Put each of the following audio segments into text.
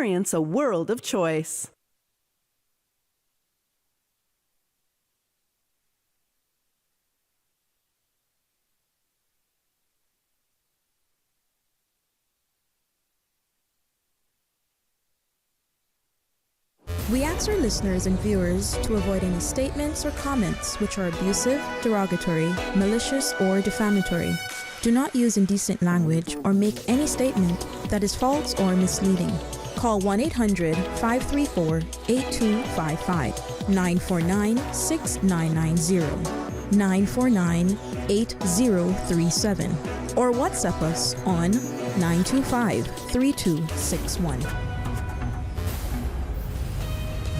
experience a world of choice. We ask our listeners and viewers to avoid any statements or comments which are abusive, derogatory, malicious, or defamatory. Do not use indecent language or make any statement that is false or misleading. Call 1-800-534-8255, 949-6990, 949-8037, or WhatsApp us on 925-3261.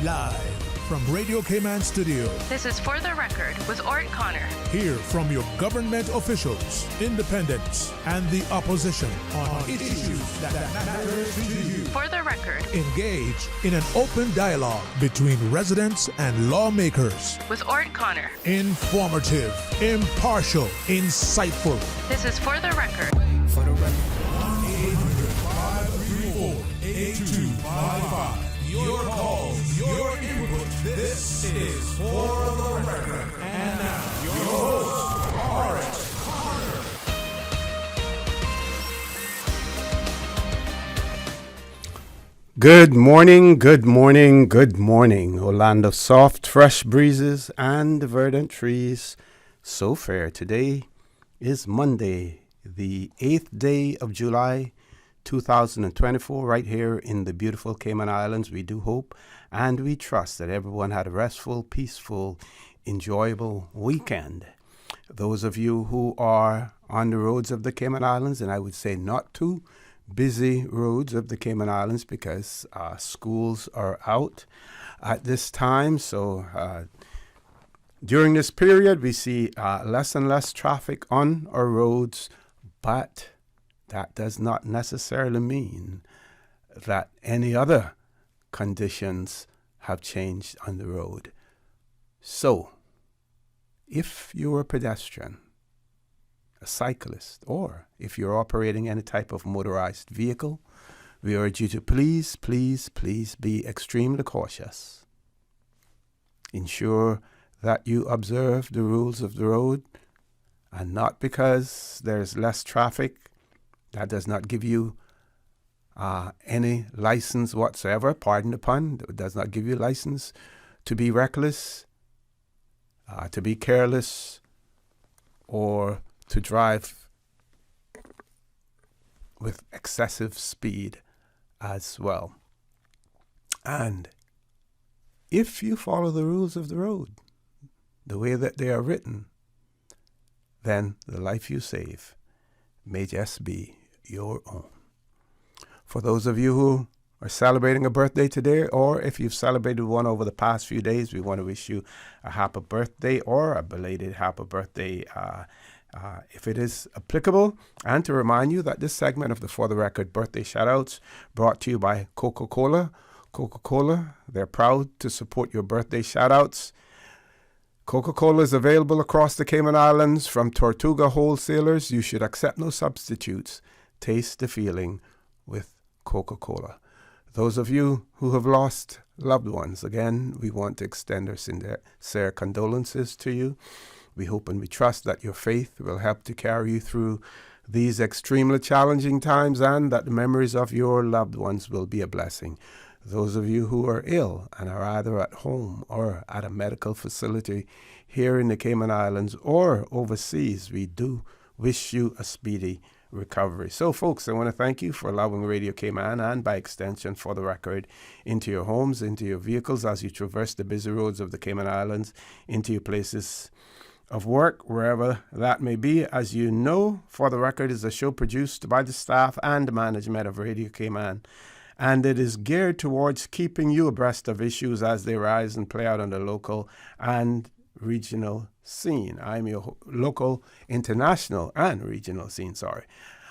Live from Radio Cayman Studio. This is For the Record with Orrett Connor. Hear from your government officials, independents, and the opposition on issues that matter to you. For the Record. Engage in an open dialogue between residents and lawmakers. With Orrett Connor. Informative, impartial, insightful. This is For the Record. For the Record. 1-800-534-8255. Your calls, your input. This is For the Record. And now, your host, Orrett Connor. Good morning, good morning, good morning. O land of soft, fresh breezes and verdant trees. So fair. Today is Monday, the 8th day of July, 2024, right here in the beautiful Cayman Islands. We do hope and we trust that everyone had a restful, peaceful, enjoyable weekend. Those of you who are on the roads of the Cayman Islands, and I would say not too busy roads of the Cayman Islands, because schools are out at this time. So during this period, we see less and less traffic on our roads, but that does not necessarily mean that any other conditions have changed on the road. So, if you're a pedestrian, a cyclist, or if you're operating any type of motorized vehicle, we urge you to please, please, please be extremely cautious. Ensure that you observe the rules of the road, and not because there's less traffic, that does not give you any license whatsoever, pardon the pun. It does not give you license to be reckless, to be careless, or to drive with excessive speed as well. And if you follow the rules of the road, the way that they are written, then the life you save may just be your own. For those of you who are celebrating a birthday today, or if you've celebrated one over the past few days, we want to wish you a happy birthday or a belated happy birthday if it is applicable. And to remind you that this segment of the For the Record birthday shoutouts brought to you by Coca-Cola. Coca-Cola, they're proud to support your birthday shoutouts. Coca-Cola is available across the Cayman Islands from Tortuga wholesalers. You should accept no substitutes. Taste the feeling with Coca-Cola. Those of you who have lost loved ones, again, we want to extend our sincere condolences to you. We hope and we trust that your faith will help to carry you through these extremely challenging times, and that the memories of your loved ones will be a blessing. Those of you who are ill and are either at home or at a medical facility here in the Cayman Islands or overseas, we do wish you a speedy recovery. So, folks, I want to thank you for allowing Radio Cayman, and by extension For the Record, into your homes, into your vehicles as you traverse the busy roads of the Cayman Islands, into your places of work, wherever that may be. As you know, For the Record is a show produced by the staff and management of Radio Cayman, and it is geared towards keeping you abreast of issues as they rise and play out on the local and regional scene. I'm your local, international, and regional scene,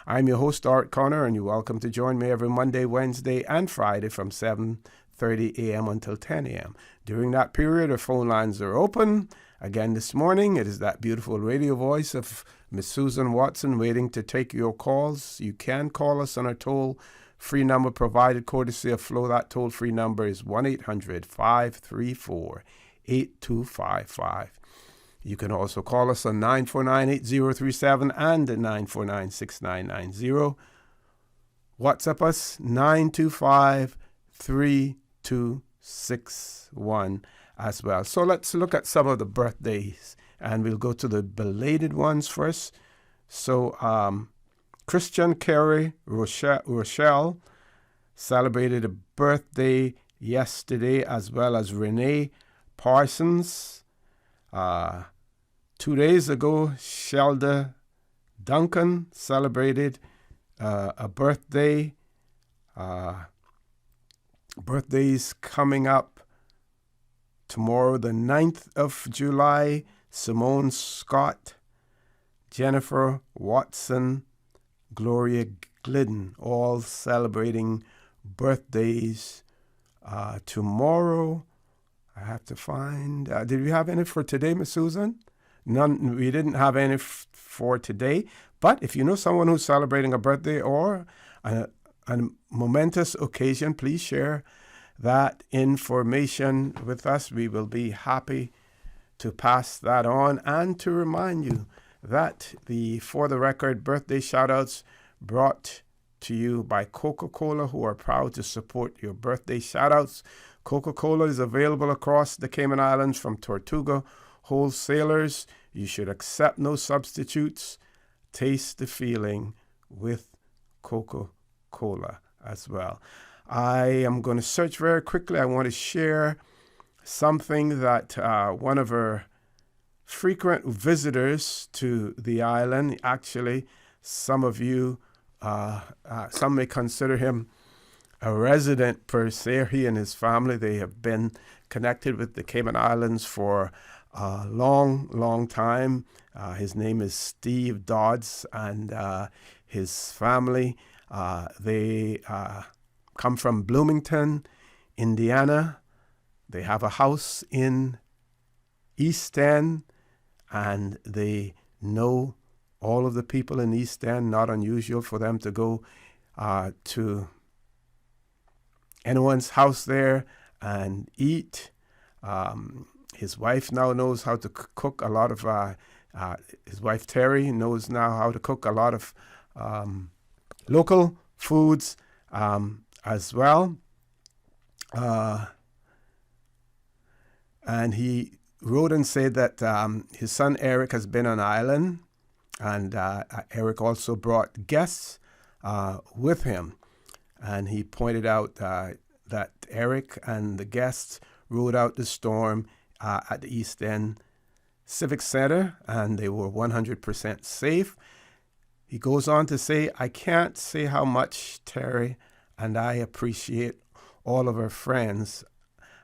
I'm your host, Orrett Connor, and you're welcome to join me every Monday, Wednesday, and Friday from 7:30 a.m. until 10 a.m. During that period, our phone lines are open. Again, this morning, it is that beautiful radio voice of Miss Susan Watson waiting to take your calls. You can call us on our toll toll-free number provided courtesy of Flo. That toll-free number is 1-800-534-8255. You can also call us on 949-8037 and 949-6990. WhatsApp us 925-3261 as well. So let's look at some of the birthdays, and we'll go to the belated ones first. So Christian Carey Rochelle celebrated a birthday yesterday, as well as Renee Parsons. 2 days ago, Shelda Duncan celebrated a birthday. Birthdays coming up tomorrow, the 9th of July. Simone Scott, Jennifer Watson, Gloria Glidden, all celebrating birthdays tomorrow. I have to find. Did we have any for today, Miss Susan? None. We didn't have any for today. But if you know someone who's celebrating a birthday or a momentous occasion, please share that information with us. We will be happy to pass that on, and to remind you that the For the Record birthday shoutouts brought to you by Coca-Cola, who are proud to support your birthday shoutouts. Coca-Cola is available across the Cayman Islands from Tortuga wholesalers. You should accept no substitutes. Taste the feeling with Coca-Cola as well. I am going to search very quickly. I want to share something that one of our frequent visitors to the island, actually, some of you, some may consider him a resident per se. He and his family, they have been connected with the Cayman Islands for a long time. His name is Steve Dodds, and his family, they come from Bloomington, Indiana. They have a house in East End, and they know all of the people in East End. Not unusual for them to go to anyone's house there and eat. His wife now knows how to cook a lot of, his wife Terry knows now how to cook a lot of local foods as well. And he wrote and said that his son Eric has been on island, and Eric also brought guests with him. And he pointed out that Eric and the guests rode out the storm at the East End Civic Center, and they were 100% safe. He goes on to say, I can't say how much Terry and I appreciate all of our friends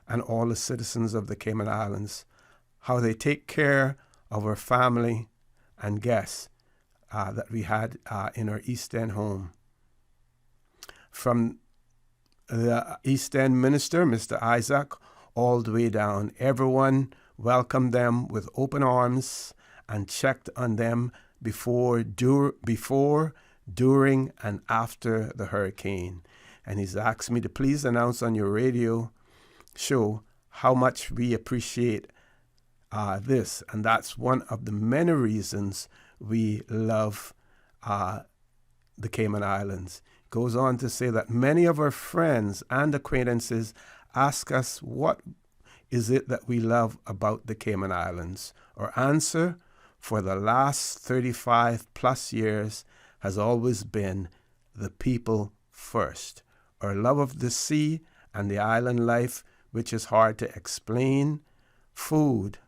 and all the citizens of the Cayman Islands, how they take care of our family and guests that we had in our East End home. From the East End minister, Mr. Isaac, all the way down, everyone welcomed them with open arms and checked on them before, during, and after the hurricane. And he's asked me to please announce on your radio show how much we appreciate this. And that's one of the many reasons we love the Cayman Islands. Goes on to say that many of our friends and acquaintances ask us what is it that we love about the Cayman Islands. Our answer for the last 35 plus years has always been the people first. Our love of the sea and the island life, which is hard to explain, food,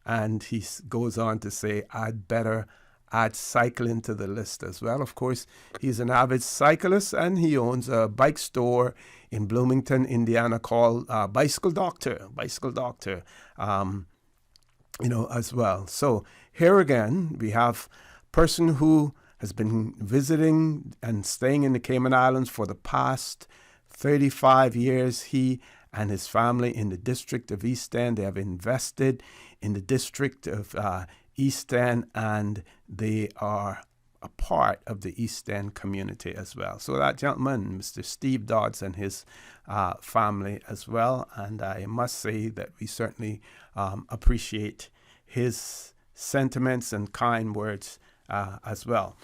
and he goes on to say, I'd better add cycling to the list as well. Of course, he's an avid cyclist, and he owns a bike store in Bloomington, Indiana, called Bicycle Doctor, as well. So here again, we have a person who has been visiting and staying in the Cayman Islands for the past 35 years. He and his family in the district of East End, they have invested in the district of East End, and they are a part of the East End community as well. So that gentleman, Mr. Steve Dodds, and his family as well. And I must say that we certainly appreciate his sentiments and kind words as well.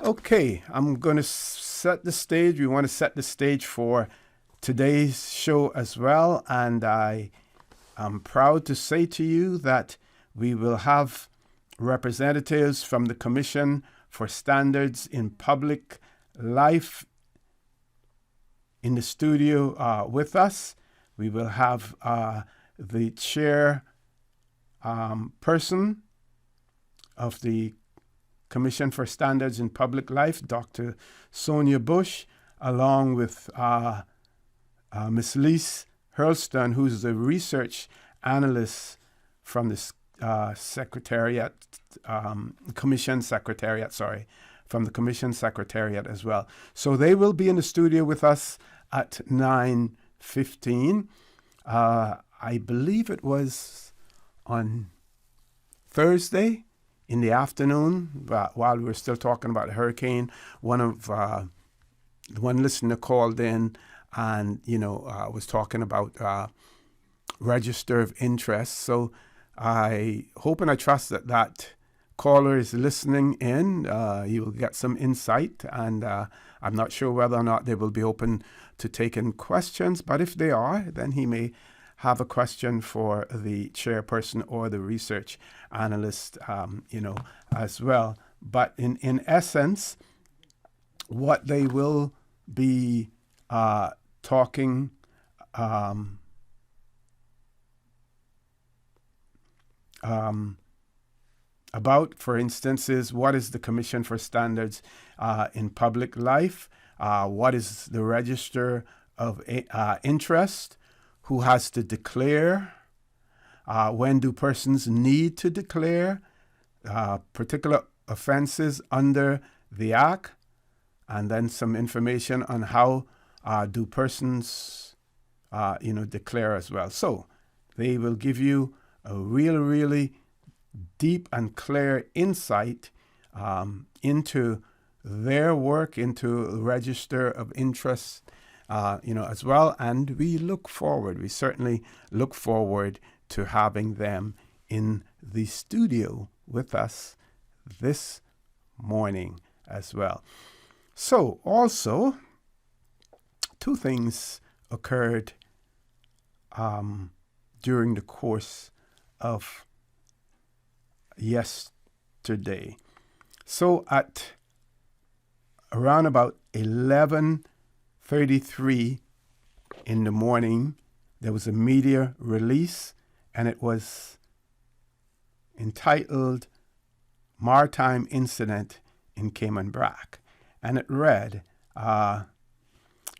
Okay, I'm going to set the stage. We want to set the stage for today's show as well. And I am proud to say to you that we will have representatives from the Commission for Standards in Public Life in the studio with us. We will have the chair person of the Commission for Standards in Public Life, Dr. Sonia Bush, along with Ms. Lise Hurlstone, who's the research analyst from the Secretariat, Commission Secretariat, from the Commission Secretariat as well. So they will be in the studio with us at 9:15. I believe it was on Thursday in the afternoon, while we were still talking about the hurricane. One listener called in and, was talking about register of interest. So I hope and I trust that caller is listening in. You will get some insight, and I'm not sure whether or not they will be open to taking questions, but if they are, then he may have a question for the chairperson or the research analyst, as well. But in essence, what they will be talking about, for instance, is what is the Commission for Standards in Public Life? What is the Register of Interest? Who has to declare? When do persons need to declare particular offenses under the Act? And then some information on how do persons, declare as well. So they will give you a really deep and clear insight into their work, into Register of Interest, as well. And we certainly look forward to having them in the studio with us this morning as well. So also, two things occurred during the course of yesterday. So at around about 11:33 in the morning, there was a media release, and it was entitled Maritime Incident in Cayman Brac. And it read,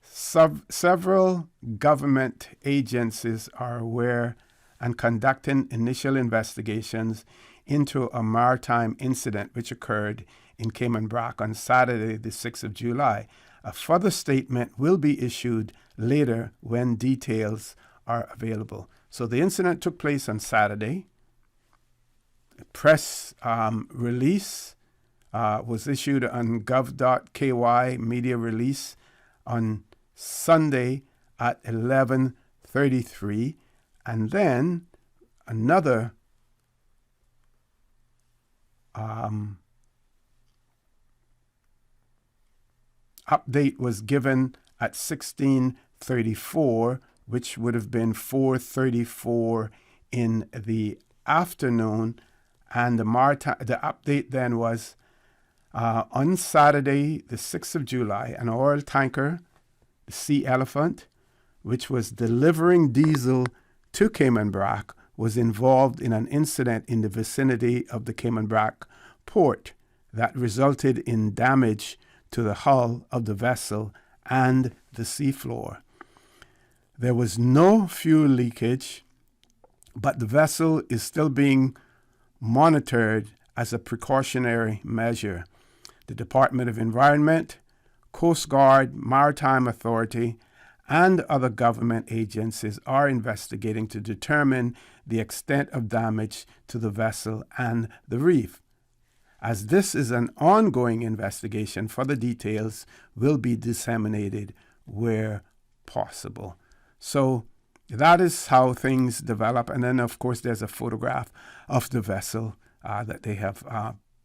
several government agencies are aware and conducting initial investigations into a maritime incident which occurred in Cayman Brac on Saturday, the 6th of July. A further statement will be issued later when details are available. So the incident took place on Saturday. A press release was issued on gov.ky media release on Sunday at 11:33, and then another update was given at 16:34, which would have been 4:34 in the afternoon. And the update then was on Saturday, the 6th of July, an oil tanker, the Sea Elephant, which was delivering diesel to Cayman Brac, was involved in an incident in the vicinity of the Cayman Brac port that resulted in damage to the hull of the vessel and the seafloor. There was no fuel leakage, but the vessel is still being monitored as a precautionary measure. The Department of Environment, Coast Guard, Maritime Authority, and other government agencies are investigating to determine the extent of damage to the vessel and the reef. As this is an ongoing investigation, further details will be disseminated where possible. So that is how things develop. And then, of course, there's a photograph of the vessel that they have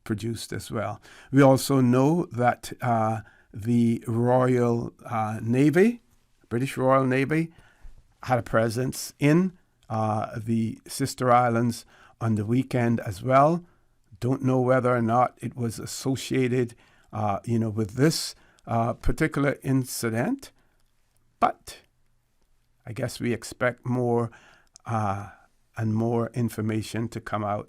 produced as well. We also know that the Royal Navy, British Royal Navy, had a presence in the sister islands on the weekend as well. Don't know whether or not it was associated, with this particular incident, but I guess we expect more and more information to come out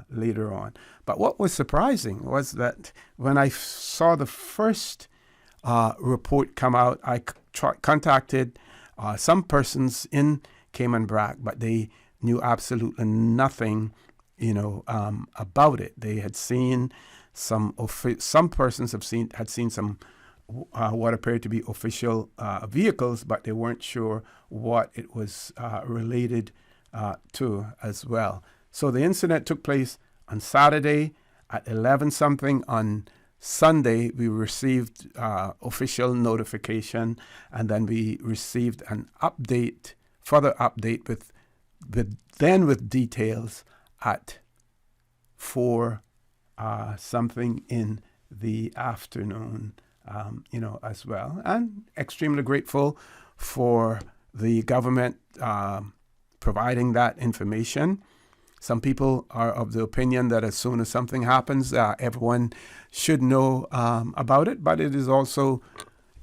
later on. But what was surprising was that when I saw the first report come out, I contacted some persons in Cayman Brac, but they knew absolutely nothing, about it. They had seen some persons had seen some what appeared to be official vehicles, but they weren't sure what it was related to as well. So the incident took place on Saturday at 11 something. On Sunday, we received official notification, and then we received an further update with details at 4 something in the afternoon, as well. And extremely grateful for the government providing that information. Some people are of the opinion that as soon as something happens, everyone should know about it, but it is also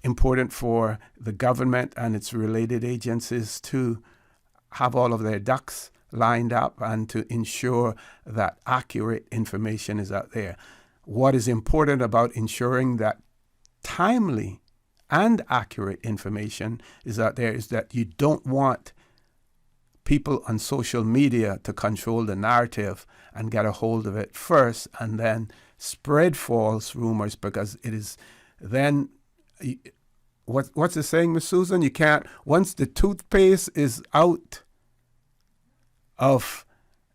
important for the government and its related agencies to have all of their ducks lined up and to ensure that accurate information is out there. What is important about ensuring that timely and accurate information is out there is that you don't want people on social media to control the narrative and get a hold of it first and then spread false rumors, because it is then, what's the saying, Miss Susan? You can't, once the toothpaste is out of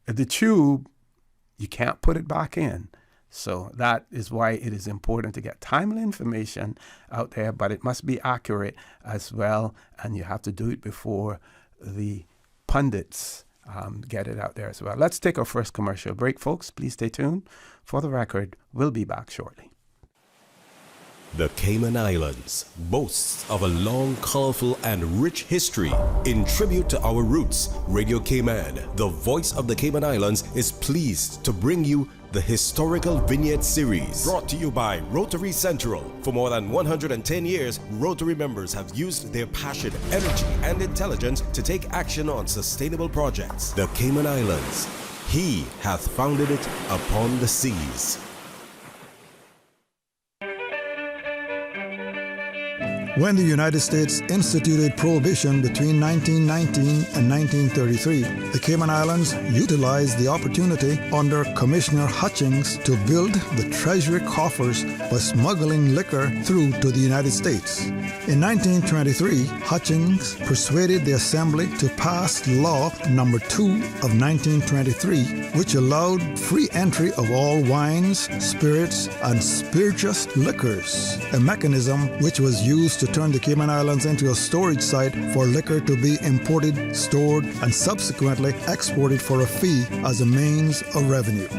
the tube, you can't put it back in. So that is why it is important to get timely information out there, but it must be accurate as well, and you have to do it before the pundits get it out there as well. Let's take our first commercial break, folks. Please stay tuned. For the record, we'll be back shortly. The Cayman Islands boasts of a long, colorful, and rich history. In tribute to our roots, Radio Cayman, the voice of the Cayman Islands, is pleased to bring you the Historical Vignette Series, brought to you by Rotary Central. For more than 110 years, Rotary members have used their passion, energy, and intelligence to take action on sustainable projects. The Cayman Islands, He hath founded it upon the seas. When the United States instituted prohibition between 1919 and 1933, the Cayman Islands utilized the opportunity under Commissioner Hutchings to build the treasury coffers by smuggling liquor through to the United States. In 1923, Hutchings persuaded the Assembly to pass Law No. 2 of 1923, which allowed free entry of all wines, spirits, and spirituous liquors, a mechanism which was used to turn the Cayman Islands into a storage site for liquor to be imported, stored, and subsequently exported for a fee as a means of revenue.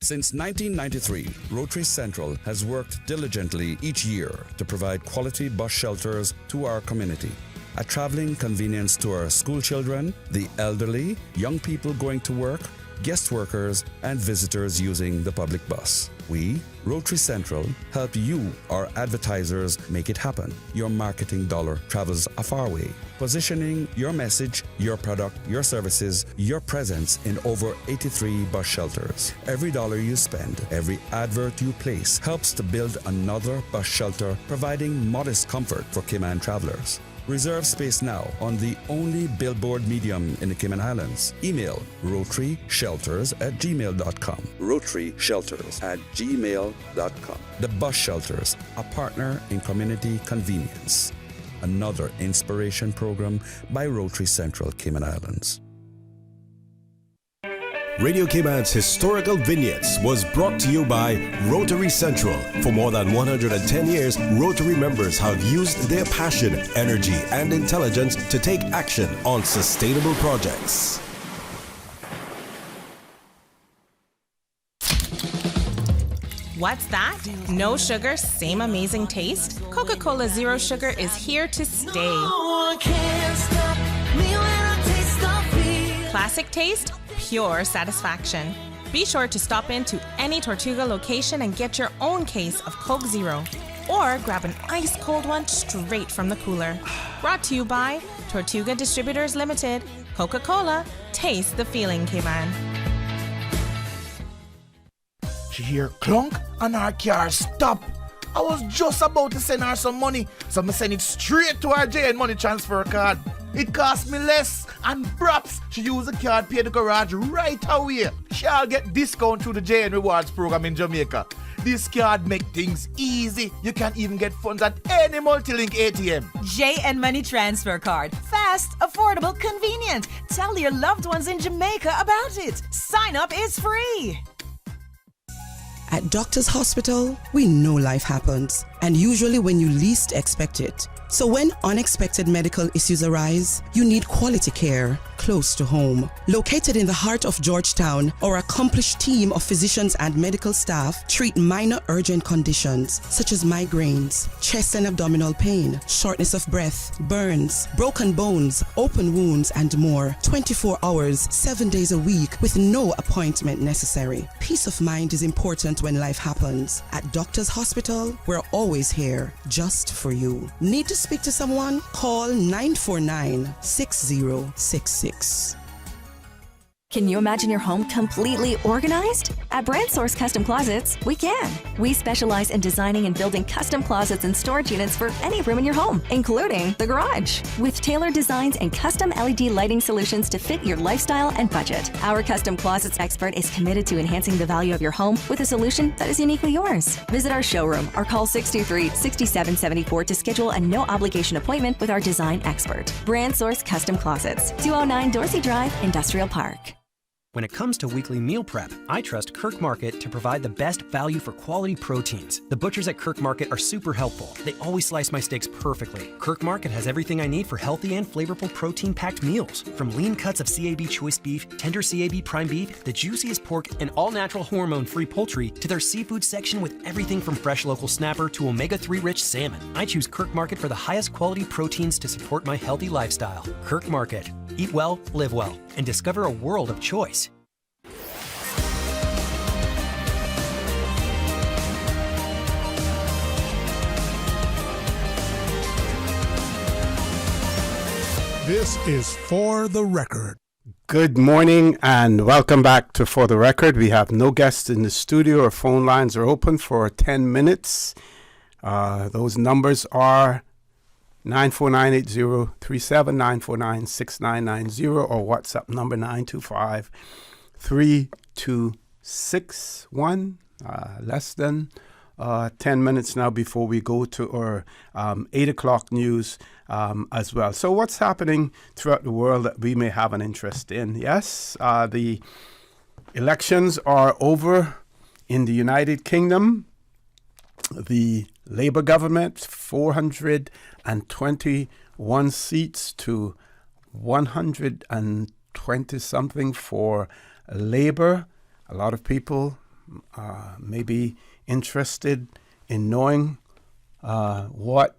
Since 1993, Rotary Central has worked diligently each year to provide quality bus shelters to our community. A traveling convenience to our school children, the elderly, young people going to work, guest workers, and visitors using the public bus. We, Rotary Central, help you, our advertisers, make it happen. Your marketing dollar travels a far way. Positioning your message, your product, your services, your presence in over 83 bus shelters. Every dollar you spend, every advert you place helps to build another bus shelter, providing modest comfort for Cayman travelers. Reserve space now on the only billboard medium in the Cayman Islands. Email rotaryshelters@gmail.com. rotaryshelters@gmail.com. The Bus Shelters, a partner in community convenience. Another inspiration program by Rotary Central Cayman Islands. Radio Cayman's historical vignettes was brought to you by Rotary Central. For more than 110 years, Rotary members have used their passion, energy, and intelligence to take action on sustainable projects. What's that? No sugar, same amazing taste? Coca-Cola Zero Sugar is here to stay. Classic taste, pure satisfaction. Be sure to stop into any Tortuga location and get your own case of Coke Zero. Or grab an ice cold one straight from the cooler. Brought to you by Tortuga Distributors Limited. Coca-Cola, taste the feeling, Cayman. She hear clunk and her car stop. I was just about to send her some money, so I send it straight to her JN money transfer card. It cost me less, and perhaps she use the card pay the garage right away. She'll get discount through the JN Rewards program in Jamaica. This card make things easy. You can even get funds at any multi-link ATM. JN Money Transfer Card. Fast, affordable, convenient. Tell your loved ones in Jamaica about it. Sign up is free. At Doctors Hospital, we know life happens, and usually when you least expect it. So when unexpected medical issues arise, you need quality care close to home. Located in the heart of Georgetown, our accomplished team of physicians and medical staff treat minor urgent conditions such as migraines, chest and abdominal pain, shortness of breath, burns, broken bones, open wounds, and more. 24 hours, 7 days a week with no appointment necessary. Peace of mind is important when life happens. At Doctors Hospital, we're always here just for you. Need to speak to someone? Call 949-6066. Can you imagine your home completely organized? At Brand Source Custom Closets, we can. We specialize in designing and building custom closets and storage units for any room in your home, including the garage. With tailored designs and custom LED lighting solutions to fit your lifestyle and budget. Our custom closets expert is committed to enhancing the value of your home with a solution that is uniquely yours. Visit our showroom or call 623-6774 to schedule a no-obligation appointment with our design expert. Brand Source Custom Closets, 209 Dorsey Drive, Industrial Park. When it comes to weekly meal prep, I trust Kirk Market to provide the best value for quality proteins. The butchers at Kirk Market are super helpful. They always slice my steaks perfectly. Kirk Market has everything I need for healthy and flavorful protein-packed meals. From lean cuts of CAB choice beef, tender CAB prime beef, the juiciest pork, and all-natural hormone-free poultry, to their seafood section with everything from fresh local snapper to omega-3 rich salmon. I choose Kirk Market for the highest quality proteins to support my healthy lifestyle. Kirk Market. Eat well, live well, and discover a world of choice. This is For the Record. Good morning and welcome back to For the Record. We have no guests in the studio. Our phone lines are open for 10 minutes. Those numbers are 949-8037, 949-6990, or WhatsApp number 925-3261. Less than 10 minutes now before we go to our 8 o'clock news as well. So what's happening throughout the world that we may have an interest in? Yes, the elections are over in the United Kingdom. The Labour government, 421 seats to 120 something for Labour. A lot of people may be interested in knowing what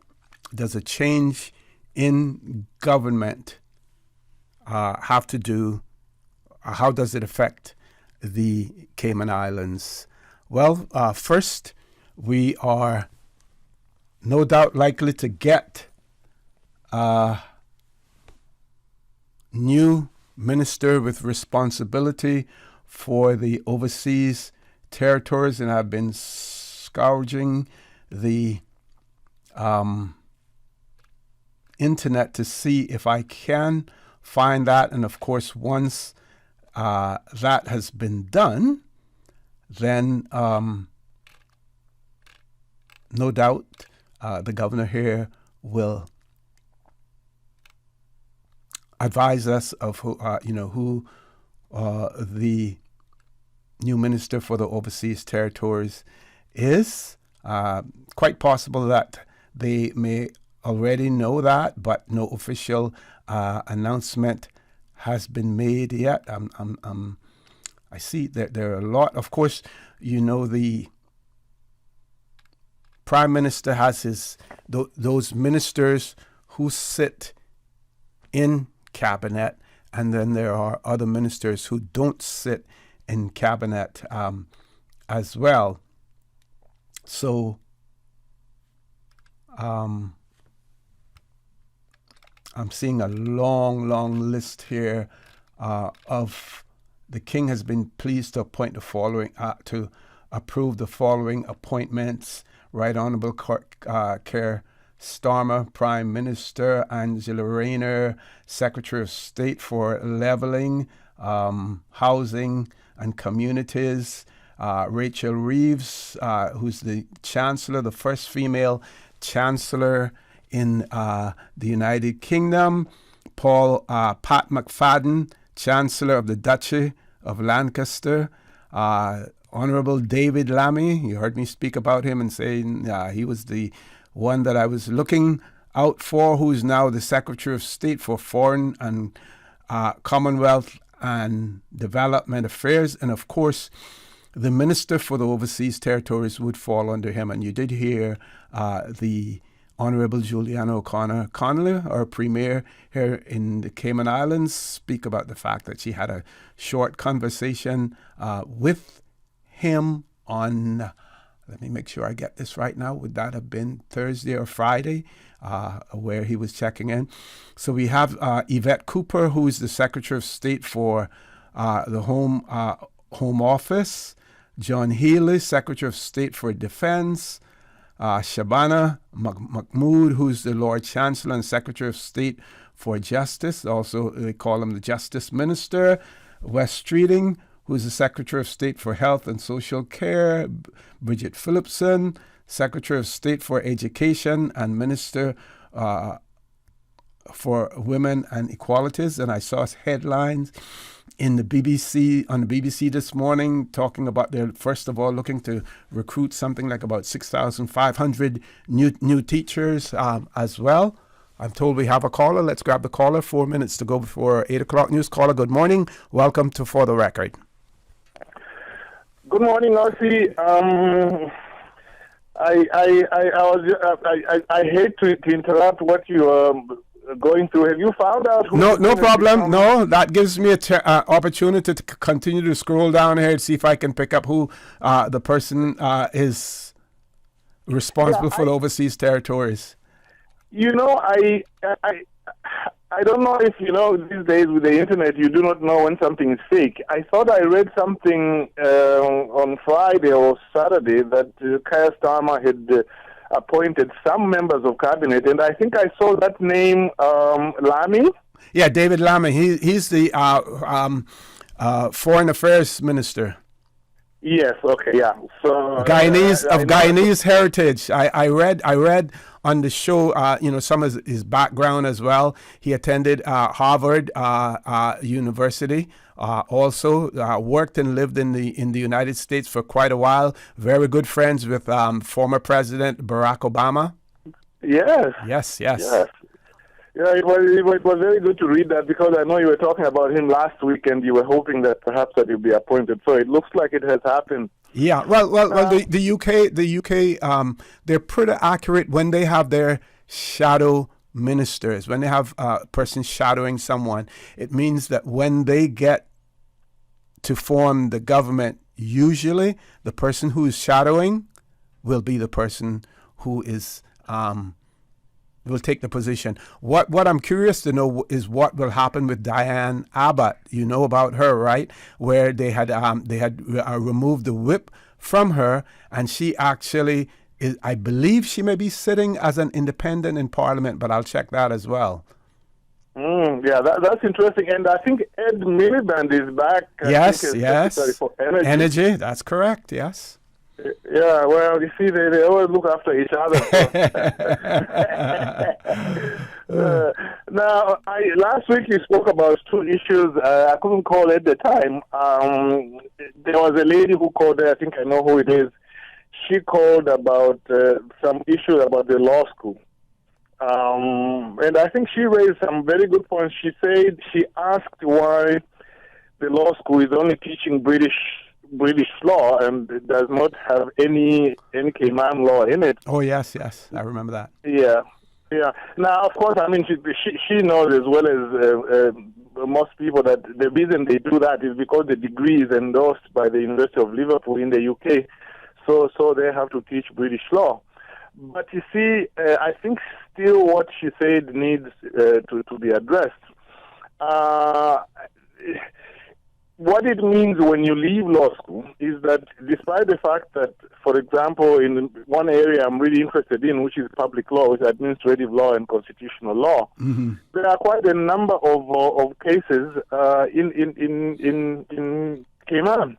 does a change in government have to do, how does it affect the Cayman Islands? Well, first, we are no doubt likely to get a new minister with responsibility for the overseas territories, and I've been scourging the internet to see if I can find that. And of course, once that has been done, then no doubt the governor here will advise us of who the new minister for the overseas territories is. Quite possible that they may already know that, but no official announcement has been made yet. I see that there are a lot. Of course, the Prime Minister has those ministers who sit in cabinet, and then there are other ministers who don't sit in cabinet as well. So I'm seeing a long list here of the King has been pleased to appoint the following, to approve the following appointments. Right Honorable Keir Starmer, Prime Minister; Angela Rayner, Secretary of State for Levelling, Housing and Communities; Rachel Reeves, who's the Chancellor, the first female Chancellor in the United Kingdom; Pat McFadden, Chancellor of the Duchy of Lancaster; Honorable David Lammy, you heard me speak about him and saying he was the one that I was looking out for, who's now the Secretary of State for Foreign and Commonwealth and Development Affairs. And of course, the Minister for the Overseas Territories would fall under him. And you did hear the Honorable Juliana O'Connor Connolly, our Premier here in the Cayman Islands, speak about the fact that she had a short conversation with him on, let me make sure I get this right now, would that have been Thursday or Friday, where he was checking in. So we have Yvette Cooper, who is the Secretary of State for the Home Office; John Healy, Secretary of State for Defense; Shabana Mahmood, who's the Lord Chancellor and Secretary of State for Justice. Also, they call him the Justice Minister. Wes Streeting, who's the Secretary of State for Health and Social Care; Bridget Phillipson, Secretary of State for Education and Minister for Women and Equalities. And I saw headlines in the BBC, on the BBC this morning, talking about they're first of all looking to recruit something like about 6,500 new teachers as well. I'm told we have a caller. Let's grab the caller. 4 minutes to go before 8 o'clock news. Caller, good morning. Welcome to For the Record. Good morning, Ossie. I hate to interrupt what you are going through. Have you found out who? No problem. No, that gives me an opportunity to continue to scroll down here to see if I can pick up who the person is responsible for the overseas territories. I don't know if these days with the internet, you do not know when something is fake. I thought I read something on Friday or Saturday that Keir Starmer had appointed some members of cabinet, and I think I saw that name, Lammy. Yeah, David Lammy. He's the Foreign Affairs Minister. Yes. Okay. Yeah. So Guyanese heritage. I read on the show, some of his background as well. He attended Harvard University. Also worked and lived in the United States for quite a while. Very good friends with former President Barack Obama. Yes. Yeah, it was very good to read that, because I know you were talking about him last week and you were hoping that perhaps that he'll be appointed. So it looks like it has happened. Yeah, well, the UK, they're pretty accurate when they have their shadow ministers. When they have a person shadowing someone, it means that when they get to form the government, usually the person who is shadowing will be the person who is will take the position. What I'm curious to know is what will happen with Diane Abbott. You know about her, right? Where they had removed the whip from her, and she actually is, I believe she may be sitting as an independent in Parliament, but I'll check that as well. Yeah, that's interesting. And I think Ed Miliband is back. Yes. Secretary for Energy, that's correct, yes. Yeah, well, you see, they always look after each other. Now, last week you spoke about two issues. I couldn't call at the time. There was a lady who called. I think I know who it is. She called about some issues about the law school. And I think she raised some very good points. She said she asked why the law school is only teaching British law and it does not have any Cayman law in it. Oh yes, I remember that. Yeah. Now, of course, I mean she knows as well as most people that the reason they do that is because the degree is endorsed by the University of Liverpool in the UK, so they have to teach British law. But you see, I think still what she said needs to be addressed. What it means when you leave law school is that despite the fact that, for example, in one area I'm really interested in, which is public law, which is administrative law and constitutional law, there are quite a number of cases in Cayman.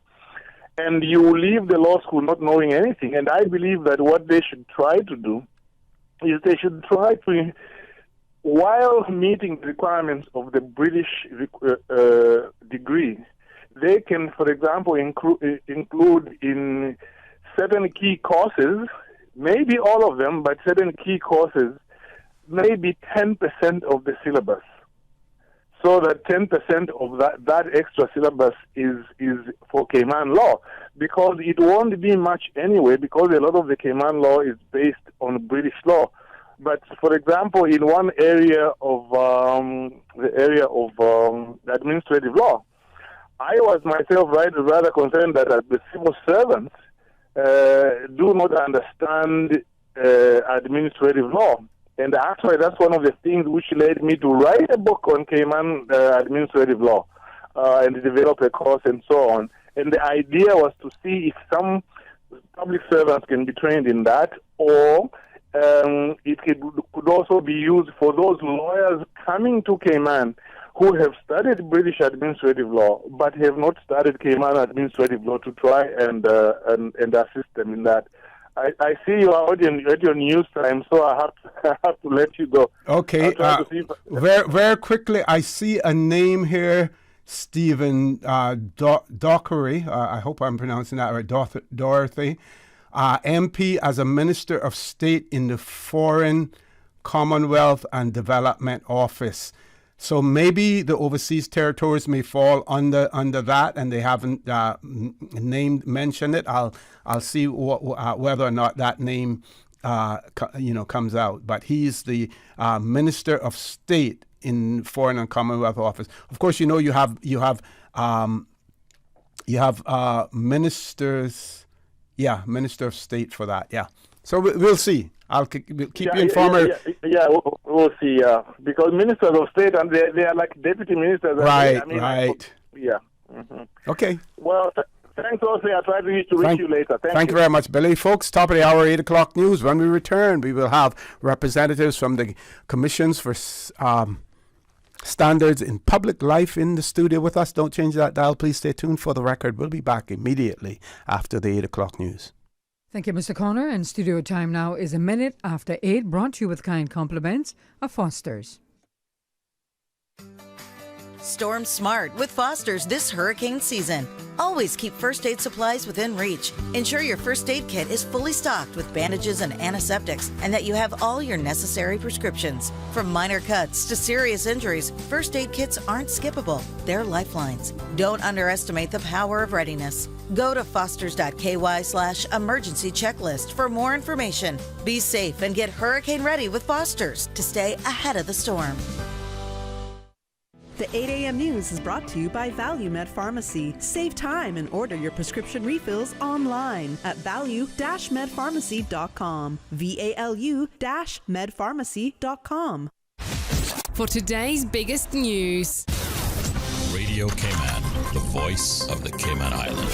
And you leave the law school not knowing anything. And I believe that what they should try to do is they should try to, while meeting the requirements of the British degree, they can, for example, include in certain key courses, maybe all of them, but certain key courses, maybe 10% of the syllabus. So that 10% of that extra syllabus is for Cayman law, because it won't be much anyway, because a lot of the Cayman law is based on British law. But for example, in one area of administrative law, I was myself rather concerned that the civil servants do not understand administrative law. And actually, that's one of the things which led me to write a book on Cayman administrative law and develop a course and so on. And the idea was to see if some public servants can be trained in that, or it could also be used for those lawyers coming to Cayman who have studied British administrative law but have not studied Cayman administrative law, to try and assist them in that. I see you are at your news time, so I have to let you go. Okay. Very quickly, I see a name here, Stephen Dockery. I hope I'm pronouncing that right. Dorothy, MP as a Minister of State in the Foreign, Commonwealth and Development Office. So maybe the overseas territories may fall under that, and they haven't mentioned it. I'll see whether or not that name comes out. But he's the Minister of State in Foreign and Commonwealth Office. Of course, you have ministers. Yeah, Minister of State for that. Yeah. So we'll see. We'll keep you informed. Yeah, we'll see. Because ministers of state, and they are like deputy ministers. Right, right. Yeah. Mm-hmm. Okay. Well, thanks, also. I'll try to reach you later. Thank you very much, Billy. Folks, top of the hour, 8 o'clock news. When we return, we will have representatives from the commissions for standards in public life in the studio with us. Don't change that dial. Please stay tuned for the record. We'll be back immediately after the 8 o'clock news. Thank you, Mr. Connor. And studio time now is a minute after 8, brought to you with kind compliments of Foster's. Storm smart with Foster's this hurricane season. Always keep first aid supplies within reach. Ensure your first aid kit is fully stocked with bandages and antiseptics, and that you have all your necessary prescriptions. From minor cuts to serious injuries, first aid kits aren't skippable. They're lifelines. Don't underestimate the power of readiness. Go to fosters.ky/emergency checklist for more information. Be safe and get hurricane ready with Foster's to stay ahead of the storm. The 8 a.m. news is brought to you by ValueMed Pharmacy. Save time and order your prescription refills online at value-medpharmacy.com. VALU-medpharmacy.com. For today's biggest news. Radio Cayman, the voice of the Cayman Island.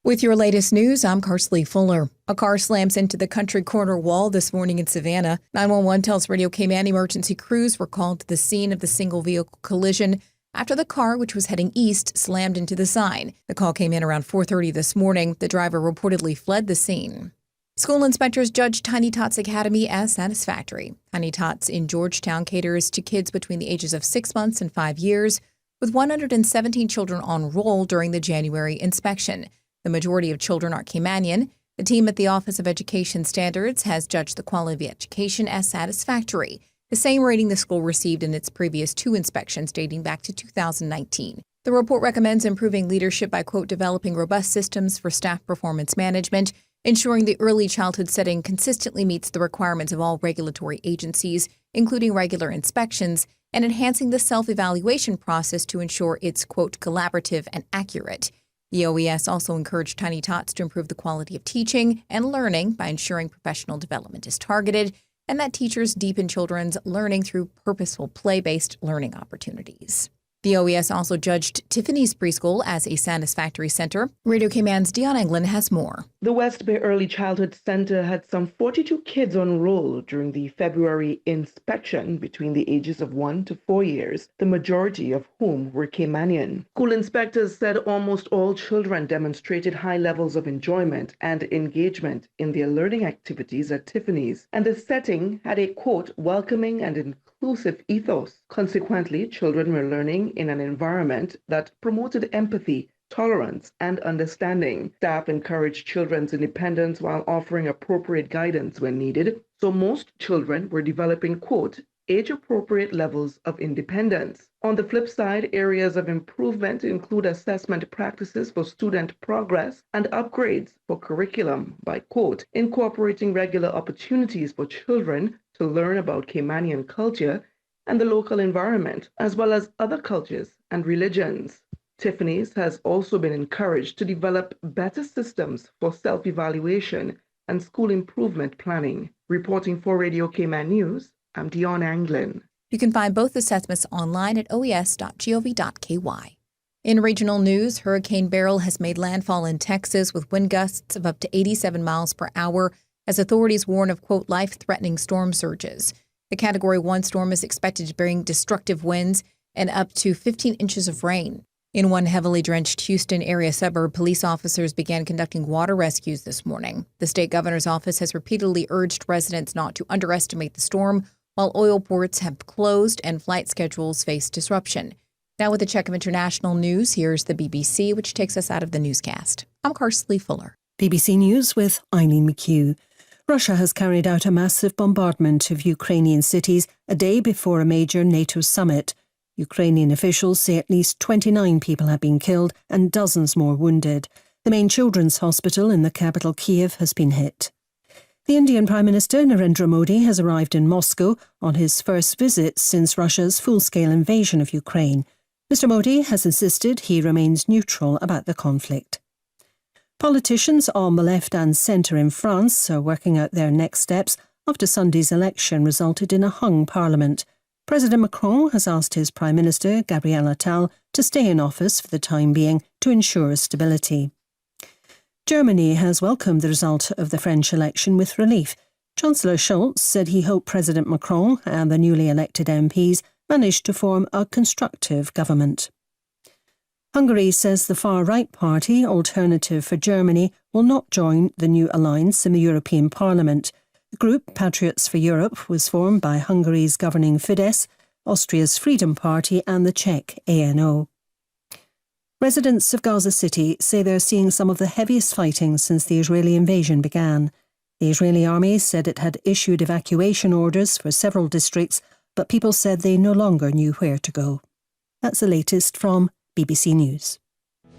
With your latest news, I'm Carsley Fuller. A car slams into the country corner wall this morning in Savannah. 911 tells Radio Cayman emergency crews were called to the scene of the single vehicle collision after the car, which was heading east, slammed into the sign. The call came in around 4:30 this morning. The driver reportedly fled the scene. School inspectors judged Tiny Tots Academy as satisfactory. Tiny Tots in Georgetown caters to kids between the ages of 6 months and 5 years, with 117 children on roll during the January inspection. The majority of children are Caymanian. The team at the Office of Education Standards has judged the quality of education as satisfactory, the same rating the school received in its previous 2 inspections dating back to 2019. The report recommends improving leadership by, quote, developing robust systems for staff performance management, ensuring the early childhood setting consistently meets the requirements of all regulatory agencies, including regular inspections, and enhancing the self-evaluation process to ensure it's, quote, collaborative and accurate. The OES also encouraged Tiny Tots to improve the quality of teaching and learning by ensuring professional development is targeted and that teachers deepen children's learning through purposeful play-based learning opportunities. The OES also judged Tiffany's Preschool as a satisfactory center. Radio Cayman's Dion England has more. The West Bay Early Childhood Center had some 42 kids on roll during the February inspection between the ages of 1 to 4 years, the majority of whom were Caymanian. School inspectors said almost all children demonstrated high levels of enjoyment and engagement in their learning activities at Tiffany's, and the setting had a, quote, welcoming and inclusive ethos. Consequently, children were learning in an environment that promoted empathy, tolerance, and understanding. Staff encouraged children's independence while offering appropriate guidance when needed, so most children were developing, quote, age-appropriate levels of independence. On the flip side, areas of improvement include assessment practices for student progress and upgrades for curriculum by, quote, incorporating regular opportunities for children to learn about Caymanian culture and the local environment, as well as other cultures and religions. Tiffany's has also been encouraged to develop better systems for self-evaluation and school improvement planning. Reporting for Radio Cayman News, I'm Dion Anglin. You can find both assessments online at oes.gov.ky. In regional news, Hurricane Beryl has made landfall in Texas with wind gusts of up to 87 miles per hour as authorities warn of, quote, life-threatening storm surges. The Category 1 storm is expected to bring destructive winds and up to 15 inches of rain. In one heavily drenched Houston area suburb, police officers began conducting water rescues this morning. The state governor's office has repeatedly urged residents not to underestimate the storm, while oil ports have closed and flight schedules face disruption. Now with a check of international news, here's the BBC, which takes us out of the newscast. I'm Karsley Fuller. BBC News with Eileen McHugh. Russia has carried out a massive bombardment of Ukrainian cities a day before a major NATO summit. Ukrainian officials say at least 29 people have been killed and dozens more wounded. The main children's hospital in the capital Kiev has been hit. The Indian Prime Minister Narendra Modi has arrived in Moscow on his first visit since Russia's full-scale invasion of Ukraine. Mr. Modi has insisted he remains neutral about the conflict. Politicians on the left and centre in France are working out their next steps after Sunday's election resulted in a hung parliament. President Macron has asked his Prime Minister, Gabriel Attal, to stay in office for the time being to ensure stability. Germany has welcomed the result of the French election with relief. Chancellor Scholz said he hoped President Macron and the newly elected MPs managed to form a constructive government. Hungary says the far-right party, Alternative for Germany, will not join the new alliance in the European Parliament. The group, Patriots for Europe, was formed by Hungary's governing Fidesz, Austria's Freedom Party and the Czech ANO. Residents of Gaza City say they're seeing some of the heaviest fighting since the Israeli invasion began. The Israeli army said it had issued evacuation orders for several districts, but people said they no longer knew where to go. That's the latest from BBC News.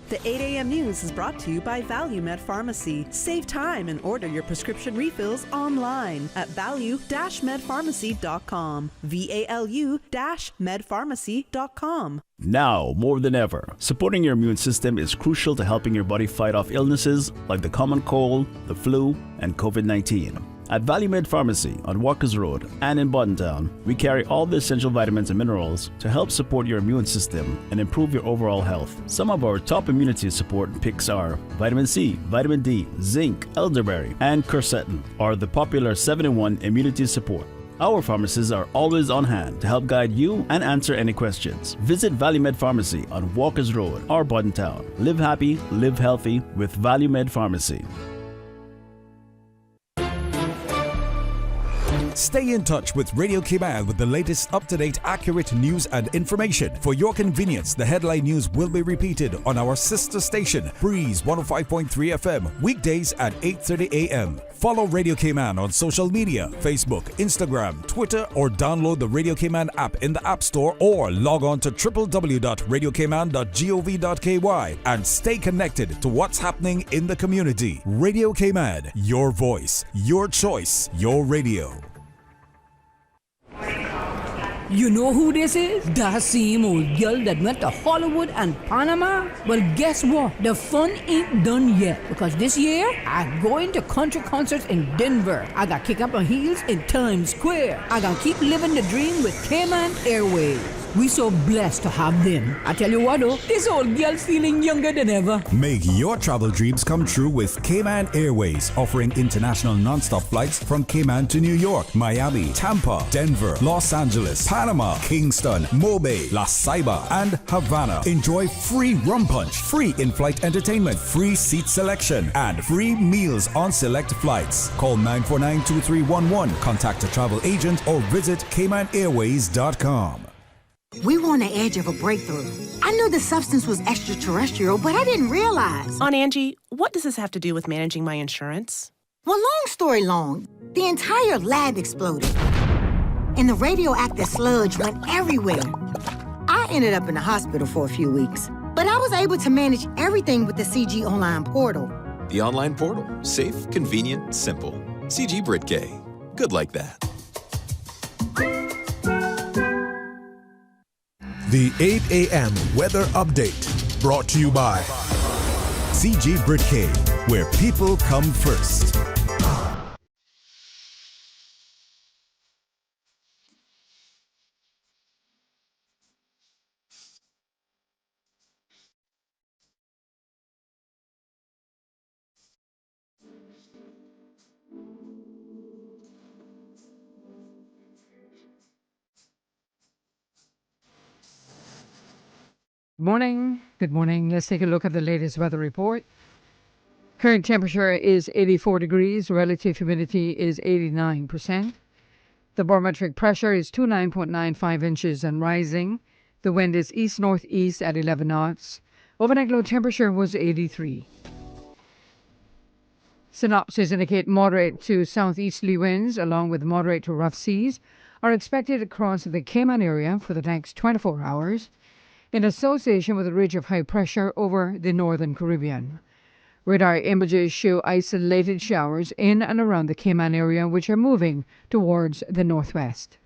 The 8 a.m. news is brought to you by ValueMed Pharmacy. Save time and order your prescription refills online at value-medpharmacy.com. VALU-medpharmacy.com. Now, more than ever, supporting your immune system is crucial to helping your body fight off illnesses like the common cold, the flu, and COVID-19. At ValueMed Pharmacy on Walkers Road and in Buttontown, we carry all the essential vitamins and minerals to help support your immune system and improve your overall health. Some of our top immunity support picks are vitamin C, vitamin D, zinc, elderberry, and quercetin are the popular 7-in-1 immunity support. Our pharmacists are always on hand to help guide you and answer any questions. Visit ValueMed Pharmacy on Walkers Road or Buttontown. Live happy, live healthy with ValueMed Pharmacy. Stay in touch with Radio Cayman with the latest up-to-date, accurate news and information. For your convenience, the headline news will be repeated on our sister station, Breeze 105.3 FM, weekdays at 8:30 a.m. Follow Radio Cayman on social media, Facebook, Instagram, Twitter, or download the Radio Cayman app in the App Store or log on to www.radiocayman.gov.ky and stay connected to what's happening in the community. Radio Cayman, your voice, your choice, your radio. You know who this is? That same old girl that went to Hollywood and Panama? Well, guess what? The fun ain't done yet, because this year, I'm going to country concerts in Denver. I got kick up my heels in Times Square. I got keep living the dream with Cayman Airways. We so blessed to have them. I tell you what though, this old girl's feeling younger than ever. Make your travel dreams come true with Cayman Airways, offering international non-stop flights from Cayman to New York, Miami, Tampa, Denver, Los Angeles, Panama, Kingston, Mobay, La Ceiba, and Havana. Enjoy free rum punch, free in-flight entertainment, free seat selection, and free meals on select flights. Call 949-2311, contact a travel agent, or visit CaymanAirways.com. We were on the edge of a breakthrough. I knew the substance was extraterrestrial, but I didn't realize. Aunt Angie, what does this have to do with managing my insurance? Well, long story long, the entire lab exploded. And the radioactive sludge went everywhere. I ended up in the hospital for a few weeks, but I was able to manage everything with the CG Online portal. The online portal. Safe, convenient, simple. CG Britgay. Good like that. The 8 a.m. weather update brought to you by CG Britgay, where people come first. Good morning. Let's take a look at the latest weather report. Current temperature is 84 degrees. Relative humidity is 89%. The barometric pressure is 29.95 inches and rising. The wind is east-northeast at 11 knots. Overnight low temperature was 83. Synopsis indicate moderate to southeasterly winds along with moderate to rough seas are expected across the Cayman area for the next 24 hours. In association with a ridge of high pressure over the northern Caribbean. Radar images show isolated showers in and around the Cayman area, which are moving towards the northwest.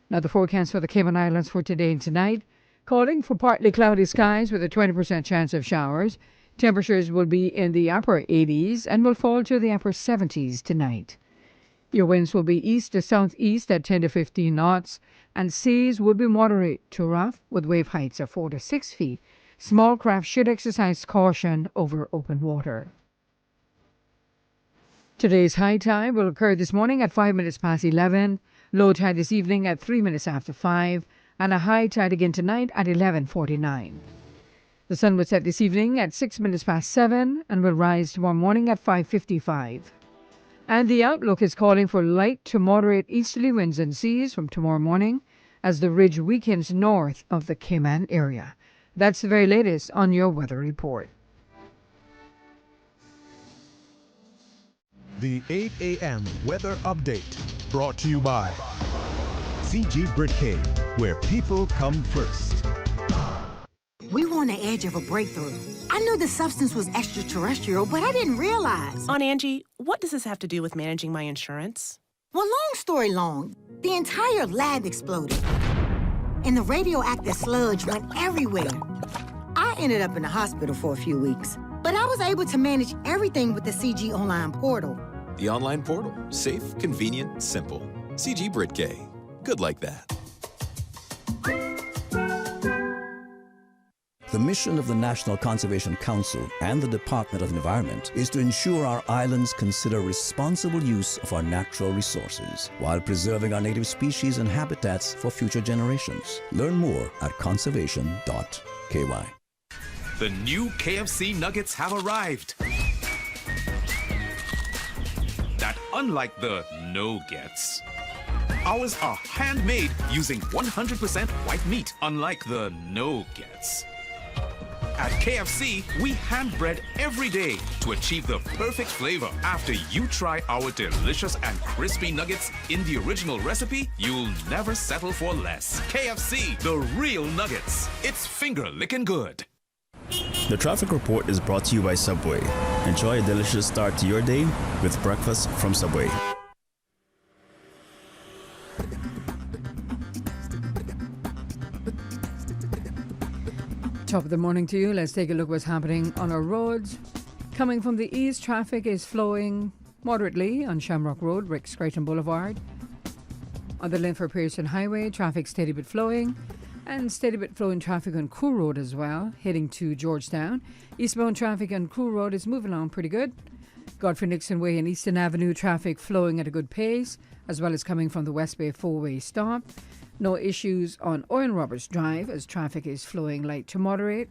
Now the forecast for the Cayman Islands for today and tonight, calling for partly cloudy skies with a 20% chance of showers. Temperatures will be in the upper 80s and will fall to the upper 70s tonight. Your winds will be east to southeast at 10 to 15 knots, and seas will be moderate to rough with wave heights of 4 to 6 feet. Small craft should exercise caution over open water. Today's high tide will occur this morning at 5 minutes past 11, low tide this evening at 3 minutes after 5, and a high tide again tonight at 11:49. The sun will set this evening at 6 minutes past 7 and will rise tomorrow morning at 5:55. And the outlook is calling for light to moderate easterly winds and seas from tomorrow morning as the ridge weakens north of the Cayman area. That's the very latest on your weather report. the 8 a.m. weather update brought to you by CG Britgay, where people come first. We were on the edge of a breakthrough. I knew the substance was extraterrestrial, but I didn't realize. Aunt Angie, what does this have to do with managing my insurance? Well, long story long, the entire lab exploded. And the radioactive sludge went everywhere. I ended up in the hospital for a few weeks, but I was able to manage everything with the CG Online portal. The online portal. Safe, convenient, simple. CG Britgay. Good like that. The mission of the National Conservation Council and the Department of Environment is to ensure our islands consider responsible use of our natural resources while preserving our native species and habitats for future generations. Learn more at conservation.ky. The new KFC nuggets have arrived. That, unlike the no-gets, Ours are handmade using 100% white meat, unlike the no-gets. At KFC, we hand-bread every day to achieve the perfect flavor. After you try our delicious and crispy nuggets in the original recipe, you'll never settle for less. KFC, the real nuggets. It's finger-licking good. The traffic report is brought to you by Subway. Enjoy a delicious start to your day with breakfast from Subway. Top of the morning to you. Let's take a look what's happening on our roads. Coming from the east, traffic is flowing moderately on Shamrock Road, Rick Creighton Boulevard. On the Linford Pearson Highway, traffic steady but flowing. And steady but flowing traffic on Crew Road as well, heading to Georgetown. Eastbound traffic on Crew Road is moving along pretty good. Godfrey Nixon Way and Eastern Avenue traffic flowing at a good pace, as well as coming from the West Bay four-way stop. No issues on Owen Roberts Drive as traffic is flowing light to moderate.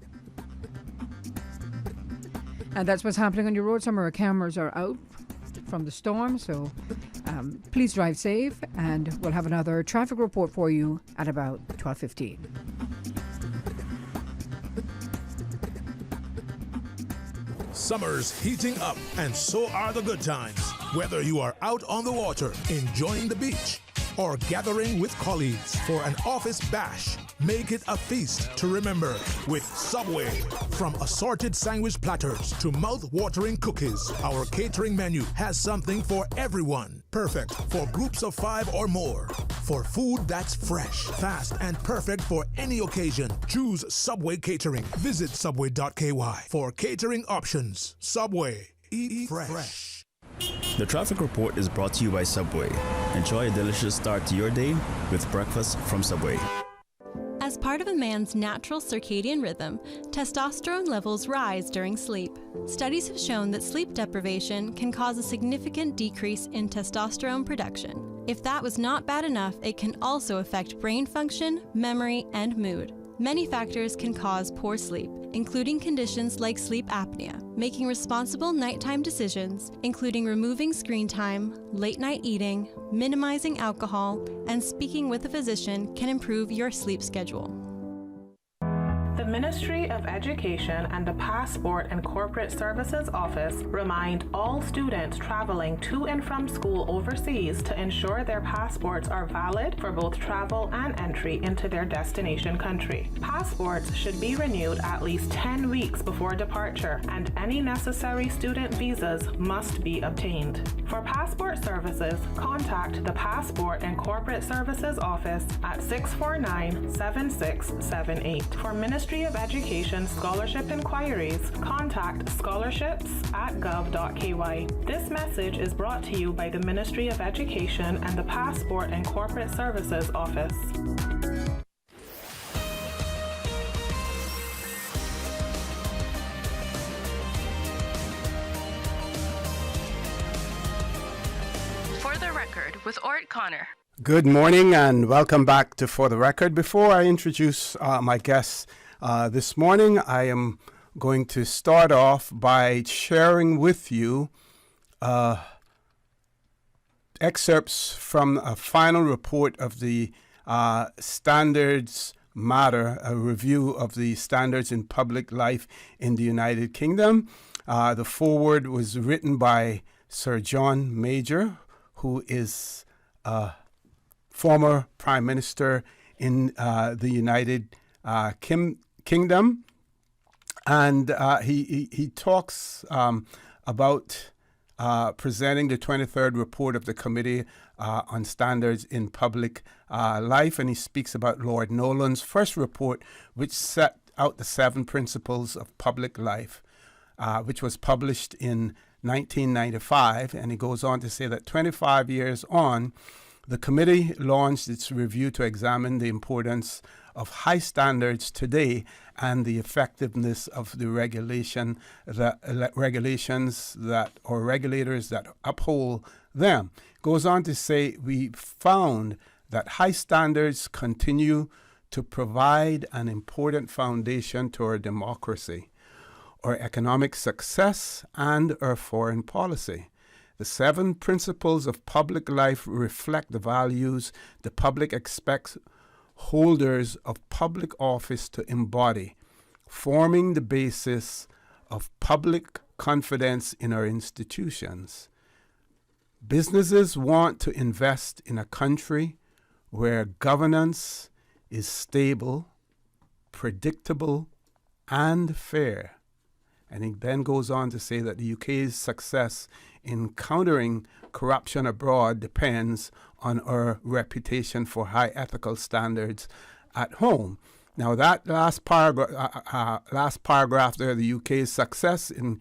And that's what's happening on your road. Some of our cameras are out from the storm, so please drive safe, and we'll have another traffic report for you at about 12:15. Summer's heating up, and so are the good times. Whether you are out on the water, enjoying the beach, or gathering with colleagues for an office bash, make it a feast to remember with Subway. From assorted sandwich platters to mouth-watering cookies, our catering menu has something for everyone. Perfect for groups of 5 or more. For food that's fresh, fast, and perfect for any occasion, choose Subway Catering. Visit subway.ky for catering options. Subway. Eat fresh. The traffic report is brought to you by Subway. Enjoy a delicious start to your day with breakfast from Subway. As part of a man's natural circadian rhythm, testosterone levels rise during sleep. Studies have shown that sleep deprivation can cause a significant decrease in testosterone production. If that was not bad enough, it can also affect brain function, memory, and mood. Many factors can cause poor sleep, including conditions like sleep apnea. Making responsible nighttime decisions, including removing screen time, late night eating, minimizing alcohol, and speaking with a physician can improve your sleep schedule. The Ministry of Education and the Passport and Corporate Services Office remind all students traveling to and from school overseas to ensure their passports are valid for both travel and entry into their destination country. Passports should be renewed at least 10 weeks before departure, and any necessary student visas must be obtained. For passport services, contact the Passport and Corporate Services Office at 649-7678. For Ministry of Education scholarship inquiries, contact scholarships@gov.ky. This message is brought to you by the Ministry of Education and the Passport and Corporate Services Office. For the Record with Orrett Connor. Good morning and welcome back to For the Record. Before I introduce my guests this morning, I am going to start off by sharing with you excerpts from a final report of the Standards Matter, a review of the standards in public life in the United Kingdom. The foreword was written by Sir John Major, who is former Prime Minister in the United Kingdom, and he talks about presenting the 23rd report of the Committee on Standards in Public Life, and he speaks about Lord Nolan's first report, which set out the 7 principles of public life, which was published in 1995, and he goes on to say that 25 years on, the committee launched its review to examine the importance of high standards today and the effectiveness of the regulations that or regulators that uphold them. Goes on to say, we found that high standards continue to provide an important foundation to our democracy, our economic success, and our foreign policy. The 7 principles of public life reflect the values the public expects holders of public office to embody, forming the basis of public confidence in our institutions. Businesses want to invest in a country where governance is stable, predictable, and fair. And he then goes on to say that the UK's success in countering corruption abroad depends on our reputation for high ethical standards at home. Now, that last paragraph there, the UK's success in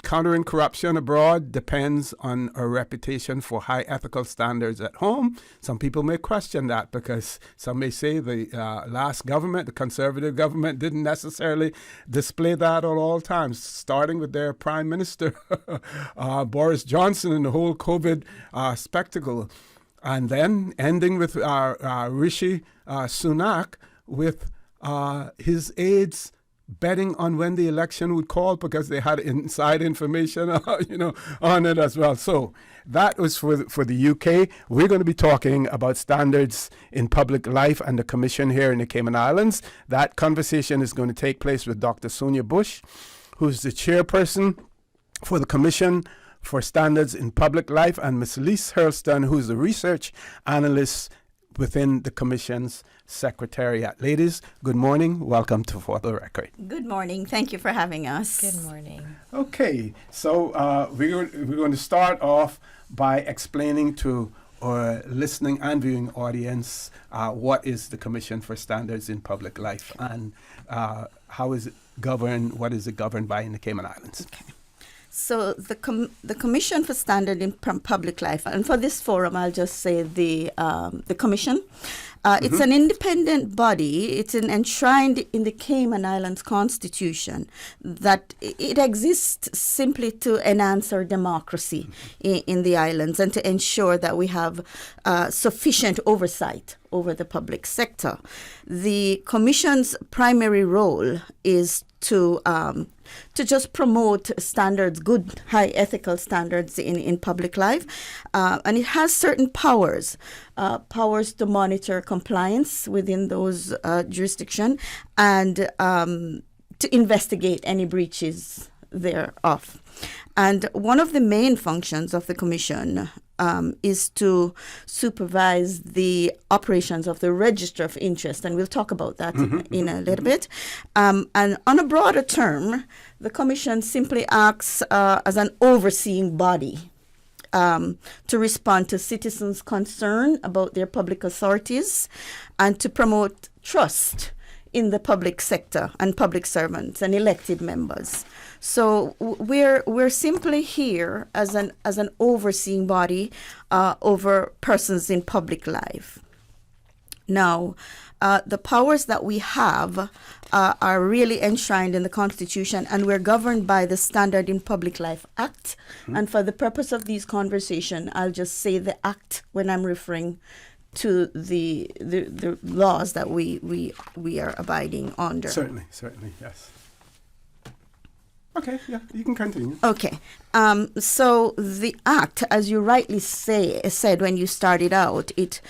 countering corruption abroad depends on our reputation for high ethical standards at home. Some people may question that because some may say the last government, the Conservative government, didn't necessarily display that at all times, starting with their Prime Minister, Boris Johnson, and the whole COVID spectacle, and then ending with Rishi Sunak with his aides betting on when the election would call because they had inside information, on it as well. So that was for the UK. We're going to be talking about standards in public life and the Commission here in the Cayman Islands. That conversation is going to take place with Dr. Sonia Bush, who's the chairperson for the Commission for Standards in Public Life, and Ms. Lise Hurlstone, who's the research analyst within the Commission's Secretariat. Ladies, good morning. Welcome to For the Record. Good morning. Thank you for having us. Good morning. Okay, so we're going to start off by explaining to our listening and viewing audience what is the Commission for Standards in Public Life and how is it governed, what is it governed by in the Cayman Islands? Okay. So the Commission for Standard in Public Life, and for this forum, I'll just say the Commission. It's an independent body. It's enshrined in the Cayman Islands Constitution that it exists simply to enhance our democracy in the islands and to ensure that we have sufficient oversight over the public sector. The Commission's primary role is to just promote standards, good, high ethical standards in public life. And it has certain powers to monitor compliance within those jurisdictions and to investigate any breaches thereof. And one of the main functions of the Commission is to supervise the operations of the Register of Interest, and we'll talk about that in a little bit. And on a broader term, the Commission simply acts as an overseeing body to respond to citizens' concern about their public authorities and to promote trust in the public sector and public servants and elected members. So we're simply here as an overseeing body over persons in public life. Now, the powers that we have are really enshrined in the Constitution, and we're governed by the Standard in Public Life Act. And for the purpose of this conversation, I'll just say the Act when I'm referring to the laws that we are abiding under. Certainly, yes. Okay, yeah, you can continue. Okay, so the Act, as you rightly said when you started out, it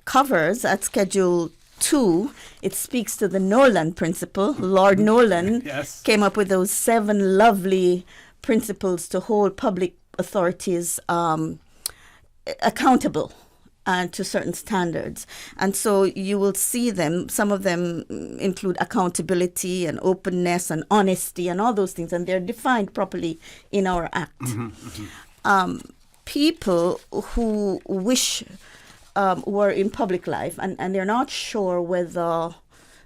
covers at Schedule 2, it speaks to the Nolan principle. Lord Nolan came up with those 7 lovely principles to hold public authorities accountable to certain standards. And so you will see them, some of them include accountability and openness and honesty and all those things, and they're defined properly in our Act. People who wish were in public life and they're not sure whether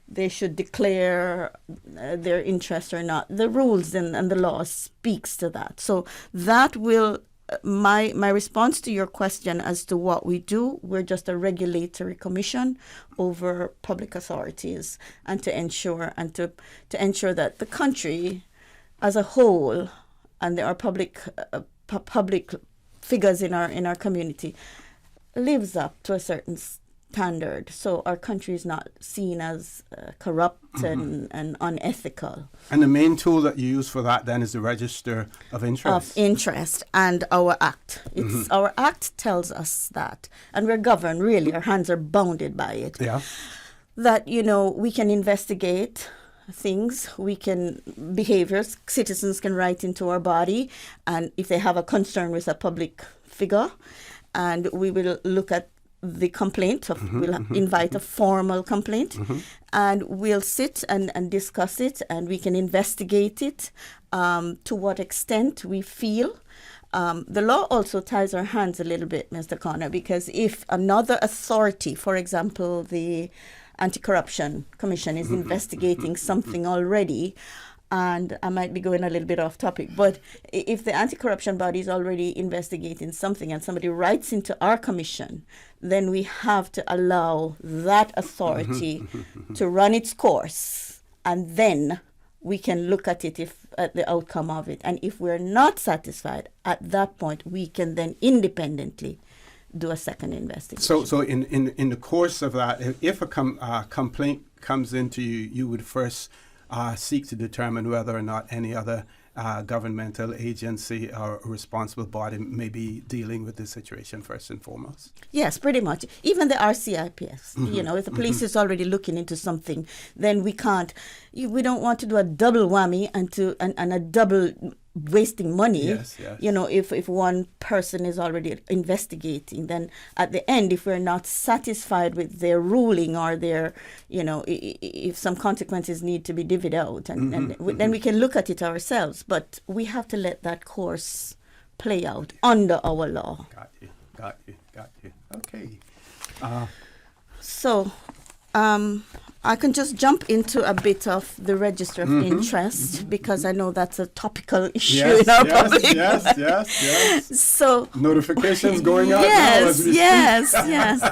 they should declare their interest or not, the rules and the law speaks to that. So that will my response to your question as to what we do, we're just a regulatory commission over public authorities and to ensure that the country as a whole, and there are public figures in our community, lives up to a certain standard, so our country is not seen as corrupt and unethical. And the main tool that you use for that then is the Register of Interest. And our Act. It's our Act tells us that, and we're governed, really, our hands are bounded by it. Yeah. That, we can investigate things, behaviors, citizens can write into our body, and if they have a concern with a public figure, and we will look at the complaint, we'll invite a formal complaint, and we'll sit and discuss it, and we can investigate it to what extent we feel. The law also ties our hands a little bit, Mr. Connor, because if another authority, for example, the Anti-Corruption Commission is investigating something already, and I might be going a little bit off topic, but if the anti-corruption body is already investigating something and somebody writes into our commission, then we have to allow that authority to run its course, and then we can look at it at the outcome of it. And if we're not satisfied, at that point, we can then independently do a second investigation. So in the course of that, if a complaint comes into you, you would first seek to determine whether or not any other governmental agency or responsible body may be dealing with the situation first and foremost? Yes, pretty much. Even the RCIPS, if the police is already looking into something, then we don't want to do a double whammy and a double wasting money. Yes. If one person is already investigating, then at the end, if we're not satisfied with their ruling or their, if some consequences need to be divvied out, then we can look at it ourselves. But we have to let that course play out under our law. Got you. Okay. So, I can just jump into a bit of the Register of Interest because I know that's a topical issue in our public. Yes. So notifications going out. Yes.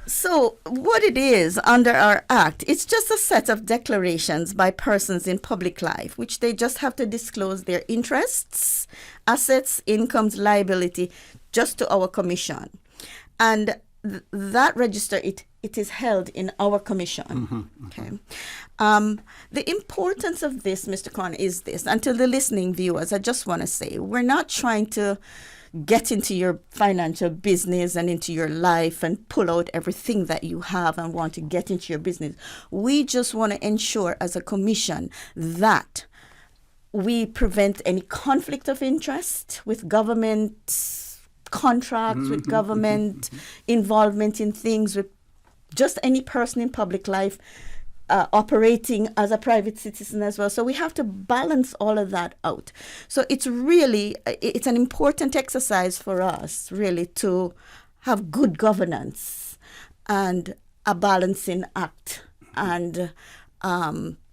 So what it is under our Act, it's just a set of declarations by persons in public life, which they just have to disclose their interests, assets, incomes, liability, just to our commission. And that register, it is held in our commission. Okay. The importance of this, Mr. Corn, is this. And to the listening viewers, I just want to say, we're not trying to get into your financial business and into your life and pull out everything that you have and want to get into your business. We just want to ensure as a commission that we prevent any conflict of interest with government contracts, with government involvement in things, with just any person in public life operating as a private citizen as well. So we have to balance all of that out. So it's an important exercise for us, really, to have good governance and a balancing act and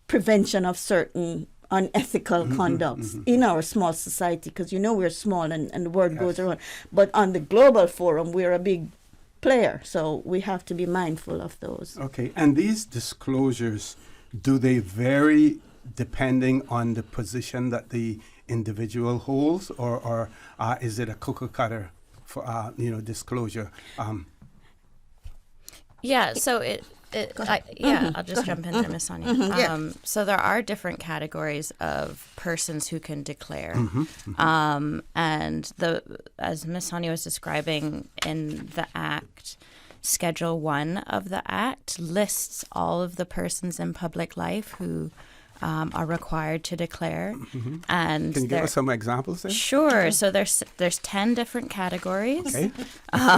prevention of certain unethical conducts in our small society, because we're small and the word goes around. But on the global forum, we're a big player, so we have to be mindful of those. Okay, and these disclosures, do they vary depending on the position that the individual holds, or is it a cookie cutter for disclosure? So I'll just jump in there, Miss Sonia. So there are different categories of persons who can declare. And as Miss Sonia was describing in the Act, Schedule 1 of the Act lists all of the persons in public life who are required to declare. And can you give us some examples there? Sure. So there's 10 different categories,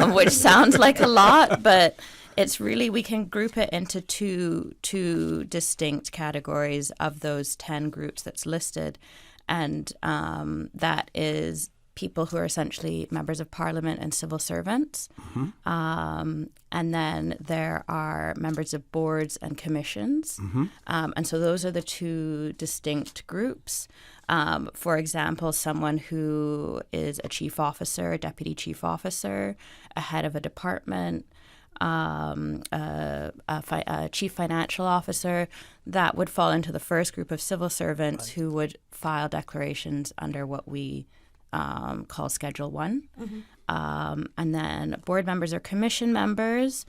which sounds like a lot, but it's really, we can group it into two distinct categories of those 10 groups that's listed. And that is people who are essentially members of parliament and civil servants. And then there are members of boards and commissions. And so those are the two distinct groups. For example, someone who is a chief officer, a deputy chief officer, a head of a department, a chief financial officer, that would fall into the first group of civil servants who would file declarations under what we call Schedule 1. And then board members or commission members,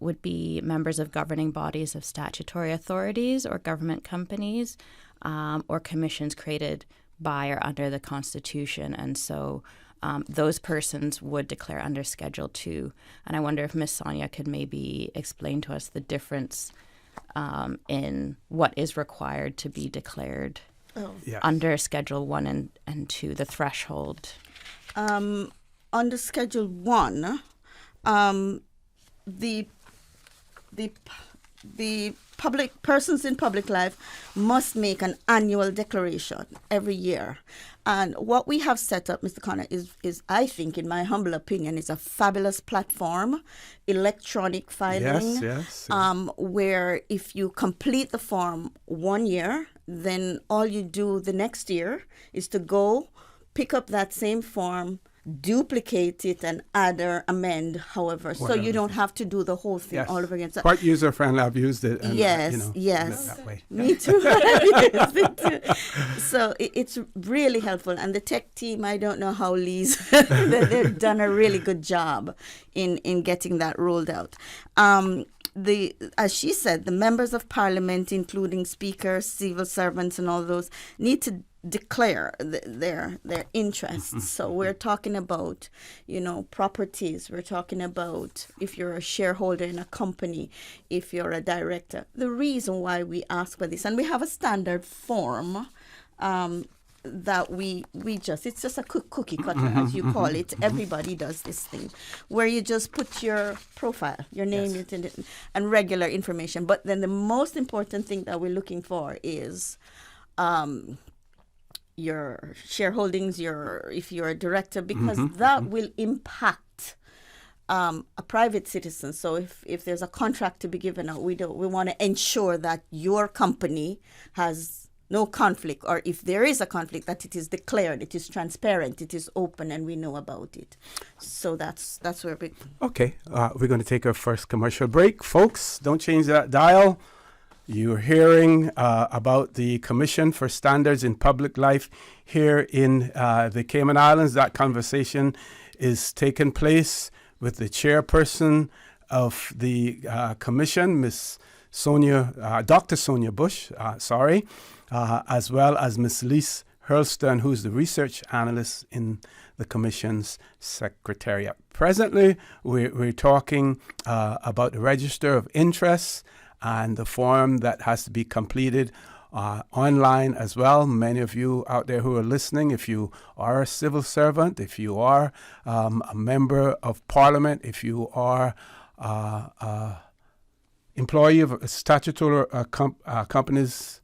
would be members of governing bodies of statutory authorities or government companies or commissions created by or under the Constitution. And so those persons would declare under Schedule 2. And I wonder if Ms. Sonia could maybe explain to us the difference in what is required to be declared under Schedule 1 and 2, the threshold. Under Schedule 1, the public persons in public life must make an annual declaration every year. And what we have set up, Mr. Connor, is I think, in my humble opinion, is a fabulous platform, electronic filing, yes. where if you complete the form 1 year, then all you do the next year is to go pick up that same form, duplicate it, and add or amend, however. So you don't have to do the whole thing all over again. So quite user-friendly. I've used it. And, yes. That way. Me too. I've used it too. So it's really helpful. And the tech team, I don't know how Lise, they've done a really good job in getting that rolled out. As she said, the members of parliament, including speakers, civil servants, and all those, need to declare their interests. So we're talking about, properties. We're talking about if you're a shareholder in a company, if you're a director. The reason why we ask for this, and we have a standard form that it's just a cookie cutter, as you call it. Everybody does this thing, where you just put your profile, your name, and regular information. But then the most important thing that we're looking for is your shareholdings, if you're a director, because that will impact a private citizen. So if there's a contract to be given out, we want to ensure that your company has no conflict, or if there is a conflict, that it is declared, it is transparent, it is open, and we know about it. So that's where we... Okay, we're going to take our first commercial break. Folks, don't change that dial. You're hearing about the Commission for Standards in Public Life here in the Cayman Islands. That conversation is taking place with the chairperson of the commission, Miss Sonia, Dr. Sonia Bush, as well as Miss Lise Hurlstone, who's the research analyst in the Commission's Secretariat. Presently, we're talking about the Register of Interests and the form that has to be completed online as well. Many of you out there who are listening, if you are a civil servant, if you are a member of Parliament, if you are employee of statutory companies,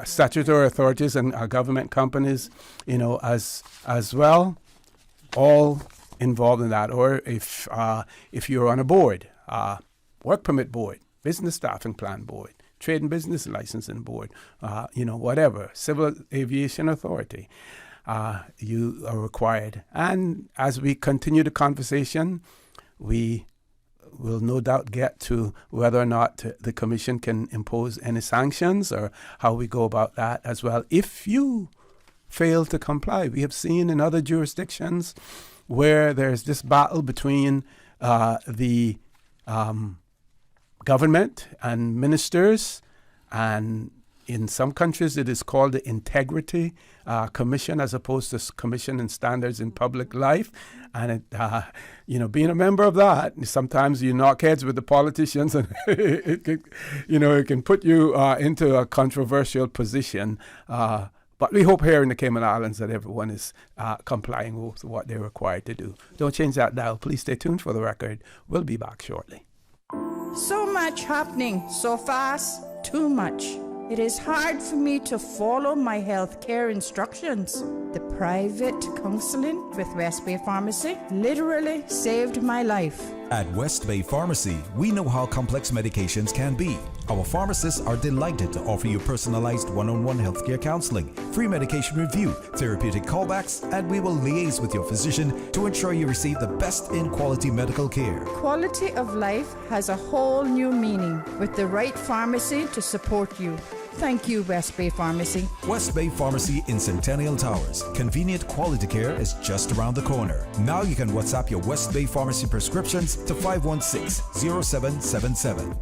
statutory authorities and government companies, as well, all involved in that. Or if you're on a board, work permit board, business staffing plan board, trade and business licensing board, whatever, civil aviation authority, you are required. And as we continue the conversation, we will no doubt get to whether or not the Commission can impose any sanctions or how we go about that as well if you fail to comply. We have seen in other jurisdictions where there's this battle between the government and ministers, and in some countries it is called the Integrity Commission as opposed to Commission on Standards in Public Life. And it, being a member of that, sometimes you knock heads with the politicians, and it can put you into a controversial position. But we hope here in the Cayman Islands that everyone is complying with what they're required to do. Don't change that dial. Please stay tuned for the record. We'll be back shortly. So much happening so fast, too much. It is hard for me to follow my healthcare instructions. The private counseling with West Bay Pharmacy literally saved my life. At West Bay Pharmacy, we know how complex medications can be. Our pharmacists are delighted to offer you personalized one-on-one healthcare counseling, free medication review, therapeutic callbacks, and we will liaise with your physician to ensure you receive the best in quality medical care. Quality of life has a whole new meaning with the right pharmacy to support you. Thank you, West Bay Pharmacy. West Bay Pharmacy in Centennial Towers. Convenient quality care is just around the corner. Now you can WhatsApp your West Bay Pharmacy prescriptions to 516-0777.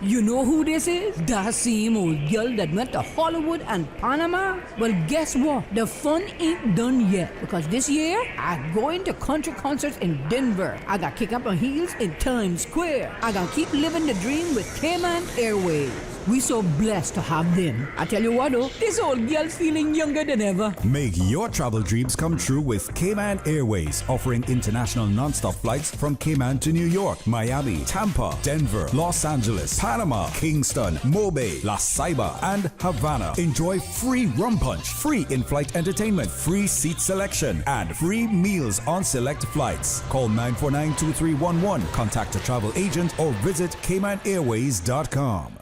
You know who this is? That same old girl that went to Hollywood and Panama? Well, guess what? The fun ain't done yet. Because this year, I'm going to country concerts in Denver. I got kick up my heels in Times Square. I got keep living the dream with Cayman Airways. We so blessed to have them. I tell you what though, this old girl's feeling younger than ever. Make your travel dreams come true with Cayman Airways, offering international non-stop flights from Cayman to New York, Miami, Tampa, Denver, Los Angeles, Panama, Kingston, Mobay, La Ceiba, and Havana. Enjoy free rum punch, free in-flight entertainment, free seat selection, and free meals on select flights. Call 949-2311, contact a travel agent, or visit CaymanAirways.com.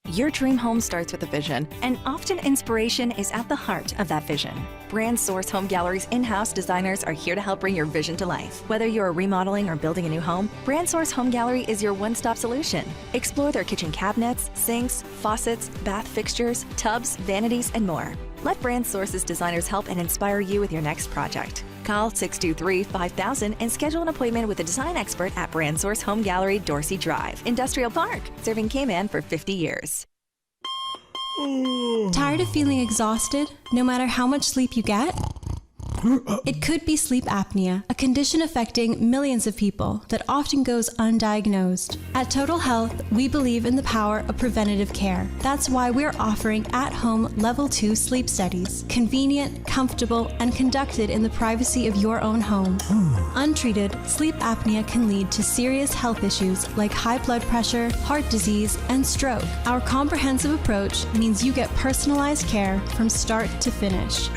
Your dream home starts with a vision, and often inspiration is at the heart of that vision. Brand Source Home Gallery's in-house designers are here to help bring your vision to life. Whether you're remodeling or building a new home, Brand Source Home Gallery is your one-stop solution. Explore their kitchen cabinets, sinks, faucets, bath fixtures, tubs, vanities, and more. Let Brand Source's designers help and inspire you with your next project. Call 623-5000 and schedule an appointment with a design expert at Brand Source Home Gallery, Dorsey Drive, Industrial Park, serving Cayman for 50 years. Tired of feeling exhausted, no matter how much sleep you get? It could be sleep apnea, a condition affecting millions of people that often goes undiagnosed. At Total Health, we believe in the power of preventative care. That's why we're offering at-home Level 2 sleep studies, convenient, comfortable, and conducted in the privacy of your own home. Untreated, sleep apnea can lead to serious health issues like high blood pressure, heart disease, and stroke. Our comprehensive approach means you get personalized care from start to finish.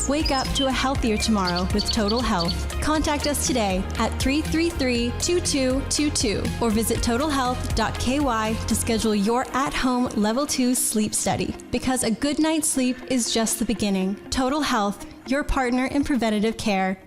Wake up to a healthier tomorrow with Total Health. Contact us today at 333-2222 or visit totalhealth.ky to schedule your at-home Level 2 sleep study. Because a good night's sleep is just the beginning. Total Health, your partner in preventative care.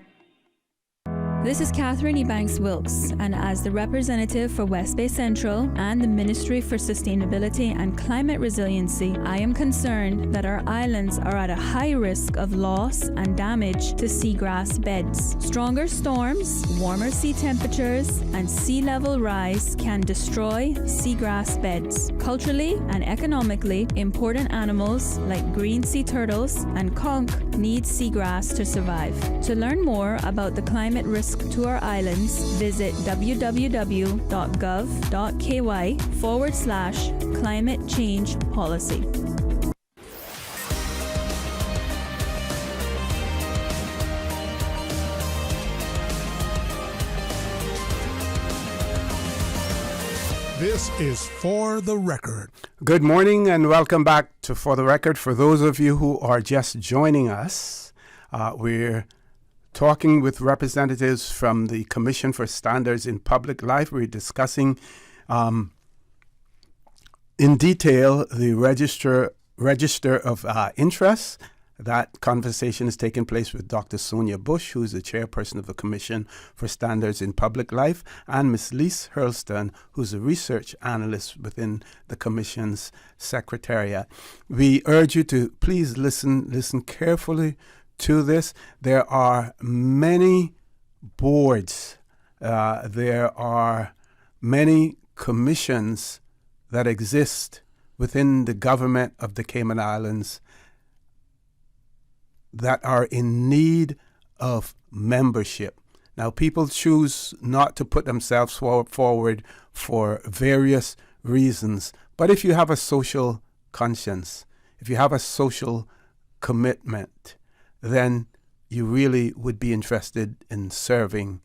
This is Catherine Ebanks-Wilkes, and as the representative for West Bay Central and the Ministry for Sustainability and Climate Resiliency, I am concerned that our islands are at a high risk of loss and damage to seagrass beds. Stronger storms, warmer sea temperatures, and sea level rise can destroy seagrass beds. Culturally and economically important animals like green sea turtles and conch need seagrass to survive. To learn more about the climate risk to our islands, visit www.gov.ky/climate change policy. This is For the Record. Good morning and welcome back to For the Record. For those of you who are just joining us, we're talking with representatives from the Commission for Standards in Public Life. We're discussing in detail the register of interests. That conversation is taking place with Dr. Sonia Bush, who's the chairperson of the Commission for Standards in Public Life, and Ms. Lise Hurlstone, who's a research analyst within the Commission's Secretariat. We urge you to please listen carefully to this. There are many boards, there are many commissions that exist within the government of the Cayman Islands that are in need of membership. Now, people choose not to put themselves forward for various reasons, but if you have a social conscience, if you have a social commitment, then you really would be interested in serving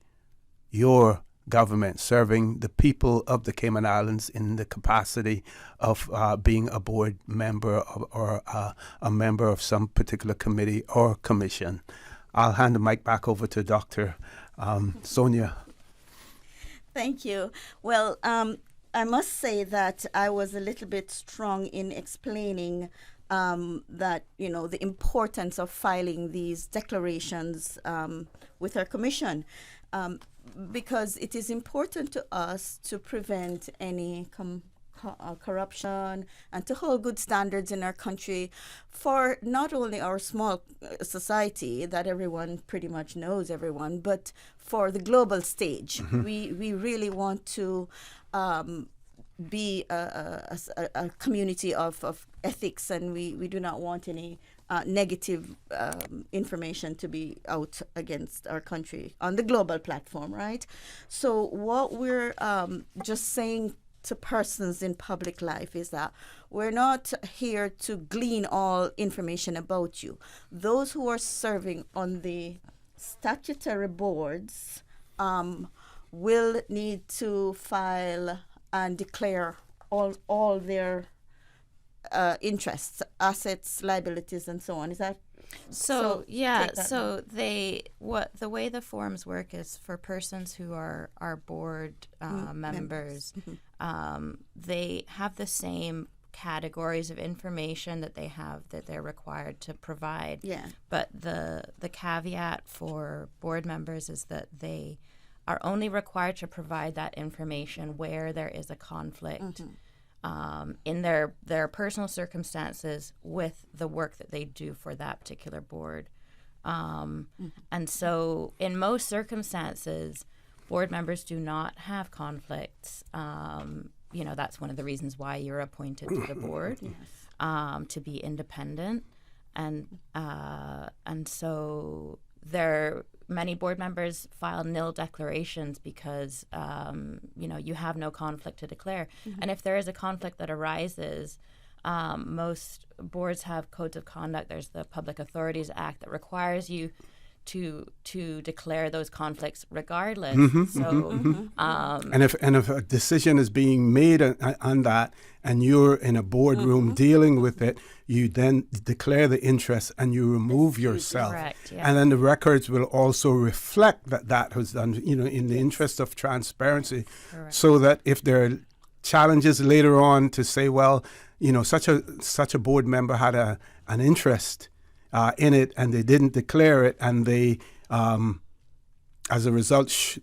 your government, serving the people of the Cayman Islands in the capacity of being a board member or a member of some particular committee or commission. I'll hand the mic back over to Dr. Sonia. Thank you. Well, I must say that I was a little bit strong in explaining that, the importance of filing these declarations with our commission. Because it is important to us to prevent any corruption and to hold good standards in our country for not only our small society that everyone pretty much knows everyone, but for the global stage. We really want to be a community of ethics, and we do not want any negative information to be out against our country on the global platform, right? So what we're just saying to persons in public life is that we're not here to glean all information about you. Those who are serving on the statutory boards will need to file and declare all their interests, assets, liabilities, and so on. Is that so? Yeah. So now. the way the forms work is for persons who are board members. They have the same categories of information that they're required to provide. Yeah. But the caveat for board members is that they are only required to provide that information where there is a conflict in their personal circumstances with the work that they do for that particular board. And so in most circumstances, board members do not have conflicts. That's one of the reasons why you're appointed to the board, to be independent. And so many board members file nil declarations because you have no conflict to declare. And if there is a conflict that arises, most boards have codes of conduct. There's the Public Authorities Act that requires you to declare those conflicts regardless. And if a decision is being made on that, and you're in a boardroom dealing with it, you then declare the interest and you remove yourself. Correct, yeah. And then the records will also reflect that was done, in the interest of transparency. Correct. So that if there are challenges later on to say, well, such a board member had an interest in it, and they didn't declare it, and they, as a result,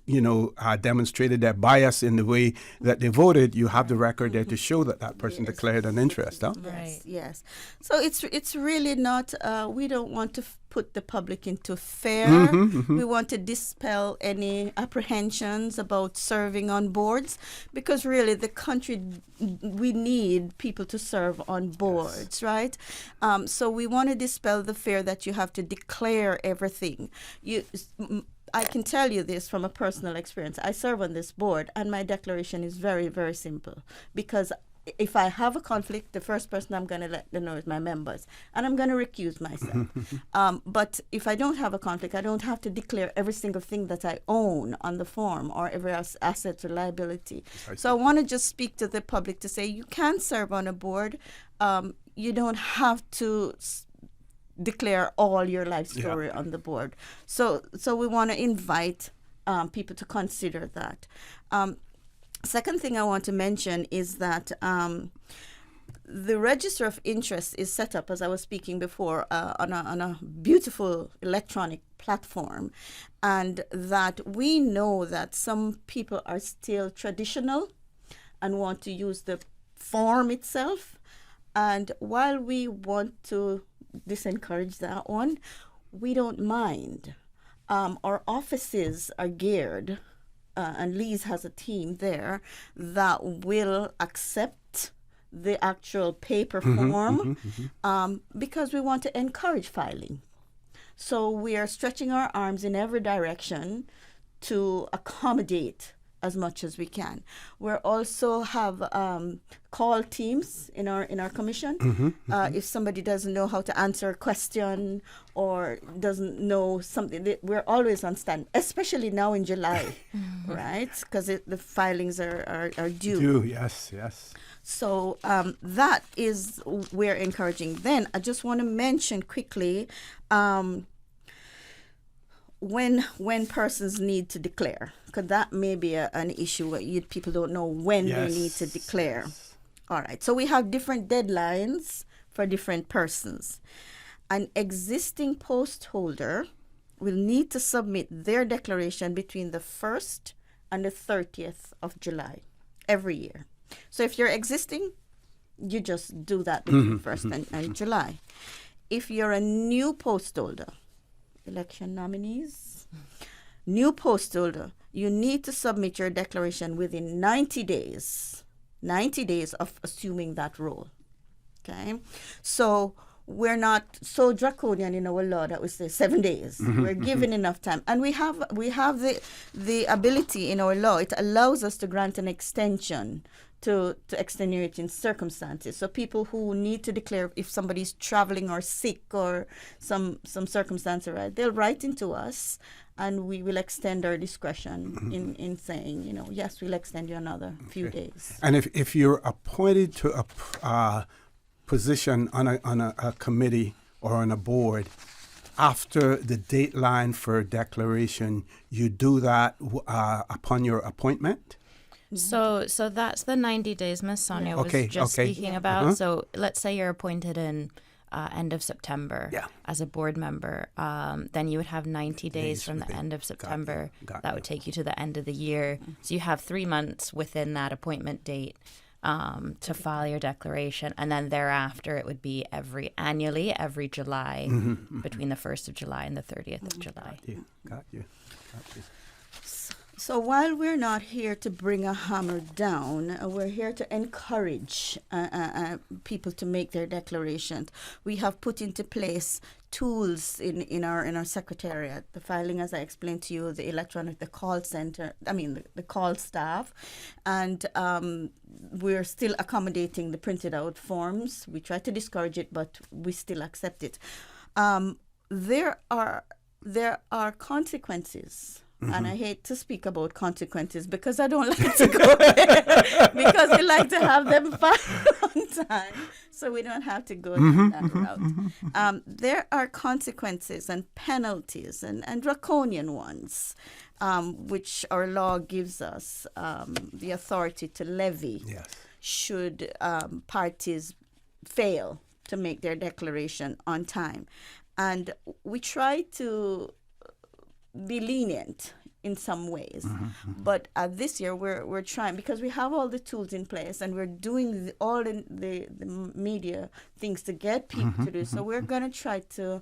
demonstrated their bias in the way that they voted. You have the record there to show that person declared an interest. Huh? Right. Yes. So it's really not. We don't want to put the public into fear. We want to dispel any apprehensions about serving on boards, because really the country, we need people to serve on boards, right? So we want to dispel the fear that you have to declare everything. I can tell you this from a personal experience. I serve on this board, and my declaration is very, very simple, because if I have a conflict, the first person I'm going to let them know is my members, and I'm going to recuse myself. But if I don't have a conflict, I don't have to declare every single thing that I own on the form, or every asset or liability. So I want to just speak to the public to say you can serve on a board. You don't have to declare all your life story on the board. So we want to invite people to consider that. Second thing I want to mention is that the Register of Interest is set up, as I was speaking before, on a beautiful electronic platform, and that we know that some people are still traditional and want to use the form itself. And while we want to disencourage that one, we don't mind. Our offices are geared, and Lise has a team there that will accept the actual paper form, because we want to encourage filing. So we are stretching our arms in every direction to accommodate as much as we can. We also have call teams in our commission. If somebody doesn't know how to answer a question or doesn't know something, we're always on stand, especially now in July, right? Because the filings are due. Yes. So that is, we're encouraging. Then I just want to mention quickly, when persons need to declare, because that may be an issue where people don't know when they need to declare. All right, so we have different deadlines for different persons. An existing post holder will need to submit their declaration between the 1st and the 30th of July every year. So if you're existing, you just do that between 1st and July. If you're a new post holder, election nominees, new post holder, you need to submit your declaration within 90 days of assuming that role. Okay? So we're not so draconian in our law that we say 7 days. We're given enough time. And we have the ability in our law. It allows us to grant an extension to extenuating circumstances. So people who need to declare if somebody's traveling or sick or some circumstance, right, they'll write into us and we will extend our discretion in saying, yes, we'll extend you another few days. And if you're appointed to a position on a committee or on a board, after the deadline for declaration, you do that upon your appointment? So that's the 90 days Miss Sonia was just speaking about. So let's say you're appointed in end of September as a board member. Then you would have 90 days from the end of September. That would take you to the end of the year. So you have 3 months within that appointment date to file your declaration. And then thereafter, it would be annually, every July, between the 1st of July and the 30th of July. Got you. So while we're not here to bring a hammer down, we're here to encourage people to make their declarations. We have put into place tools in our secretariat, the filing, as I explained to you, the electronic, the call center, the call staff, and we're still accommodating the printed out forms. We try to discourage it, but we still accept it. There are consequences. And I hate to speak about consequences because I don't like to go there because we like to have them filed on time, so we don't have to go down that route. There are consequences and penalties and draconian ones, which our law gives us the authority to levy should parties fail to make their declaration on time. And we try to be lenient in some ways, but this year we're trying, because we have all the tools in place and we're doing all the media things to get people to do. So we're going to try to,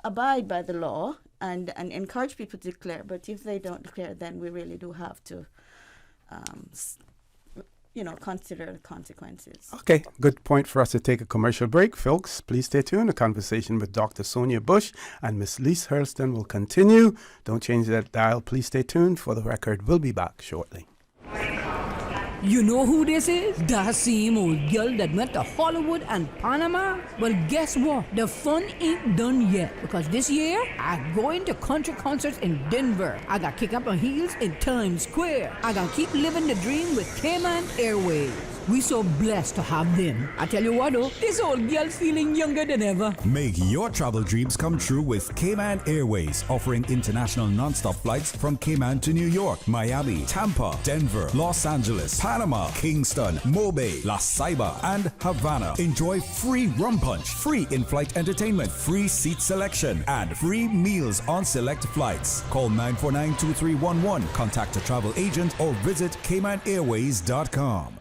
abide by the law and encourage people to declare. But if they don't declare, then we really do have to, consider the consequences. Okay, good point for us to take a commercial break. Folks, please stay tuned. The conversation with Dr. Sonia Bush and Miss Lise Hurlstone will continue. Don't change that dial. Please stay tuned. For the record, we'll be back shortly. You know who this is? That same old girl that went to Hollywood and Panama? Well, guess what? The fun ain't done yet, because this year, I'm going to country concerts in Denver. I got kick up my heels in Times Square. I got keep living the dream with Cayman Airways. We so blessed to have them. I tell you what though, this old girl feeling younger than ever. Make your travel dreams come true with Cayman Airways, offering international non-stop flights from Cayman to New York, Miami, Tampa, Denver, Los Angeles, Panama, Kingston, Mobay, La Ceiba, and Havana. Enjoy free rum punch, free in-flight entertainment, free seat selection, and free meals on select flights. Call 949-2311, contact a travel agent, or visit CaymanAirways.com.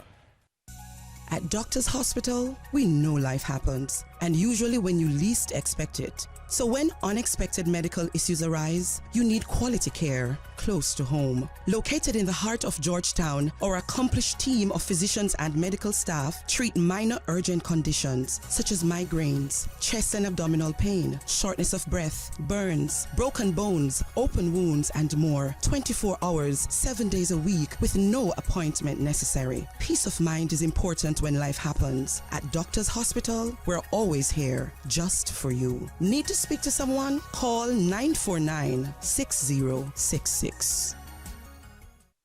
At Doctors Hospital, we know life happens, and usually when you least expect it. So when unexpected medical issues arise, you need quality care close to home. Located in the heart of Georgetown, our accomplished team of physicians and medical staff treat minor urgent conditions such as migraines, chest and abdominal pain, shortness of breath, burns, broken bones, open wounds, and more. 24 hours, 7 days a week with no appointment necessary. Peace of mind is important when life happens. At Doctors Hospital, we're always here just for you. Need to speak to someone? Call 949-6066.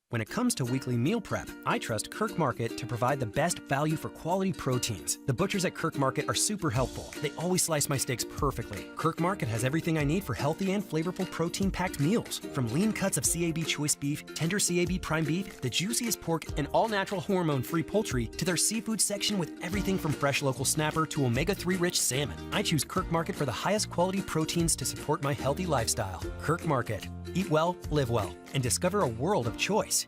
When it comes to weekly meal prep, I trust Kirk Market to provide the best value for quality proteins. The butchers at Kirk Market are super helpful. They always slice my steaks perfectly. Kirk Market has everything I need for healthy and flavorful protein-packed meals. From lean cuts of CAB choice beef, tender CAB prime beef, the juiciest pork, and all-natural hormone-free poultry, to their seafood section with everything from fresh local snapper to omega-3 rich salmon. I choose Kirk Market for the highest quality proteins to support my healthy lifestyle. Kirk Market. Eat well, live well, and discover a world of choice.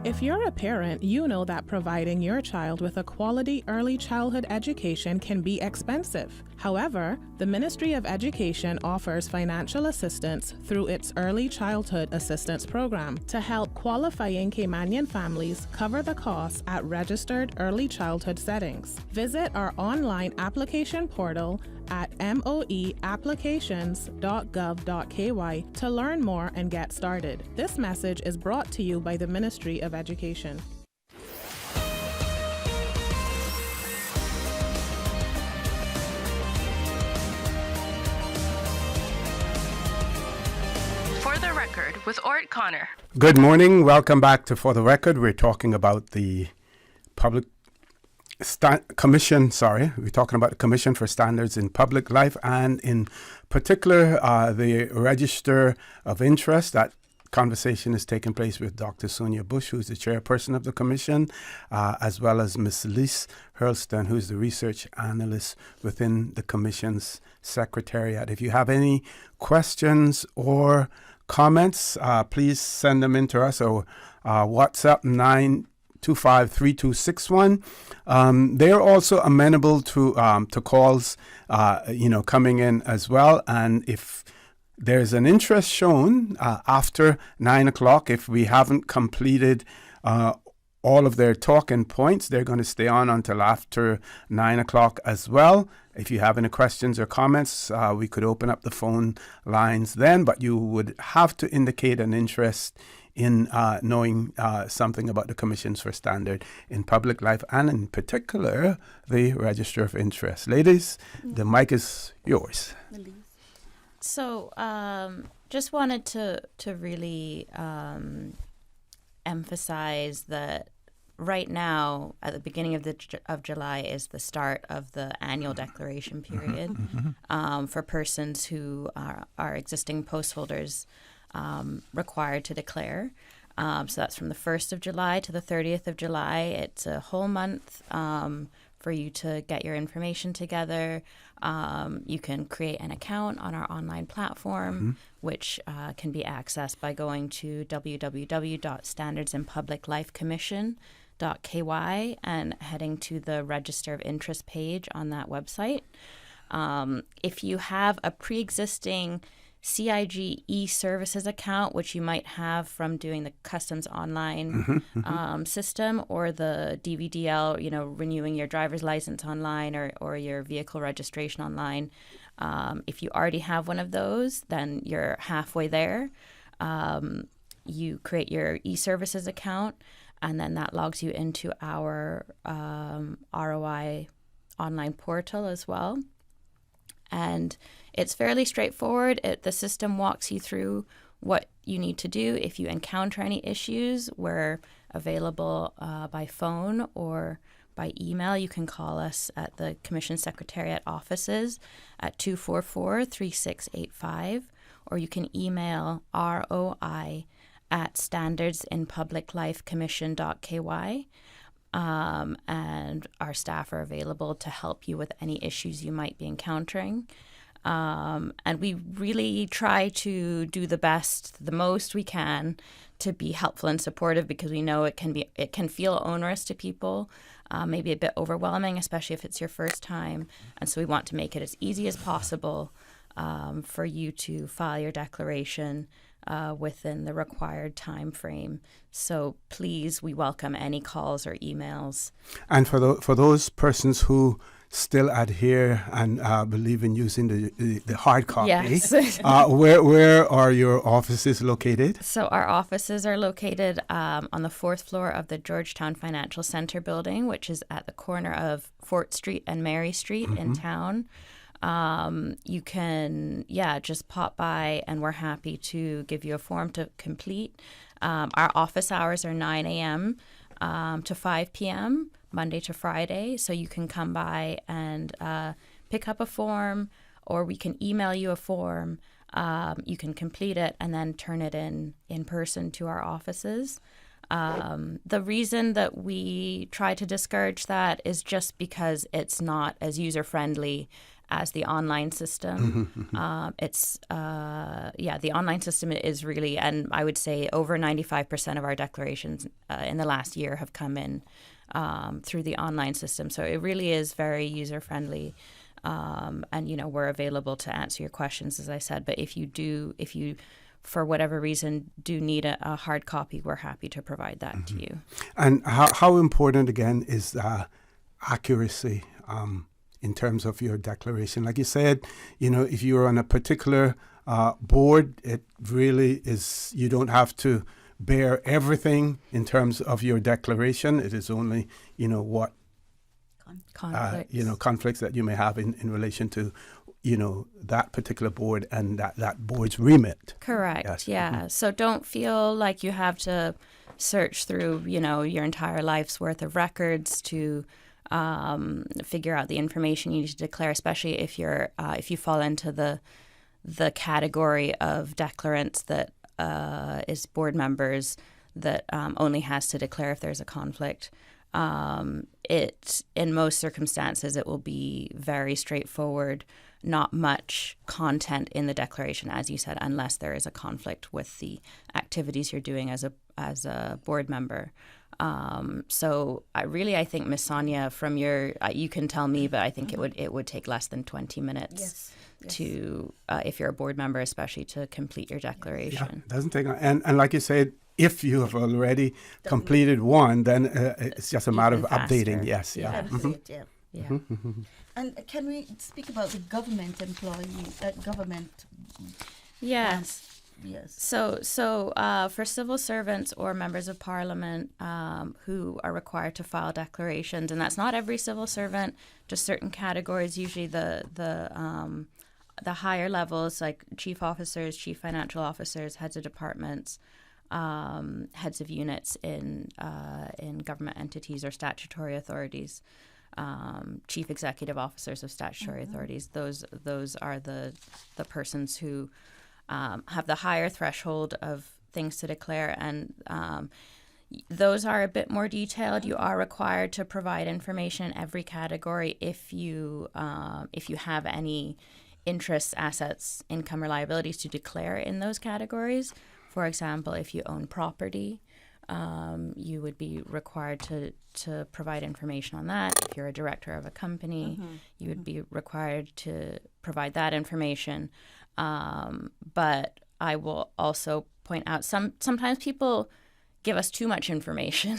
If you're a parent, you know that providing your child with a quality early childhood education can be expensive. However, the Ministry of Education offers financial assistance through its Early Childhood Assistance Program to help qualifying Caymanian families cover the costs at registered early childhood settings. Visit our online application portal at moeapplications.gov.ky to learn more and get started. This message is brought to you by the Ministry of Education. For the Record with Orrett Connor. Good morning. Welcome back to For the Record. We're talking about the Commission. We're talking about the Commission for Standards in Public Life, and in particular, the Register of Interest. That conversation is taking place with Dr. Sonia Bush, who's the chairperson of the Commission, as well as Ms. Lise Hurlstone, who's the research analyst within the Commission's Secretariat. If you have any questions or comments, please send them in to us or WhatsApp 925-3261. They're also amenable to calls, coming in as well. And if there's an interest shown after 9 o'clock, if we haven't completed all of their talking points, they're going to stay on until after 9 o'clock as well. If you have any questions or comments, we could open up the phone lines then, but you would have to indicate an interest in knowing something about the Commissions for Standard in Public Life, and in particular, the Register of Interest. Ladies, the mic is yours. So just wanted to really emphasize that right now, at the beginning of July, is the start of the annual declaration period for persons who are existing post holders required to declare. So that's from the 1st of July to the 30th of July. It's a whole month for you to get your information together. You can create an account on our online platform, which can be accessed by going to www.standardsinpubliclifecommission.ky and heading to the Register of Interest page on that website. If you have a pre-existing CIG e-services account, which you might have from doing the customs online system, or the DVDL, renewing your driver's license online, or your vehicle registration online. If you already have one of those, then you're halfway there. You create your e-services account, and then that logs you into our ROI online portal as well. And it's fairly straightforward. The system walks you through what you need to do. If you encounter any issues, we're available by phone or by email. You can call us at the Commission Secretariat offices at 244-3685, or you can email roi@standardsinpubliclifecommission.ky. And our staff are available to help you with any issues you might be encountering. And we really try to do the most we can to be helpful and supportive, because we know it can feel onerous to people, maybe a bit overwhelming, especially if it's your first time. And so we want to make it as easy as possible for you to file your declaration within the required time frame. So please, we welcome any calls or emails. And for those persons who still adhere and believe in using the hard copy, yes. Where are your offices located? So our offices are located on the 4th floor of the Georgetown Financial Center building, which is at the corner of Fort Street and Mary Street in town. You can, just pop by, and we're happy to give you a form to complete. Our office hours are 9 a.m. To 5 p.m., Monday to Friday. So you can come by and pick up a form, or we can email you a form. You can complete it and then turn it in person to our offices. The reason that we try to discourage that is just because it's not as user-friendly as the online system. The online system is really, and I would say over 95% of our declarations in the last year have come in through the online system. So it really is very user friendly. And, you know, we're available to answer your questions, as I said. But if you, for whatever reason, do need a hard copy, we're happy to provide that to you. And how important, again, is accuracy in terms of your declaration? Like you said, you know, if you're on a particular board, it really is, you don't have to bear everything in terms of your declaration. It is only, you know, what conflicts that you may have in relation to, you know, that particular board and that board's remit. Correct. Yes. Yeah. So don't feel like you have to search through, you know, your entire life's worth of records to figure out the information you need to declare, especially if you fall into the category of declarants that is board members that only has to declare if there's a conflict. In most circumstances, it will be very straightforward, not much content in the declaration, as you said, unless there is a conflict with the activities you're doing as a board member. So I think, Miss Sonia, from your, you can tell me, but I think it would take less than 20 minutes. Yes. To, if you're a board member, especially to complete your declaration. Yeah, it doesn't take, and like you said, if you have already completed one, then it's just a matter of updating. Yes, yeah. And can we speak about the government government? Yes. Yes. So for civil servants or members of parliament who are required to file declarations, and that's not every civil servant, just certain categories, usually the higher levels like chief officers, chief financial officers, heads of departments, heads of units in government entities or statutory authorities, chief executive officers of statutory authorities. Those are the persons who have the higher threshold of things to declare, and those are a bit more detailed. You are required to provide information in every category if you have any interests, assets, income, or liabilities to declare in those categories. For example, if you own property, you would be required to provide information on that. If you're a director of a company, you would be required to provide that information. But I will also point out sometimes people give us too much information,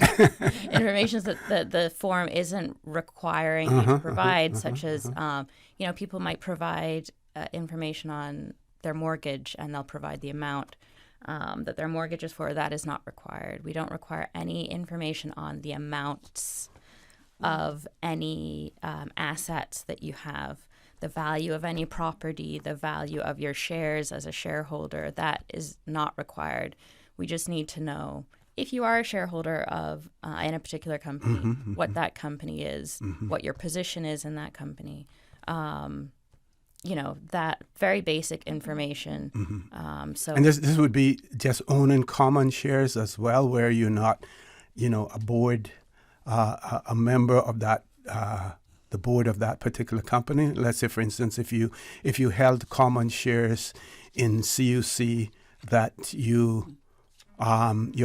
information that the form isn't requiring you to provide, such as, people might provide information on their mortgage and they'll provide the amount that their mortgage is for. That is not required. We don't require any information on the amounts of any assets that you have, the value of any property, the value of your shares as a shareholder. That is not required. We just need to know if you are a shareholder of in a particular company, what that company is, what your position is in that company. That very basic information. And this would be just owning common shares as well, where you're not, a board, a member of that, the board of that particular company. Let's say, for instance, if you held common shares in CUC that your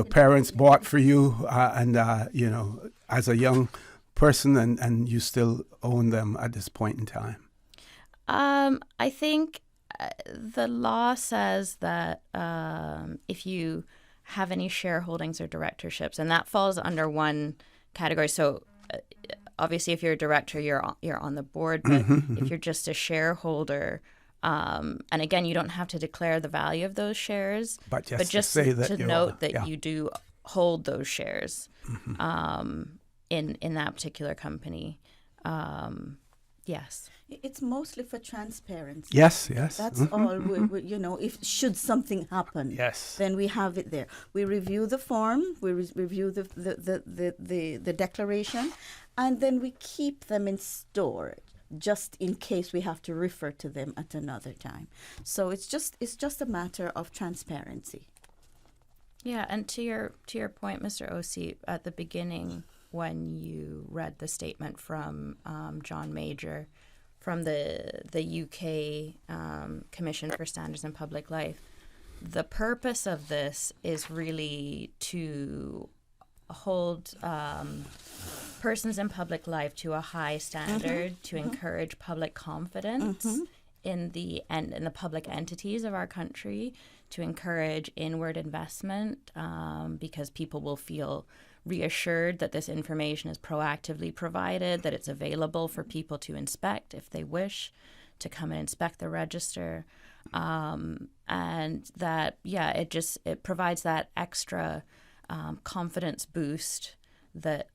parents bought for you, as a young person, and you still own them at this point in time. I think the law says that if you have any shareholdings or directorships, and that falls under one category. So obviously, if you're a director, you're on the board. But if you're just a shareholder, and again, you don't have to declare the value of those shares, but just to say that to note that you do hold those shares in that particular company. Yes. It's mostly for transparency. Yes. That's all. If should something happen, then we have it there. We review the form, we review the declaration, and then we keep them in storage just in case we have to refer to them at another time. So it's just a matter of transparency. Yeah, and to your point, Mr. Ossie, at the beginning when you read the statement from John Major, UK Commission for Standards in Public Life. The purpose of this is really to hold persons in public life to a high standard, to encourage public confidence in the public entities of our country, to encourage inward investment, because people will feel reassured that this information is proactively provided, that it's available for people to inspect if they wish to come and inspect the register, and that it provides that extra confidence boost that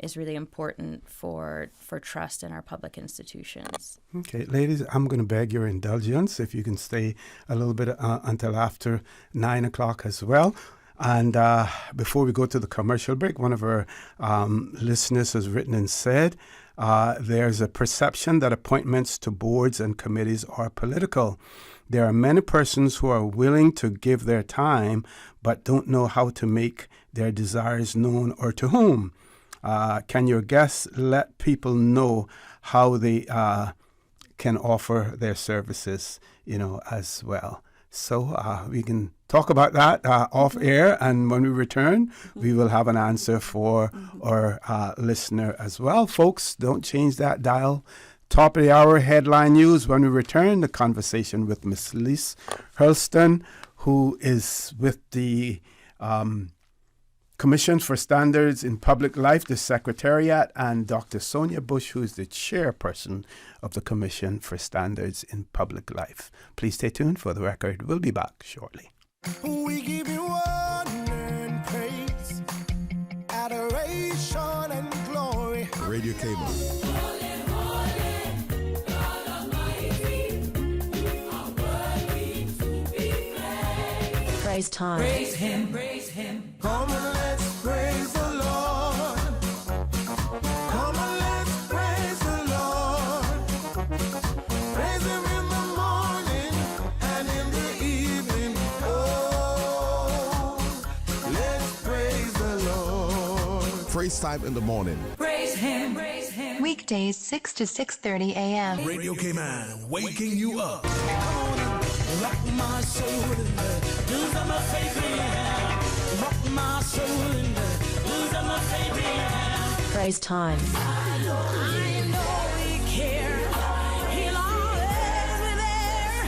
is really important for trust in our public institutions. Okay, ladies, I'm going to beg your indulgence if you can stay a little bit until after 9 o'clock as well. And before we go to the commercial break, one of our listeners has written and said, there's a perception that appointments to boards and committees are political. There are many persons who are willing to give their time but don't know how to make their desires known or to whom. Can your guests let people know how they can offer their services, as well? So we can talk about that off air, and when we return, we will have an answer for our listener as well. Folks, don't change that dial. Top of the hour headline news. When we return, the conversation with Miss Lise Hurlstone, who is with the Commission for Standards in Public Life, the Secretariat, and Dr. Sonia Bush, who is the chairperson of the Commission for Standards in Public Life. Please stay tuned for the record. We'll be back shortly. We give you honor and praise, adoration and glory. Radio Cable. Praise time. Praise him, praise him. Come and let's praise the Lord. Come and let's praise the Lord. Praise him in the morning and in the evening. Oh, let's praise the Lord. Praise time in the morning. Praise him, praise him. Weekdays 6 to 6:30 a.m. Radio K-Man, waking you up. Rock my soul in the blues of my favorite. Rock my soul in the blues of my favorite. Praise time. I know he cares. He'll always be there.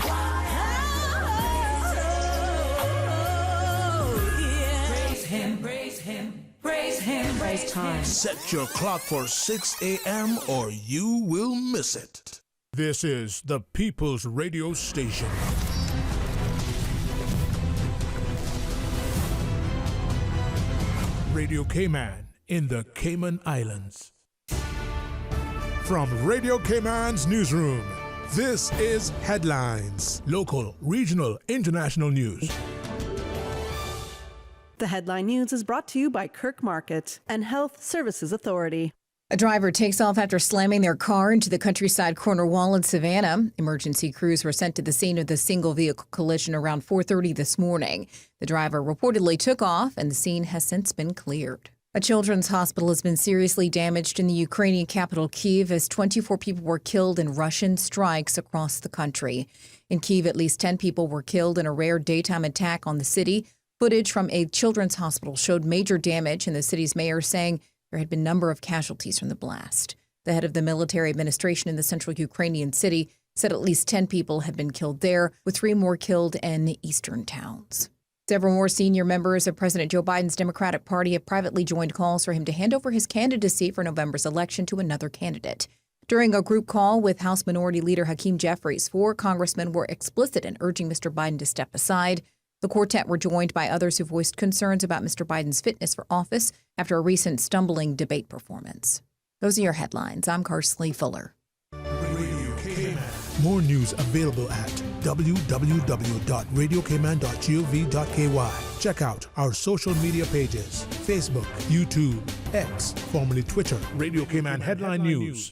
Oh, yeah. Praise him, praise him, praise him. Praise time. Set your clock for 6 a.m. or you will miss it. This is the People's Radio Station. Radio Cayman in the Cayman Islands. From Radio Cayman's newsroom, this is Headlines. Local, regional, international news. The Headline News is brought to you by Kirk Market and Health Services Authority. A driver takes off after slamming their car into the countryside corner wall in Savannah. Emergency crews were sent to the scene of the single vehicle collision around 4:30 this morning. The driver reportedly took off, and the scene has since been cleared. A children's hospital has been seriously damaged in the Ukrainian capital Kyiv as 24 people were killed in Russian strikes across the country. In Kyiv, at least 10 people were killed in a rare daytime attack on the city. Footage from a children's hospital showed major damage, and the city's mayor saying there had been a number of casualties from the blast. The head of the military administration in the central Ukrainian city said at least 10 people had been killed there, with 3 more killed in eastern towns. Several more senior members of President Joe Biden's Democratic Party have privately joined calls for him to hand over his candidacy for November's election to another candidate. During a group call with House Minority Leader Hakeem Jeffries, 4 congressmen were explicit in urging Mr. Biden to step aside. The quartet were joined by others who voiced concerns about Mr. Biden's fitness for office after a recent stumbling debate performance. Those are your headlines. I'm Carsley Fuller. More news available at www.radiocayman.gov.ky. Check out our social media pages: Facebook, YouTube, X, formerly Twitter, Radio Cayman Headline News.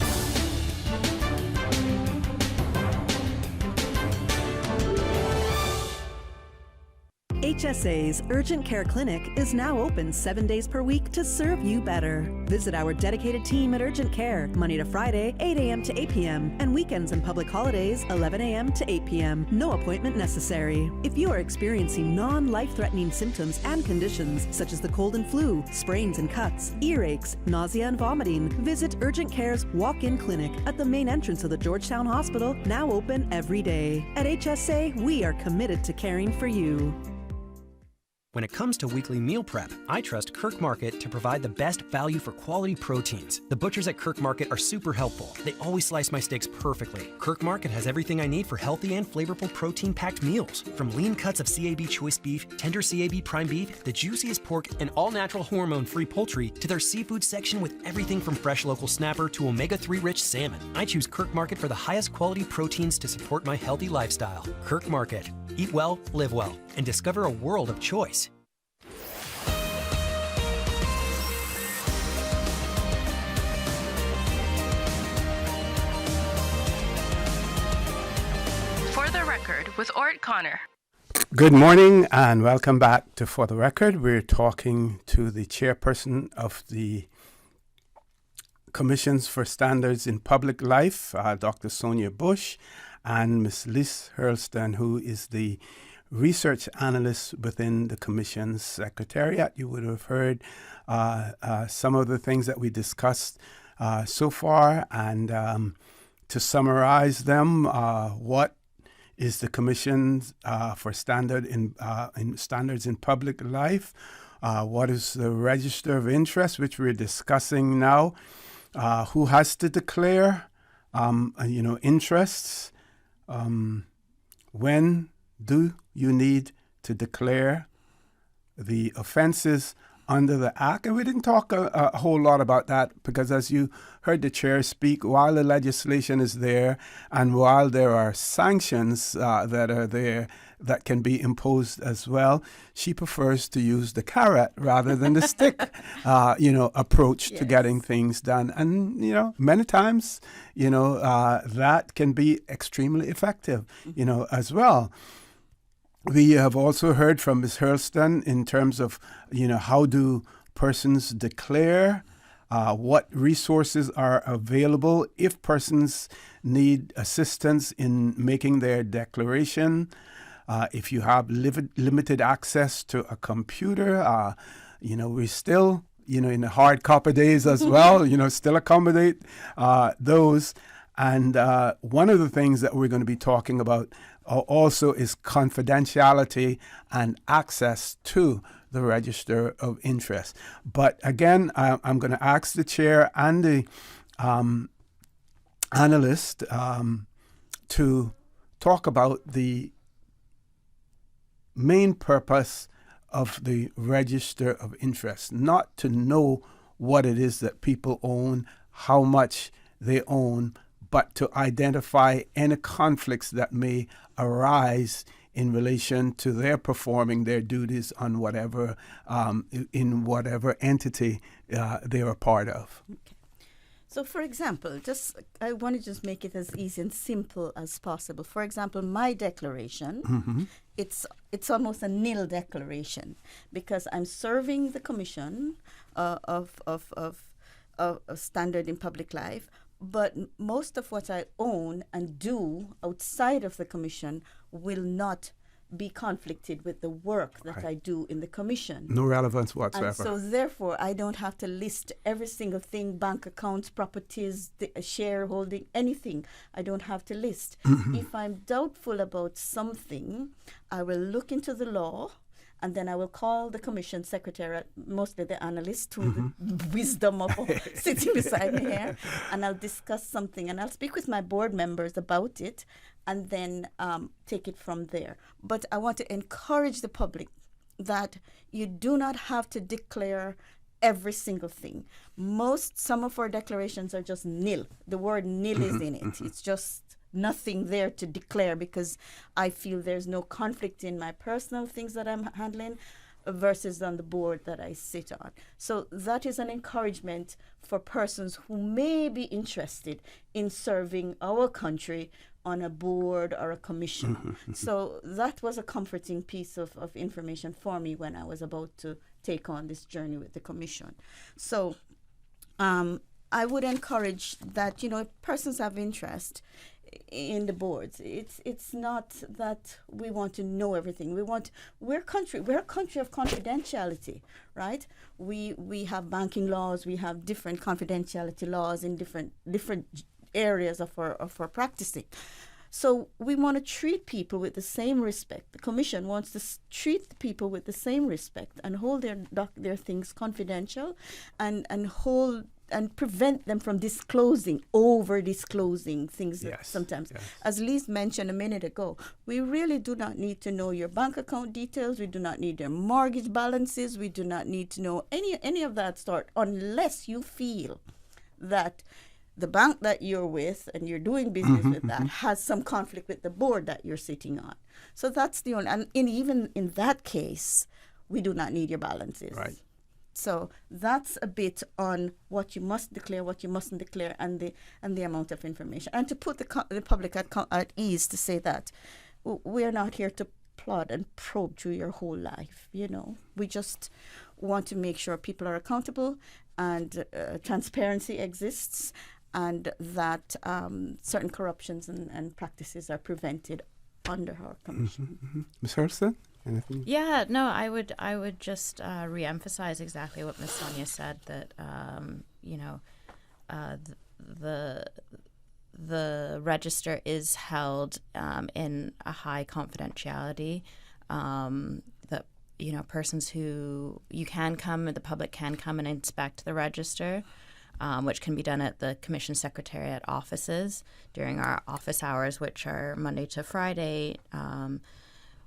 HSA's Urgent Care Clinic is now open 7 days per week to serve you better. Visit our dedicated team at Urgent Care Monday to Friday, 8 a.m. to 8 p.m. and weekends and public holidays, 11 a.m. to 8 p.m. No appointment necessary. If you are experiencing non-life-threatening symptoms and conditions such as the cold and flu, sprains and cuts, earaches, nausea and vomiting, visit Urgent Care's walk-in clinic at the main entrance of the Georgetown Hospital, now open every day. At HSA, we are committed to caring for you. When it comes to weekly meal prep, I trust Kirk Market to provide the best value for quality proteins. The butchers at Kirk Market are super helpful. They always slice my steaks perfectly. Kirk Market has everything I need for healthy and flavorful protein-packed meals. From lean cuts of CAB choice beef, tender CAB prime beef, the juiciest pork, and all-natural hormone-free poultry, to their seafood section with everything from fresh local snapper to omega-3 rich salmon. I choose Kirk Market for the highest quality proteins to support my healthy lifestyle. Kirk Market. Eat well, live well, and discover a world of choice. For the Record with Orrett Connor. Good morning and welcome back to For the Record. We're talking to the chairperson of the Commissions for Standards in Public Life, Dr. Sonia Bush, and Ms. Lise Hurlstone, who is the research analyst within the Commission's Secretariat. You would have heard some of the things that we discussed so far, and to summarize them, what is the Commission for Standards in Public Life? What is the Register of Interest, which we're discussing now? Who has to declare, interests? When do you need to declare the offenses under the Act? And we didn't talk a whole lot about that because, as you heard the chair speak, while the legislation is there and while there are sanctions that are there that can be imposed as well, she prefers to use the carrot rather than the stick, approach to getting things done. And, many times, that can be extremely effective, as well. We have also heard from Ms. Hurlstone in terms of, how do persons declare, what resources are available if persons need assistance in making their declaration. If you have limited access to a computer, we still, in the hard copy days as well, still accommodate those. And one of the things that we're going to be talking about also is confidentiality and access to the Register of Interest. But again, I'm going to ask the chair and the analyst to talk about the main purpose of the Register of Interest, not to know what it is that people own, how much they own, but to identify any conflicts that may arise in relation to their performing their duties on whatever, in whatever entity they're a part of. Okay. So, for example, I want to just make it as easy and simple as possible. For example, my declaration, it's almost a nil declaration because I'm serving the Commission of Standard in Public Life. But most of what I own and do outside of the Commission will not be conflicted with the work that I do in the Commission. No relevance whatsoever. And so therefore, I don't have to list every single thing, bank accounts, properties, shareholding, anything. I don't have to list. If I'm doubtful about something, I will look into the law, and then I will call the Commission Secretariat, mostly the Analyst, who the wisdom of sitting beside me here, and I'll discuss something, and I'll speak with my board members about it, and then take it from there. But I want to encourage the public that you do not have to declare every single thing. Some of our declarations are just nil. The word nil is in it. It's just nothing there to declare because I feel there's no conflict in my personal things that I'm handling versus on the board that I sit on. So that is an encouragement for persons who may be interested in serving our country on a board or a commission. So that was a comforting piece of information for me when I was about to take on this journey with the commission. So I would encourage that, if persons have interest in the boards, it's not that we want to know everything. We're a country of confidentiality, right? We have banking laws, we have different confidentiality laws in different areas of our practicing. So we want to treat people with the same respect. The commission wants to treat the people with the same respect and hold their things confidential and prevent them from over disclosing things that sometimes. Yes. As Lise mentioned a minute ago, we really do not need to know your bank account details. We do not need your mortgage balances. We do not need to know any of that sort unless you feel that the bank that you're with and you're doing business with that has some conflict with the board that you're sitting on. So that's the only, and even in that case, we do not need your balances. Right. So that's a bit on what you must declare, what you mustn't declare, and the amount of information, and to put the public at ease to say that we are not here to plod and probe through your whole life. We just want to make sure people are accountable and transparency exists, and that certain corruptions and practices are prevented under our commission. Ms. Hurlstone, anything? Yeah, no, I would just re-emphasize exactly what Ms. Sonia said, that the register is held in a high confidentiality. That persons who the public can come and inspect the register. Which can be done at the Commission Secretariat offices during our office hours, which are Monday to Friday.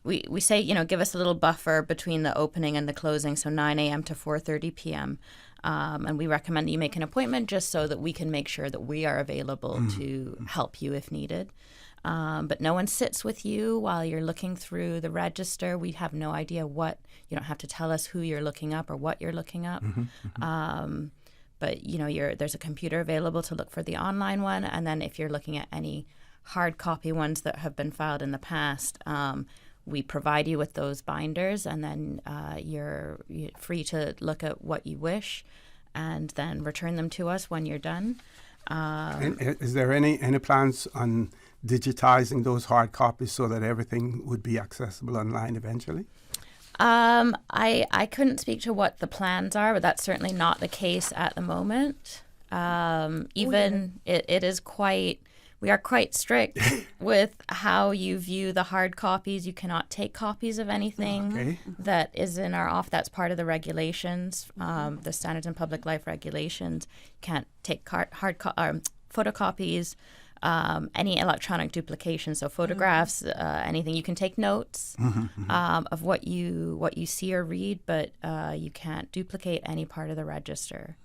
We say, give us a little buffer between the opening and the closing, so 9 a.m. to 4:30 p.m. And we recommend that you make an appointment just so that we can make sure that we are available to help you if needed. But no one sits with you while you're looking through the register. We have no idea you don't have to tell us who you're looking up or what you're looking up. But, there's a computer available to look for the online one. And then if you're looking at any hard copy ones that have been filed in the past, we provide you with those binders, and then you're free to look at what you wish and then return them to us when you're done. Is there any plans on digitizing those hard copies so that everything would be accessible online eventually? I couldn't speak to what the plans are, but that's certainly not the case at the moment. We are quite strict with how you view the hard copies. You cannot take copies of anything that is in our office. That's part of the regulations, the Standards in Public Life regulations. You can't take photocopies. Any electronic duplication, so photographs, anything. You can take notes of what you see or read, but you can't duplicate any part of the register.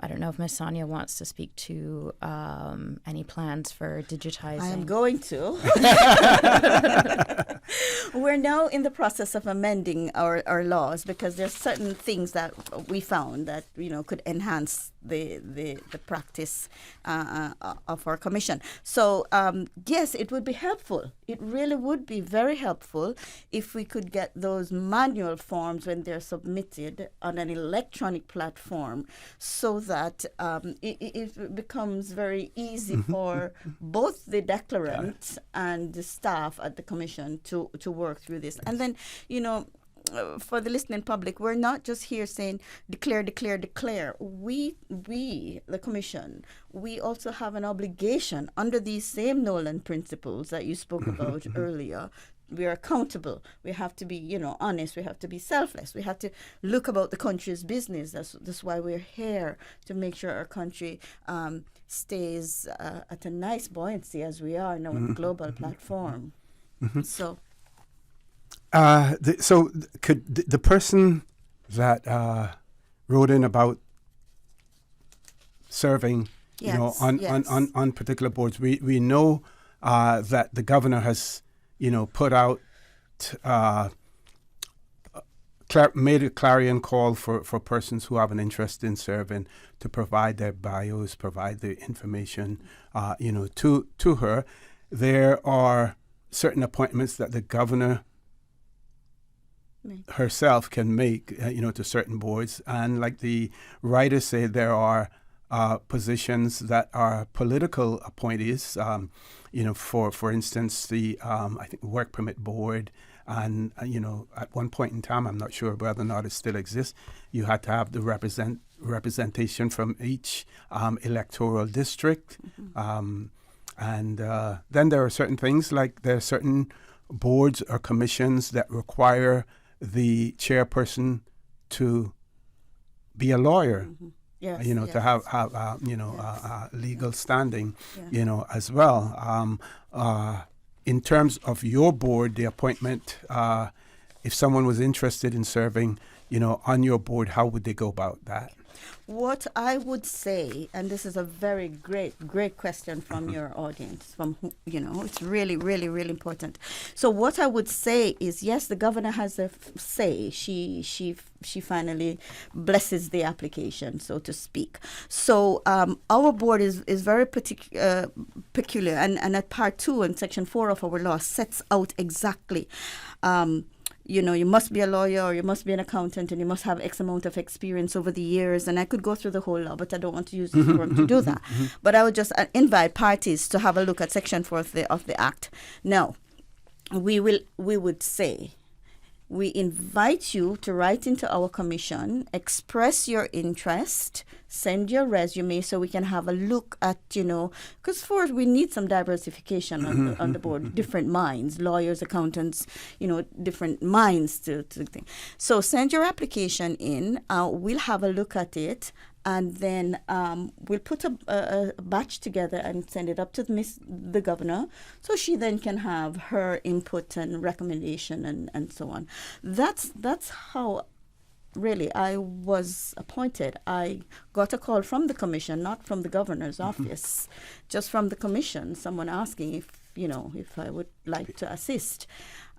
I don't know if Ms. Sonia wants to speak to any plans for digitizing. I am going to. We're now in the process of amending our laws because there's certain things that we found that could enhance the practice of our commission. So yes, it would be helpful. It really would be very helpful if we could get those manual forms when they're submitted on an electronic platform, so that it becomes very easy for both the declarant and the staff at the commission to work through this. And then, for the listening public, we're not just here saying declare. We, the commission, we also have an obligation under these same Nolan principles that you spoke about earlier. We are accountable. We have to be, honest. We have to be selfless. We have to look about the country's business. That's why we're here, to make sure our country stays at a nice buoyancy as we are now on the global platform. So. Could the person that wrote in about serving, on particular boards, we know that the governor has, put out made a clarion call for persons who have an interest in serving to provide their bios, provide the information, to her. There are certain appointments that the governor herself can make, to certain boards. And like the writers say, there are positions that are political appointees. For instance, the I think Work Permit Board. And, at one point in time, I'm not sure whether or not it still exists, you had to have the representation from each electoral district. And then there are certain things, like there are certain boards or commissions that require the chairperson to be a lawyer. Yes, to have legal standing, as well. In terms of your board, the appointment, if someone was interested in serving, on your board, how would they go about that? What I would say, and this is a very great question from your audience, it's really, really, really important. So what I would say is, yes, the governor has a say. She finally blesses the application, so to speak. So our board is very peculiar, and at Part 2 and Section 4 of our law sets out exactly you must be a lawyer, or you must be an accountant, and you must have X amount of experience over the years. And I could go through the whole law, but I don't want to use the forum to do that. But I would just invite parties to have a look at Section 4 of the Act. Now, we would say, we invite you to write into our commission, express your interest, send your resume so we can have a look at, because first we need some diversification on the board, different minds, lawyers, accountants, different minds to think. So send your application in, we'll have a look at it, and then we'll put a batch together and send it up to the governor, so she then can have her input and recommendation and so on. That's how really I was appointed. I got a call from the commission, not from the governor's office, just from the commission, someone asking if I would like to assist.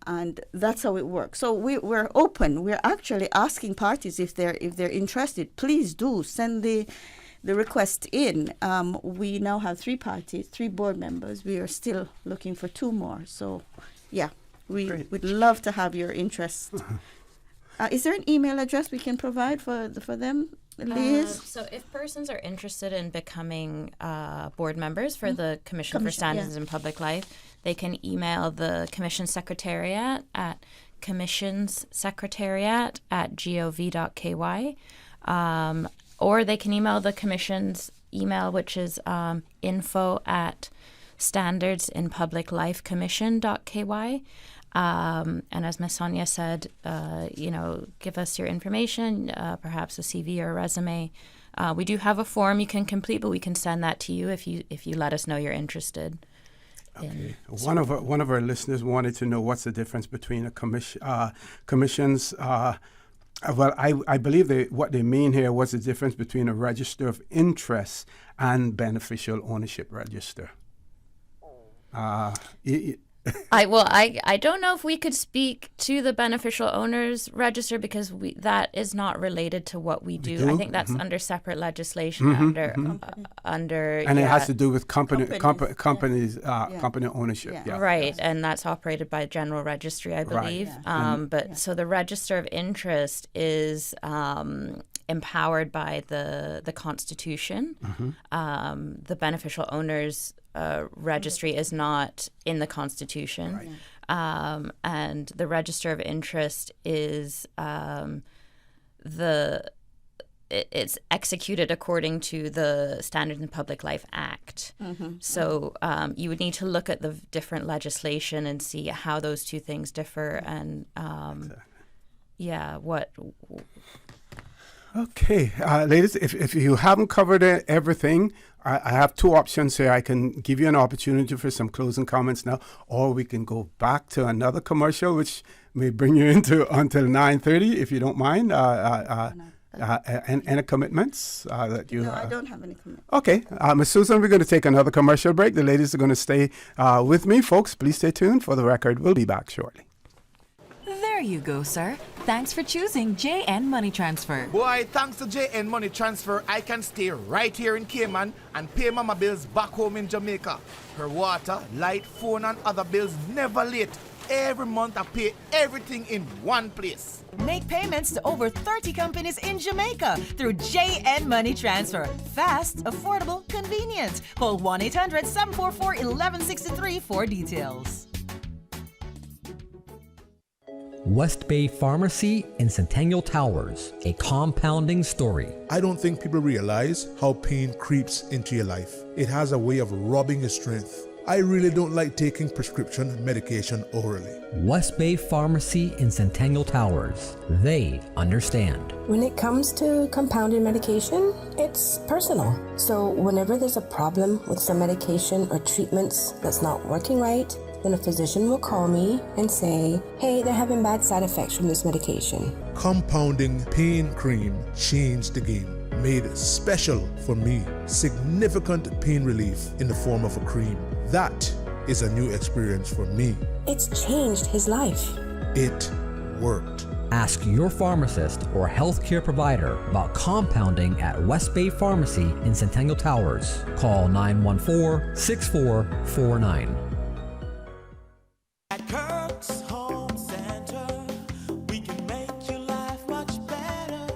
And that's how it works. So we're open. We're actually asking parties if they're interested. Please do send the request in. We now have 3 parties, 3 board members. We are still looking for 2 more. So, yeah, we would love to have your interest. Is there an email address we can provide for them, Lise? So if persons are interested in becoming board members for the Commission for Standards in Public Life, they can email the Commission Secretariat at commissionssecretariat@gov.ky, or they can email the Commission's email, which is info@standardsinpubliclifecommission.ky. And as Ms. Sonia said, give us your information, perhaps a CV or a resume. We do have a form you can complete, but we can send that to you if you let us know you're interested. Okay. One of our listeners wanted to know what's the difference between a commissions. Well, I believe what they mean here was the difference between a register of interest and beneficial ownership register. I don't know if we could speak to the beneficial owners register, because that is not related to what we do. I think that's under separate legislation under. And it has to do with company ownership. Yeah. Right, and that's operated by General Registry, I believe. Right. So the register of interest is empowered by the Constitution. The beneficial owners registry is not in the Constitution. Right. And the register of interest is it's executed according to the Standards in Public Life Act. So you would need to look at the different legislation and see how those two things differ, and what. Okay, ladies, if you haven't covered everything, I have 2 options here. I can give you an opportunity for some closing comments now, or we can go back to another commercial, which may bring you until 9:30, if you don't mind. Any commitments that you? No, I don't have any commitments. Okay, Ms. Susan, we're going to take another commercial break. The ladies are going to stay with me. Folks, please stay tuned. For the record, we'll be back shortly. There There you go, sir. Thanks for choosing JN Money Transfer. Boy, thanks to JN Money Transfer, I can stay right here in Cayman and pay mama bills back home in Jamaica. Her water, light, phone and other bills never late. Every month I pay everything in one place. Make payments to over 30 companies in Jamaica through JN Money Transfer. Fast, affordable, convenient. Call 1-800-744-1163 for details. West Bay Pharmacy in Centennial Towers, a compounding story. I don't think people realize how pain creeps into your life. It has a way of robbing your strength. I really don't like taking prescription medication orally. West Bay Pharmacy in Centennial Towers. They understand. When it comes to compounded medication, it's personal. So whenever there's a problem with some medication or treatments that's not working right, then a physician will call me and say, hey, they're having bad side effects from this medication. Compounding pain cream changed the game. Made special for me. Significant pain relief in the form of a cream. That is a new experience for me. It's changed his life. It worked. Ask your pharmacist or healthcare provider about compounding at West Bay Pharmacy in Centennial Towers. Call 914-6449. At Kirk's Home Center, we can make your life much better.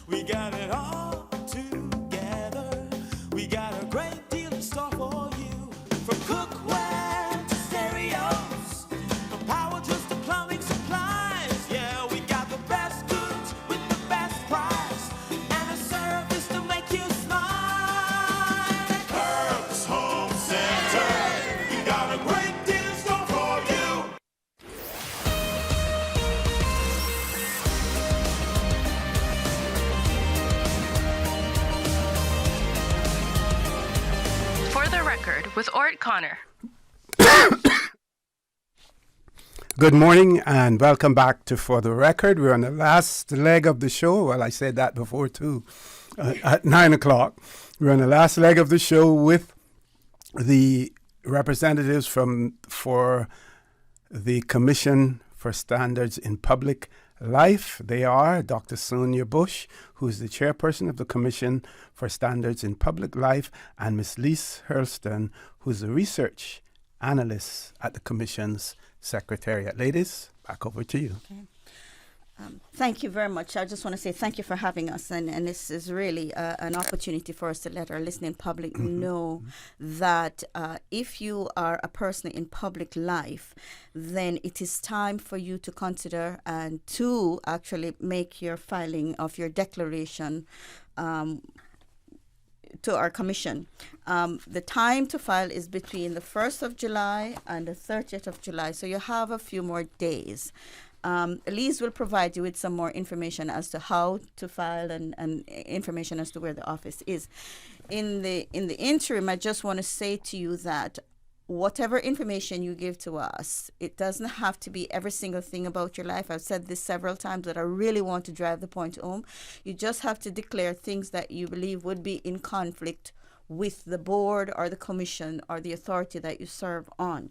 We got it all together. We got a great deal in store for you. From cookware to stereos, from power tools to plumbing supplies. Yeah, we got the best goods with the best price and a service to make you smile. At Kirk's Home Center, we got a great deal in store for you. For the record, with Orrett Connor. Good morning and welcome back to For the Record. We're on the last leg of the show. Well, I said that before too. At 9 o'clock, we're on the last leg of the show with the representatives for the Commission for Standards in Public Life. They are Dr. Sonia Bush, who's the chairperson of the Commission for Standards in Public Life, and Ms. Lise Hurlstone, who's the research analyst at the Commission's Secretariat. Ladies, back over to you. Okay. Thank you very much. I just want to say thank you for having us, and this is really an opportunity for us to let our listening public know that if you are a person in public life, then it is time for you to consider and to actually make your filing of your declaration to our commission. The time to file is between the 1st of July and the 30th of July, so you have a few more days. Lise will provide you with some more information as to how to file and information as to where the office is. In the interim, I just want to say to you that whatever information you give to us, it doesn't have to be every single thing about your life. I've said this several times, but I really want to drive the point home. You just have to declare things that you believe would be in conflict with the board or the commission or the authority that you serve on.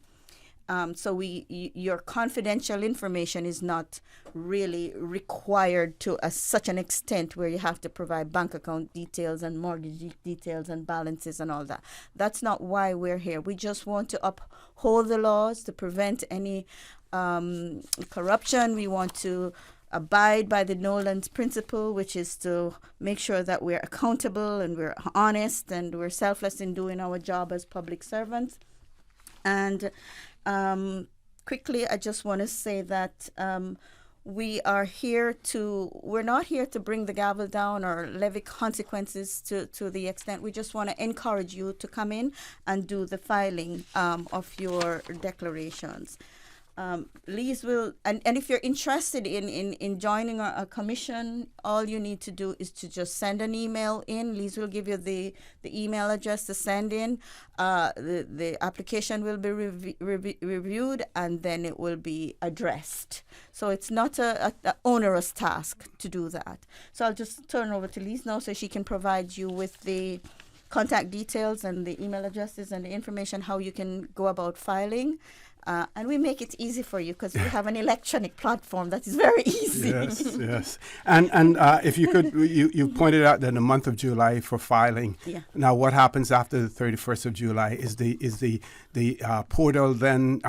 So your confidential information is not really required to such an extent where you have to provide bank account details and mortgage details and balances and all that. That's not why we're here. We just want to uphold the laws to prevent any corruption. We want to abide by the Nolan's principle, which is to make sure that we're accountable and we're honest and we're selfless in doing our job as public servants. And quickly, I just want to say that we're not here to bring the gavel down or levy consequences to the extent. We just want to encourage you to come in and do the filing of your declarations. Lise will, and if you're interested in joining a commission, all you need to do is to just send an email in. Lise will give you the email address to send in. The application will be reviewed and then it will be addressed. So it's not a onerous task to do that. So I'll just turn over to Lise now so she can provide you with the contact details and the email addresses and the information how you can go about filing. And we make it easy for you because we have an electronic platform that is very easy. Yes, yes. And if you could, you pointed out that the month of July for filing. Yeah. Now, what happens after the 31st of July? Is the portal then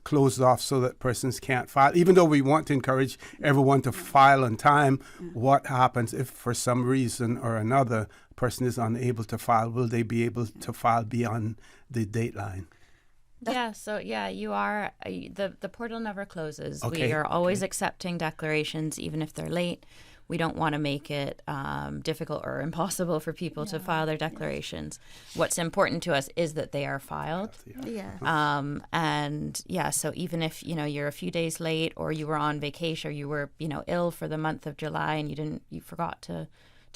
closed off so that persons can't file? Even though we want to encourage everyone to file on time, what happens if for some reason or another person is unable to file? Will they be able to file beyond the deadline? You are, the portal never closes. Okay. We are always accepting declarations, even if they're late. We don't want to make it difficult or impossible for people to file their declarations. What's important to us is that they are filed. So even if, you're a few days late or you were on vacation or you were, ill for the month of July and you forgot to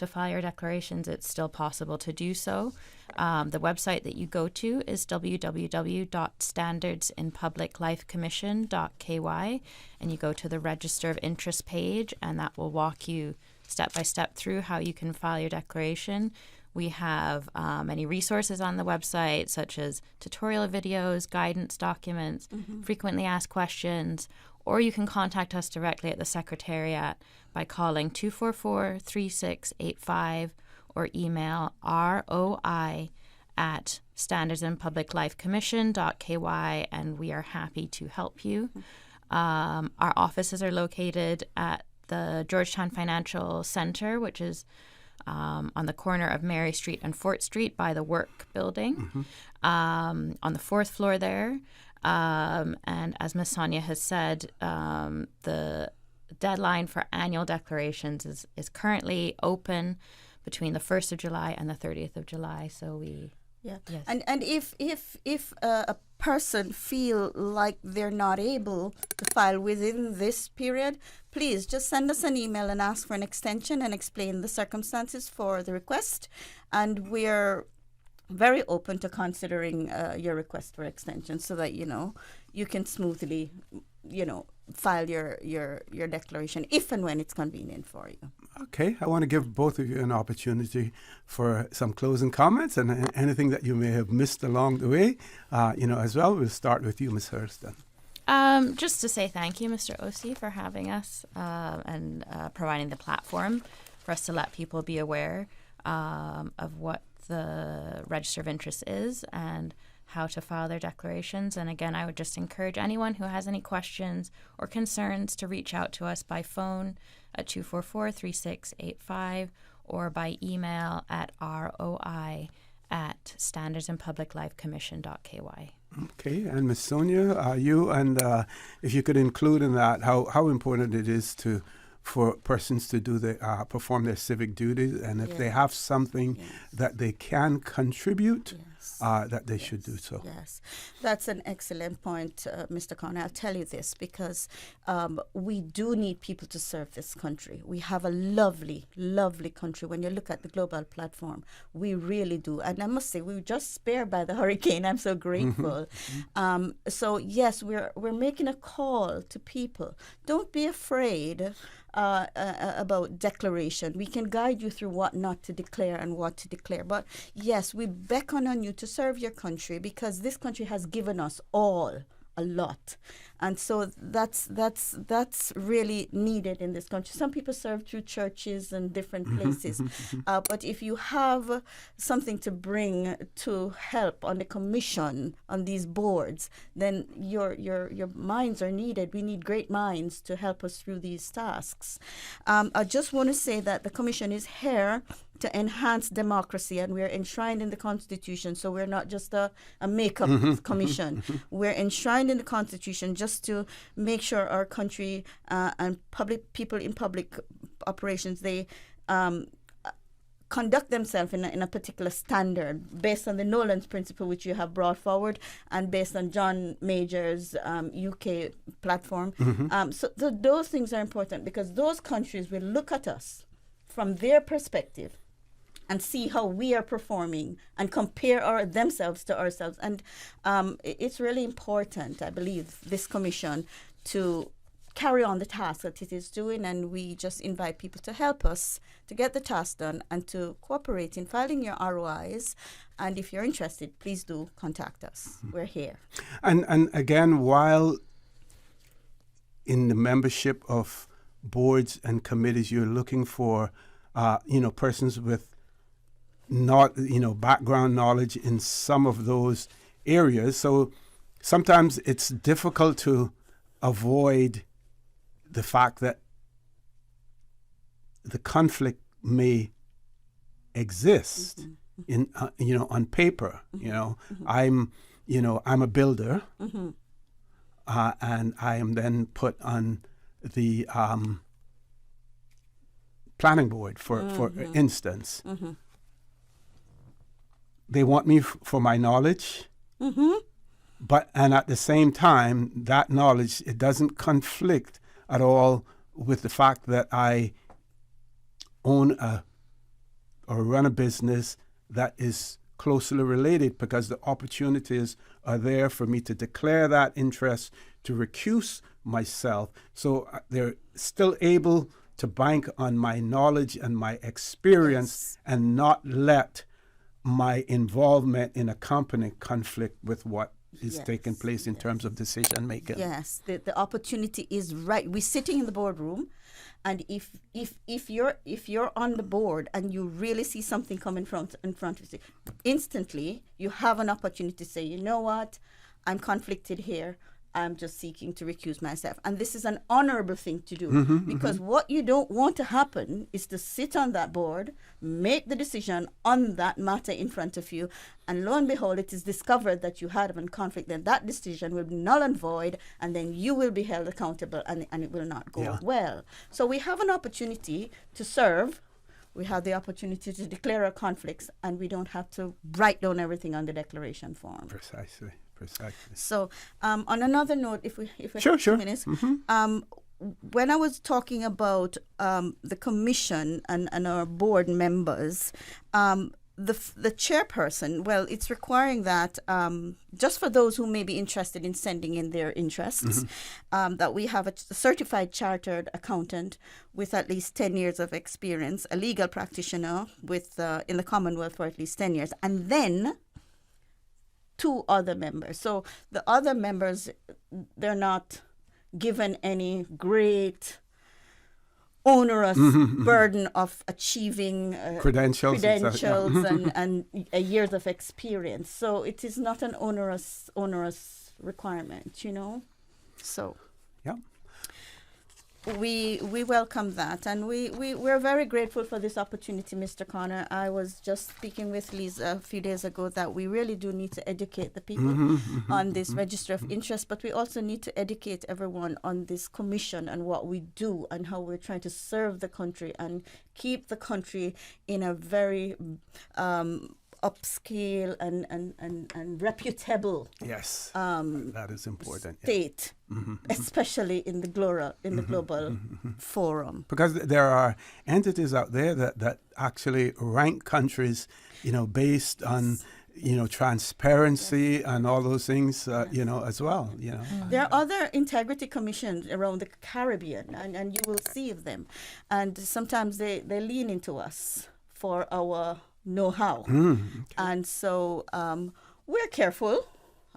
file your declarations, it's still possible to do so. The website that you go to is www.standardsinpubliclifecommission.ky, and you go to the Register of Interest page, and that will walk you step by step through how you can file your declaration. We have many resources on the website, such as tutorial videos, guidance documents, frequently asked questions, or you can contact us directly at the Secretariat by calling 244-3685 or email roi@standardsinpubliclifecommission.ky, and we are happy to help you. Our offices are located at the Georgetown Financial Center, which is on the corner of Mary Street and Fort Street by the Work Building, on the 4th floor there. And as Ms. Sonia has said, the deadline for annual declarations is currently open between the 1st of July and the 30th of July. So yes. And if a person feel like they're not able to file within this period, please just send us an email and ask for an extension and explain the circumstances for the request. And we're very open to considering your request for extension so that, you can smoothly, file your declaration if and when it's convenient for you. Okay, I want to give both of you an opportunity for some closing comments and anything that you may have missed along the way, as well. We'll start with you, Ms. Hurlstone. Just to say thank you, Mr. Osi, for having us and providing the platform for us to let people be aware of what the Register of Interest is and how to file their declarations. And again, I would just encourage anyone who has any questions or concerns to reach out to us by phone at 244-3685 or by email at roi@standardsinpubliclifecommission.ky. Okay, and Ms. Sonia, if you could include in that how important it is for persons to do perform their civic duties, and if they have something that they can contribute, that they should do so. Yes, that's an excellent point, Mr. Connor. I'll tell you this because we do need people to serve this country. We have a lovely, lovely country. When you look at the global platform, we really do. And I must say, we were just spared by the hurricane. I'm so grateful. So yes, we're making a call to people. Don't be afraid about declaration. We can guide you through what not to declare and what to declare. But yes, we beckon on you to serve your country because this country has given us all a lot. And so that's really needed in this country. Some people serve through churches and different places. But if you have something to bring to help on the commission, on these boards, then your minds are needed. We need great minds to help us through these tasks. I just want to say that the commission is here to enhance democracy, and we're enshrined in the Constitution. So we're not just a makeup commission. We're enshrined in the Constitution just to make sure our country and people in public operations, they conduct themselves in a particular standard based on the Nolan's principle, which you have brought forward, and based on John Major's UK platform. So those things are important because those countries will look at us from their perspective and see how we are performing and compare themselves to ourselves. And it's really important, I believe, this commission to carry on the task that it is doing, and we just invite people to help us to get the task done and to cooperate in filing your ROIs. And if you're interested, please do contact us. We're here. And again, while in the membership of boards and committees, you're looking for, persons with background knowledge in some of those areas. So sometimes it's difficult to avoid the fact that the conflict may exist in on paper. I'm a builder, and I am then put on the planning board for instance. They want me for my knowledge, and at the same time, that knowledge, it doesn't conflict at all with the fact that I own or run a business that is closely related, because the opportunities are there for me to declare that interest, to recuse myself. So they're still able to bank on my knowledge and my experience, and not let my involvement in a company conflict with what is taking place in terms of decision making. Yes, the opportunity is right. We're sitting in the boardroom, and if you're on the board and you really see something coming in front of you, instantly you have an opportunity to say, you know what, I'm conflicted here. I'm just seeking to recuse myself. And this is an honorable thing to do, because what you don't want to happen is to sit on that board, make the decision on that matter in front of you, and lo and behold, it is discovered that you had a conflict. Then that decision will be null and void, and then you will be held accountable, and it will not go well. So we have an opportunity to serve. We have the opportunity to declare our conflicts, and we don't have to write down everything on the declaration form. Precisely. So, on another note, if we sure. have 2 minutes, when I was talking about the commission and our board members, the chairperson, well, it's requiring that just for those who may be interested in sending in their interests, that we have a certified chartered accountant with at least 10 years of experience, a legal practitioner with in the Commonwealth for at least 10 years, and then 2 other members. So the other members, they're not given any great onerous burden of achieving credentials and years of experience. So it is not an onerous requirement, So yeah. We welcome that, and we're very grateful for this opportunity, Mr. Connor. I was just speaking with Lise a few days ago that we really do need to educate the people on this register of interest, but we also need to educate everyone on this commission and what we do and how we're trying to serve the country and keep the country in a very upscale and reputable that is important state, especially in the global forum, because there are entities out there that actually rank countries based on transparency and all those things as well. There are other integrity commissions around the Caribbean, and you will see of them, and sometimes they lean into us for our know-how. And so we're careful,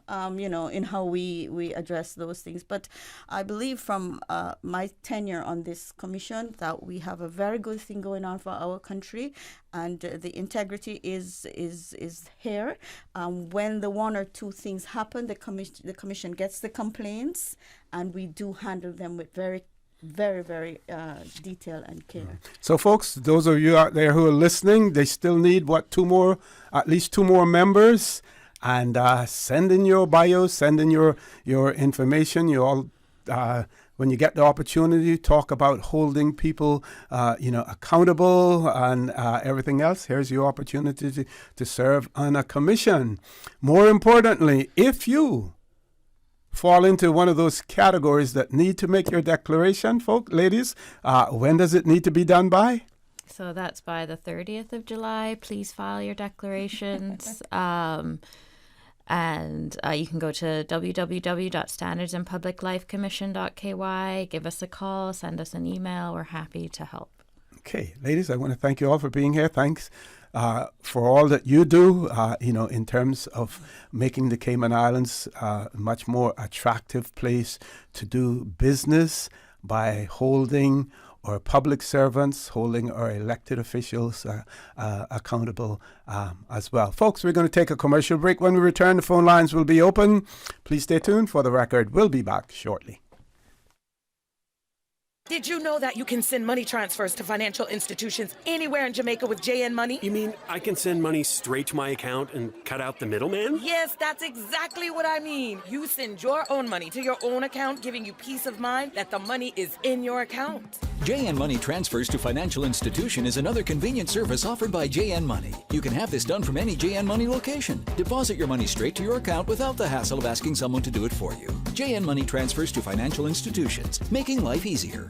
in how we address those things. But I believe from my tenure on this commission that we have a very good thing going on for our country, and the integrity is here. When the 1 or 2 things happen, the commission gets the complaints, and we do handle them with very, very detail and care. So folks, those of you out there who are listening, they still need at least 2 more members, and send in your bios, send in your information. You all, when you get the opportunity, talk about holding people accountable and everything else. Here's your opportunity to serve on a commission. More importantly, if you fall into one of those categories that need to make your declaration, ladies, when does it need to be done by? So that's by the 30th of July. Please file your declarations. And you can go to www.standardsandpubliclifecommission.ky, give us a call, send us an email. We're happy to help. Okay, ladies, I want to thank you all for being here. Thanks for all that you do, in terms of making the Cayman Islands a much more attractive place to do business by holding our public servants, holding our elected officials accountable as well. Folks, we're going to take a commercial break. When we return, the phone lines will be open. Please stay tuned. For the record, we'll be back shortly. Did you know that you can send money transfers to financial institutions anywhere in Jamaica with JN Money? You mean I can send money straight to my account and cut out the middleman? Yes, that's exactly what I mean. You send your own money to your own account, giving you peace of mind that the money is in your account. JN Money Transfers to Financial Institution is another convenient service offered by JN Money. You can have this done from any JN Money location. Deposit your money straight to your account without the hassle of asking someone to do it for you. JN Money Transfers to Financial Institutions, making life easier.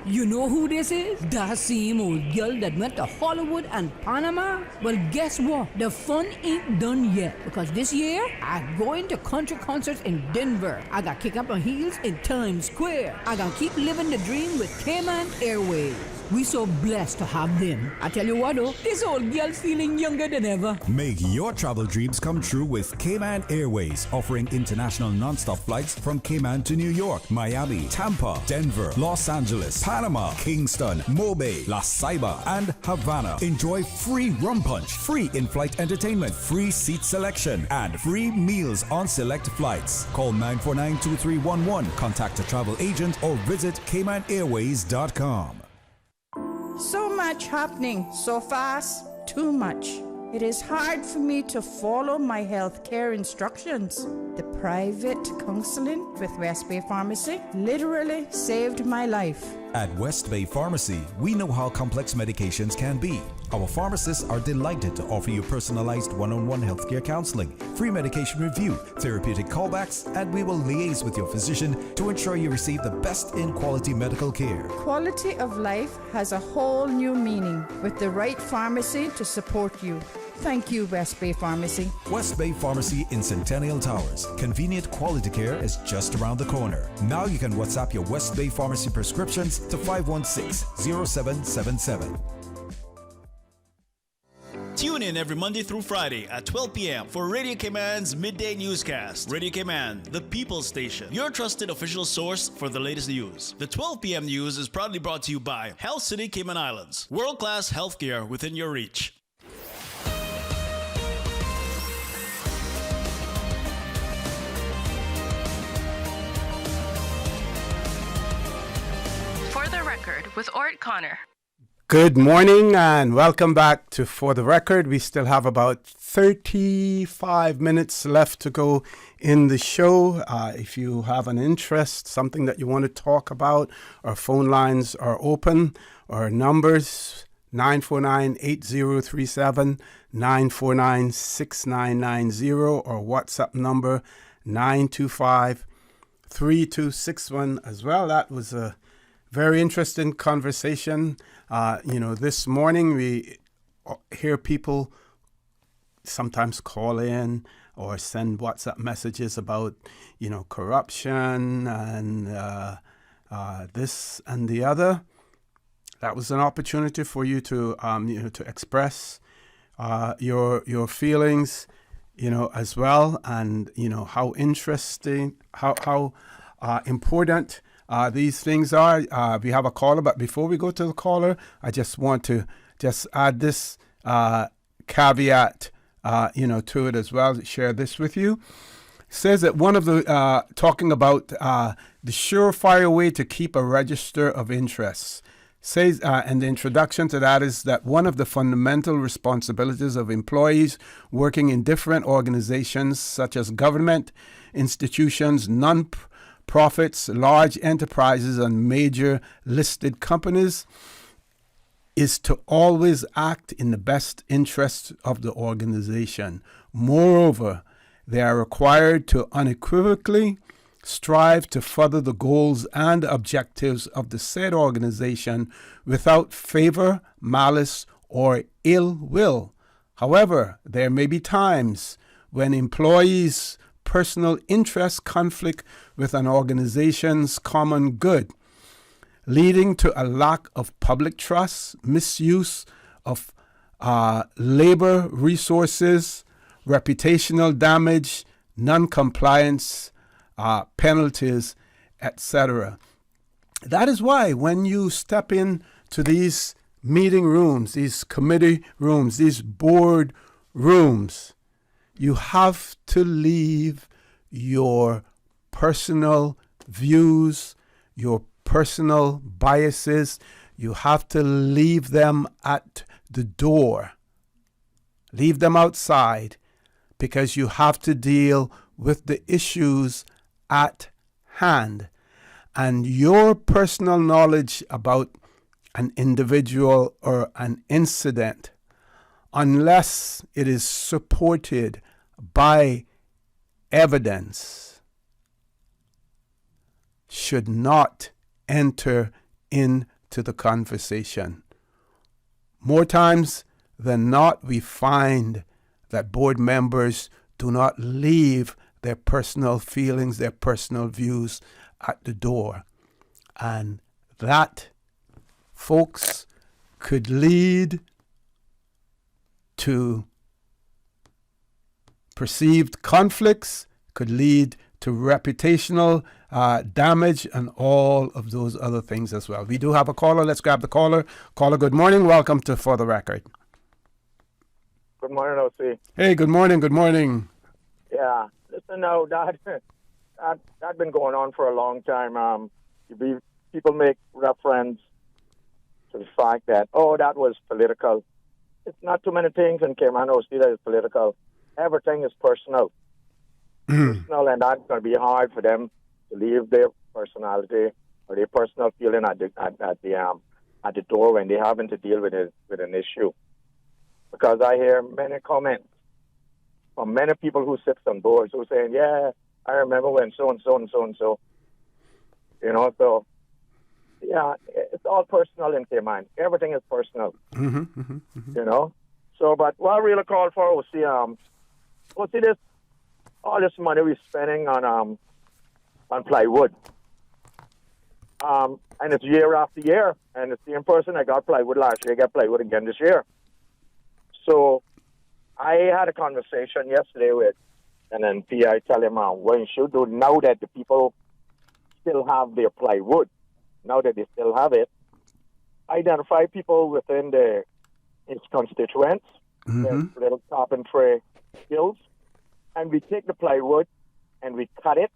You know who this is? That same old girl that went to Hollywood and Panama? Well, guess what? The fun ain't done yet. Because this year, I'm going to country concerts in Denver. I got kick up my heels in Times Square. I got keep living the dream with Cayman Airways. We so blessed to have them. I tell you what though, this old girl's feeling younger than ever. Make your travel dreams come true with Cayman Airways, offering international non-stop flights from Cayman to New York, Miami, Tampa, Denver, Los Angeles, Panama, Kingston, Mobay, La Ceiba, and Havana. Enjoy free rum punch, free in-flight entertainment, free seat selection, and free meals on select flights. Call 949-2311, contact a travel agent, or visit CaymanAirways.com. So much happening so fast, too much. It is hard for me to follow my health care instructions. The private counseling with West Bay Pharmacy literally saved my life. At West Bay Pharmacy, we know how complex medications can be. Our pharmacists are delighted to offer you personalized one-on-one healthcare counseling, free medication review, therapeutic callbacks, and we will liaise with your physician to ensure you receive the best in quality medical care. Quality of life has a whole new meaning with the right pharmacy to support you. Thank you, West Bay Pharmacy. West Bay Pharmacy in Centennial Towers. Convenient quality care is just around the corner. Now you can WhatsApp your West Bay Pharmacy prescriptions to 516-0777. Tune in every Monday through Friday at 12 p.m. for Radio Cayman's Midday Newscast. Radio Cayman, the People's Station, your trusted official source for the latest news. The 12 p.m. news is proudly brought to you by Health City Cayman Islands. World-class healthcare within your reach. For the Record with Orrett Connor. Good morning and welcome back to For the Record. We still have about 35 minutes left to go in the show. If you have an interest, something that you want to talk about, our phone lines are open. Our numbers 949-8037, 949-6990, or WhatsApp number 925-3261 as well. That was a very interesting conversation. This morning we hear people sometimes call in or send WhatsApp messages about, corruption and this and the other. That was an opportunity for you to, to express your feelings, as well, and how interesting, how important these things are. We have a caller, but before we go to the caller, I just want to add this caveat, to it as well. Share this with you. It says that one of the talking about the surefire way to keep a register of interests. Says, and the introduction to that is that one of the fundamental responsibilities of employees working in different organizations, such as government, institutions, non-profits, large enterprises, and major listed companies, is to always act in the best interest of the organization. Moreover, they are required to unequivocally strive to further the goals and objectives of the said organization without favor, malice, or ill will. However, there may be times when employees' personal interest conflict with an organization's common good, leading to a lack of public trust, misuse of labor resources, reputational damage, non-compliance, penalties, etc. That is why when you step into these meeting rooms, these committee rooms, these board rooms, you have to leave your personal views, your personal biases, you have to leave them at the door. Leave them outside, because you have to deal with the issues at hand. And your personal knowledge about an individual or an incident, unless it is supported by evidence, should not enter into the conversation. More times than not, we find that board members do not leave their personal feelings, their personal views at the door. And that, folks, could lead to perceived conflicts, could lead to reputational damage, and all of those other things as well. We do have a caller. Let's grab the caller. Caller, good morning. Welcome to For the Record. Good morning, OC. Hey, good morning. Good morning. Yeah, listen now, that's been going on for a long time. People make reference to the fact that, that was political. It's not too many things in Cayman OC that is political. Everything is personal. Personal, and that's going to be hard for them to leave their personality or their personal feeling at the door when they're having to deal with an issue. Because I hear many comments from many people who sit on boards who are saying, yeah, I remember when so-and-so and so-and-so. So, yeah, it's all personal in Cayman. Everything is personal. So, but what I really call for, all this money we're spending on plywood. And it's year after year. And the same person that got plywood last year got plywood again this year. So I had a conversation yesterday with an MP. I tell him what you should do now that the people still have their plywood, now that they still have it, identify people within its constituents, their little carpentry skills, and we take the plywood and we cut it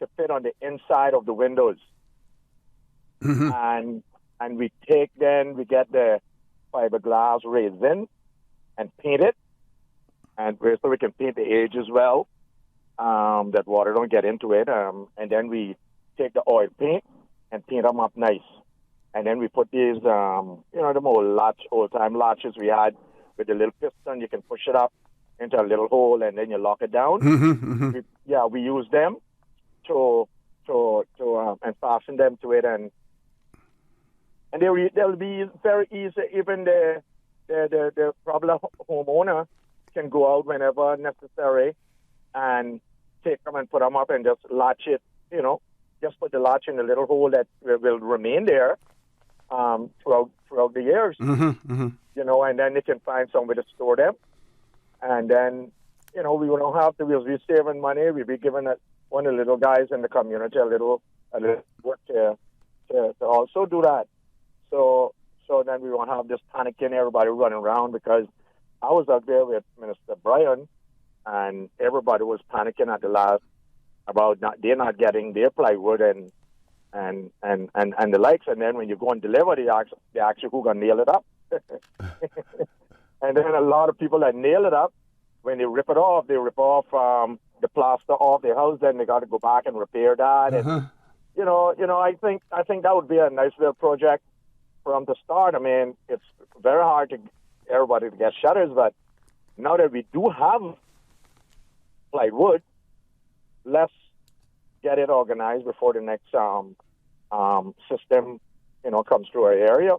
to fit on the inside of the windows. And we get the fiberglass resin and paint it, and so we can paint the edge as well, that water don't get into it. And then we take the oil paint and paint them up nice. And then we put these, the old-time latches we had with the little piston. You can push it up into a little hole, and then you lock it down. We use them to and fasten them to it, and they'll be very easy. Even the problem homeowner can go out whenever necessary and take them and put them up and just latch it, just put the latch in a little hole that will remain there throughout the years, and then they can find somewhere to store them. And then, we don't have to, we'll be saving money. We'll be giving one of the little guys in the community a little work to also do that. So then we won't have this panicking, everybody running around, because I was out there with Minister Bryan, and everybody was panicking at the last about they're not getting their plywood and the likes. And then when you go and deliver, they ask you who gonna nail it up. And then a lot of people that nail it up, when they rip it off, they rip off the plaster off their house. Then they got to go back and repair that. And I think that would be a nice little project from the start. I mean, it's very hard to everybody to get shutters, but now that we do have plywood, let's get it organized before the next system, comes through our area.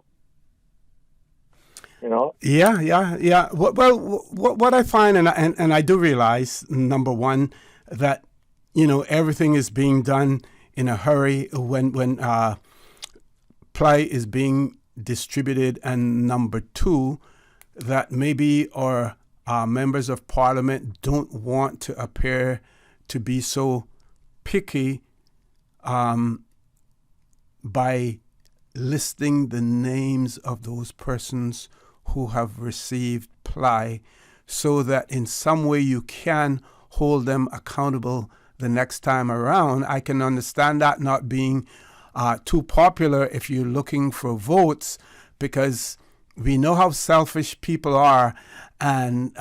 You know? Yeah. What I find, and I do realize, number one, that, everything is being done in a hurry when ply is being distributed, and number two, that maybe our members of parliament don't want to appear to be so picky by listing the names of those persons who have received ply, so that in some way you can hold them accountable the next time around. I can understand that not being too popular if you're looking for votes, because we know how selfish people are. And,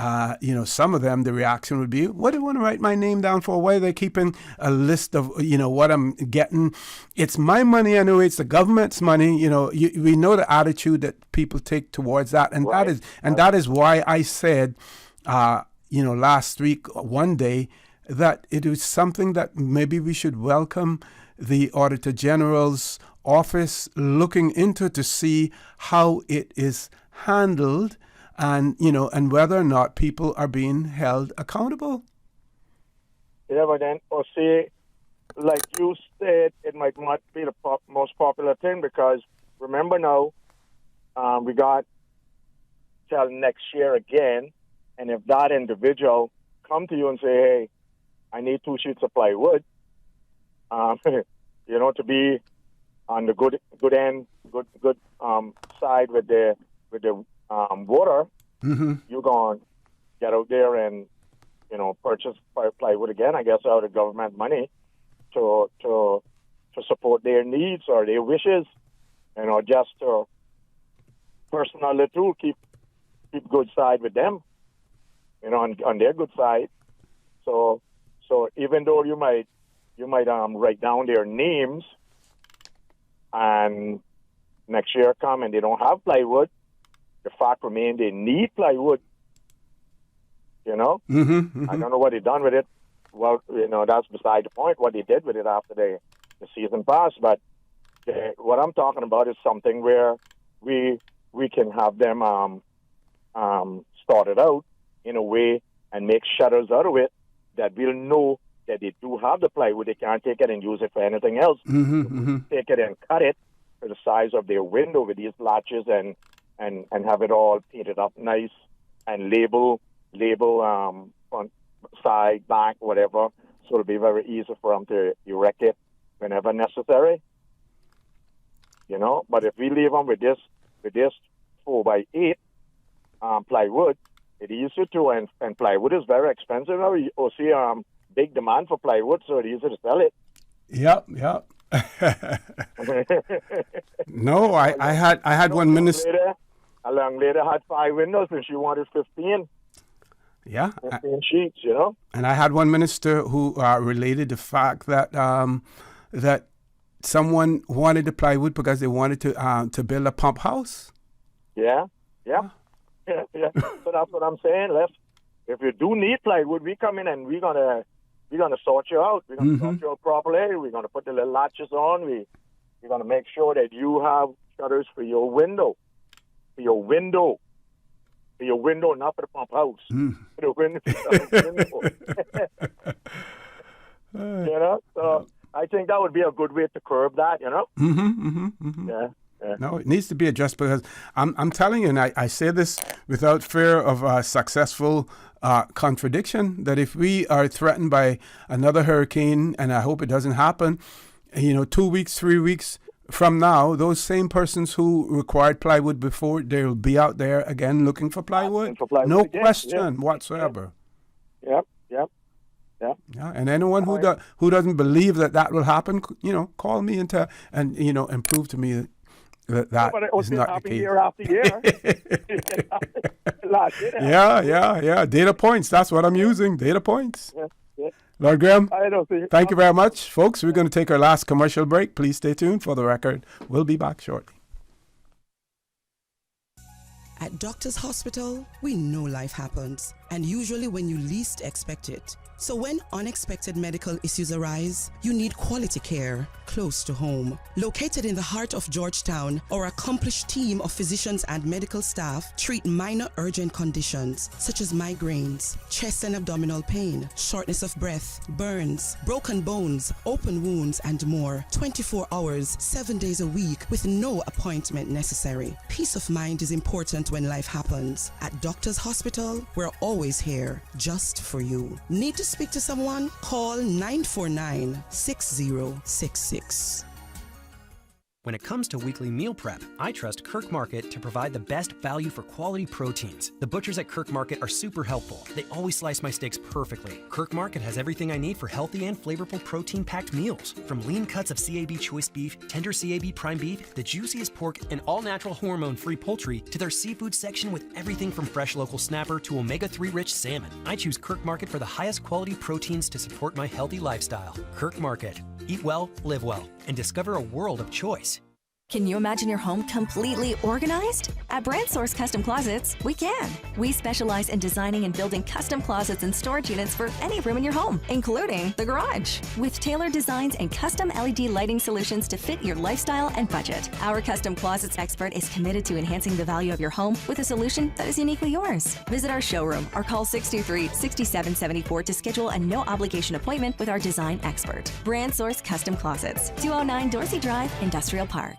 some of them, the reaction would be, what do you want to write my name down for? Why are they keeping a list of, what I'm getting? It's my money anyway. It's the government's money. We know the attitude that people take towards that. And that is why I said, last week, one day, that it was something that maybe we should welcome the Auditor General's office looking into, to see how it is handled, and whether or not people are being held accountable. Yeah, but then, say, like you said, it might not be the most popular thing, because remember now, we got till next year again, and if that individual come to you and say, hey, I need 2 sheets of plywood, to be on the good end, good side with the water, you're going to get out there and, purchase plywood again, I guess, out of government money to support their needs or their wishes, just to personally too keep good side with them, on their good side. So even though you might write down their names, and next year come and they don't have plywood, the fact remains they need plywood. I don't know what they done with it. Well, that's beside the point, what they did with it after the season passed. But what I'm talking about is something where we can have them started out in a way and make shutters out of it that we'll know that they do have the plywood. They can't take it and use it for anything else. Take it and cut it to the size of their window with these latches and have it all painted up nice and label front, side, back, whatever. So it'll be very easy for them to erect it whenever necessary. But if we leave them with this 4x8 plywood, it is easy to, and plywood is very expensive now. You see big demand for plywood, so it's easy to sell it. Yep. No, I had one minister. A young lady had 5 windows and she wanted 15. Yeah. 15 sheets, And I had one minister who related the fact that that someone wanted the plywood because they wanted to build a pump house. Yeah. So that's what I'm saying. If you do need plywood, we come in and we're gonna sort you out. We're gonna sort you out properly. We're gonna put the little latches on. We're gonna make sure that you have shutters for your window. For your window, not for the pump house. For the window. So I think that would be a good way to curb that. Yeah. No, it needs to be addressed, because I'm telling you, and I say this without fear of a successful contradiction, that if we are threatened by another hurricane, and I hope it doesn't happen, 2 weeks, 3 weeks from now, those same persons who required plywood before, they'll be out there again looking for plywood. No question whatsoever. Yep. Yeah, and anyone who doesn't believe that will happen, call me and prove to me that is not the case. Year after year. Yeah. Data points. That's what I'm using. Data points. Yeah. Lord Graham, I don't see. Thank you very much, folks. We're going to take our last commercial break. Please stay tuned for the record. We'll be back shortly. At Doctors Hospital, we know life happens. and usually when you least expect it. So when unexpected medical issues arise, you need quality care close to home. Located in the heart of Georgetown, our accomplished team of physicians and medical staff treat minor urgent conditions such as migraines, chest and abdominal pain, shortness of breath, burns, broken bones, open wounds, and more. 24 hours, 7 days a week with no appointment necessary. Peace of mind is important when life happens. At Doctors Hospital, we're always here just for you. Need to speak to someone? Call 949-6066. When it comes to weekly meal prep, I trust Kirk Market to provide the best value for quality proteins. The butchers at Kirk Market are super helpful. They always slice my steaks perfectly. Kirk Market has everything I need for healthy and flavorful protein-packed meals. From lean cuts of CAB choice beef, tender CAB prime beef, the juiciest pork, and all-natural hormone-free poultry, to their seafood section with everything from fresh local snapper to omega-3 rich salmon. I choose Kirk Market for the highest quality proteins to support my healthy lifestyle. Kirk Market. Eat well, live well, and discover a world of choice. Can you imagine your home completely organized? At Brand Source Custom Closets, we can. We specialize in designing and building custom closets and storage units for any room in your home, including the garage. With tailored designs and custom LED lighting solutions to fit your lifestyle and budget. Our custom closets expert is committed to enhancing the value of your home with a solution that is uniquely yours. Visit our showroom or call 623-6774 to schedule a no-obligation appointment with our design expert. Brand Source Custom Closets, 209 Dorsey Drive, Industrial Park.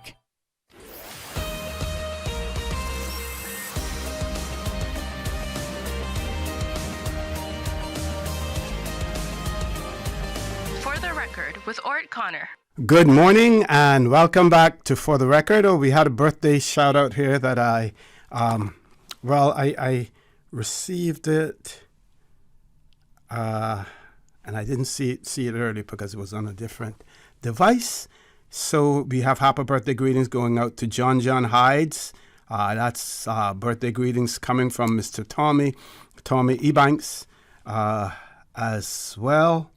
With Orrett Connor. Good morning and welcome back to For the Record. Oh, we had a birthday shout out here that I received it and I didn't see it earlier because it was on a different device. So we have happy birthday greetings going out to John Hides. That's birthday greetings coming from Mr. Tommy Ebanks as well.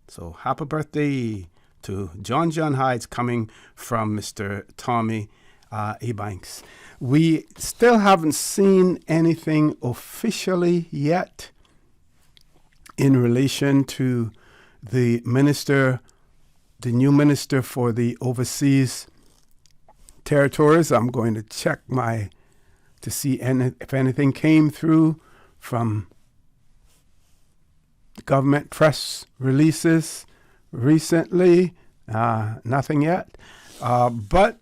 So happy birthday to John Hides coming from Mr. Tommy Ebanks. We still haven't seen anything officially yet in relation to the new minister for the overseas territories. I'm going to check to see if anything came through from government press releases recently. Nothing yet. But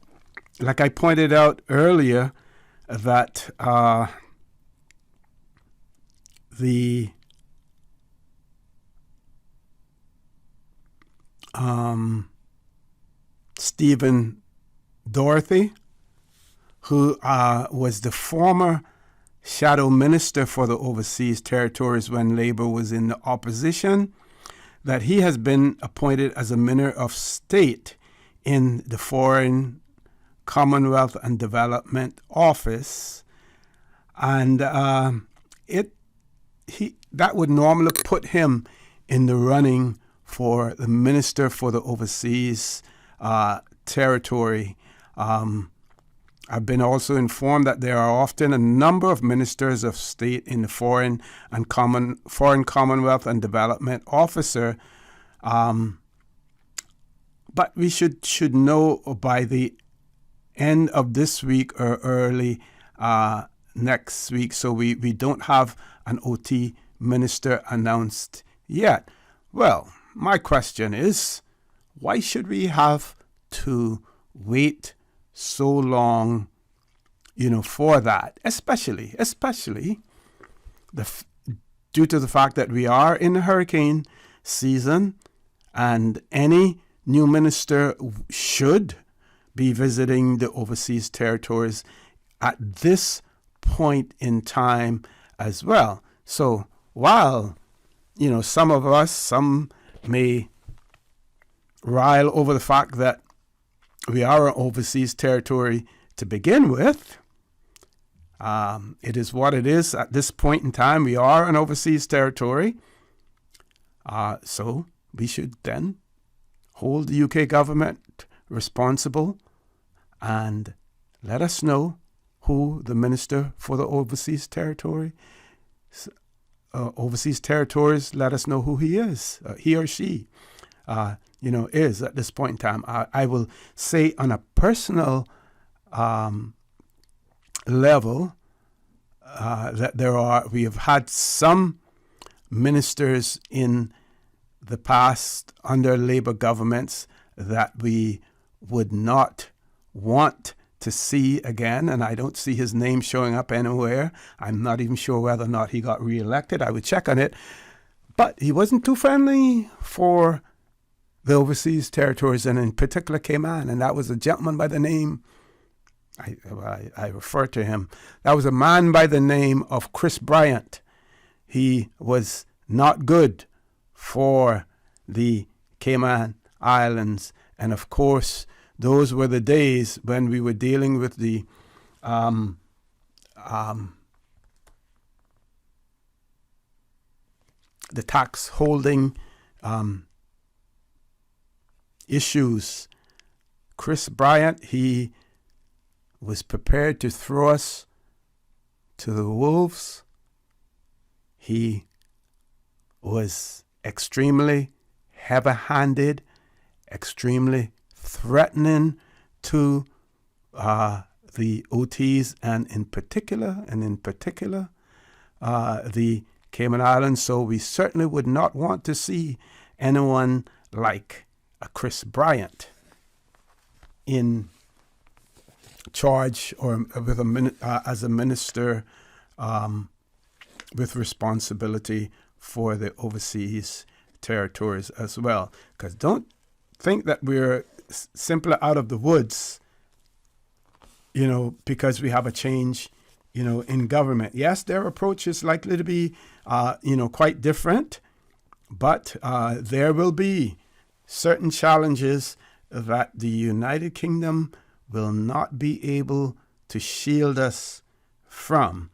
like I pointed out earlier, that the Stephen Dorothy, who was the former shadow minister for the overseas territories when Labour was in the opposition, that he has been appointed as a Minister of State in the Foreign, Commonwealth and Development Office. And that would normally put him in the running for the Minister for the Overseas Territory. I've been also informed that there are often a number of ministers of state in the Foreign Commonwealth and Development Officer, but we should know by the end of this week or early next week. So we don't have an OT minister announced yet. Well, my question is, why should we have to wait so long, for that, especially due to the fact that we are in the hurricane season and any new minister should be visiting the overseas territories at this point in time as well. So while, some may rile over the fact that we are an overseas territory to begin with. It is what it is at this point in time. We are an overseas territory. So we should then hold the UK government responsible and let us know who the Minister for the Overseas Territory overseas territories, let us know who he is, he or she, is at this point in time. I will say on a personal level that we have had some ministers in the past under Labour governments that we would not want to see again, and I don't see his name showing up anywhere. I'm not even sure whether or not he got re-elected. I would check on it. But he wasn't too friendly for the overseas territories, and in particular Cayman, and that was a gentleman by the name, I refer to him, that was a man by the name of Chris Bryant. He was not good for the Cayman Islands, and of course, those were the days when we were dealing with the tax holding issues. Chris Bryant, he was prepared to throw us to the wolves. He was extremely heavy-handed, extremely threatening to the OTs and in particular the Cayman Islands. So we certainly would not want to see anyone like a Chris Bryant in charge or with as a minister with responsibility for the overseas territories as well. Because don't think that we're simply out of the woods, because we have a change, in government. Yes, their approach is likely to be, quite different, but there will be certain challenges that the United Kingdom will not be able to shield us from.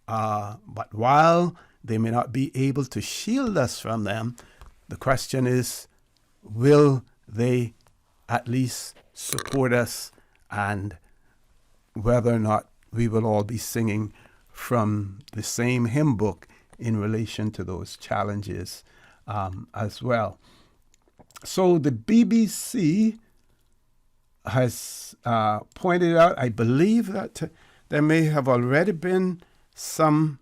But while they may not be able to shield us from them, the question is, will they at least support us, and whether or not we will all be singing from the same hymn book in relation to those challenges as well. So the BBC has pointed out, I believe that there may have already been some,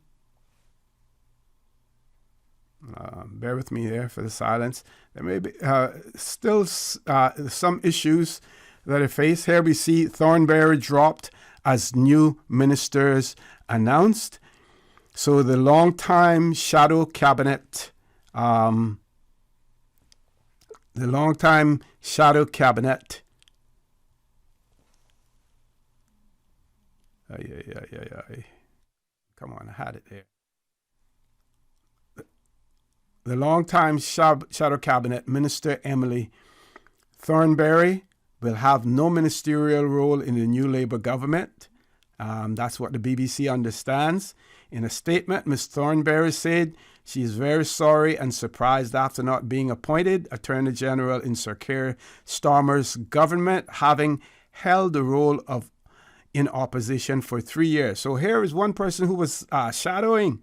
bear with me there for the silence, there may be still some issues that are faced. Here we see Thornberry dropped as new ministers announced. So the long-time shadow cabinet, come on, I had it there. The long-time shadow cabinet minister Emily Thornberry will have no ministerial role in the new Labour government. That's what the BBC understands. In a statement, Ms. Thornberry said she is very sorry and surprised after not being appointed Attorney General in Sir Keir Starmer's government, having held the role of in opposition for 3 years. So here is one person who was shadowing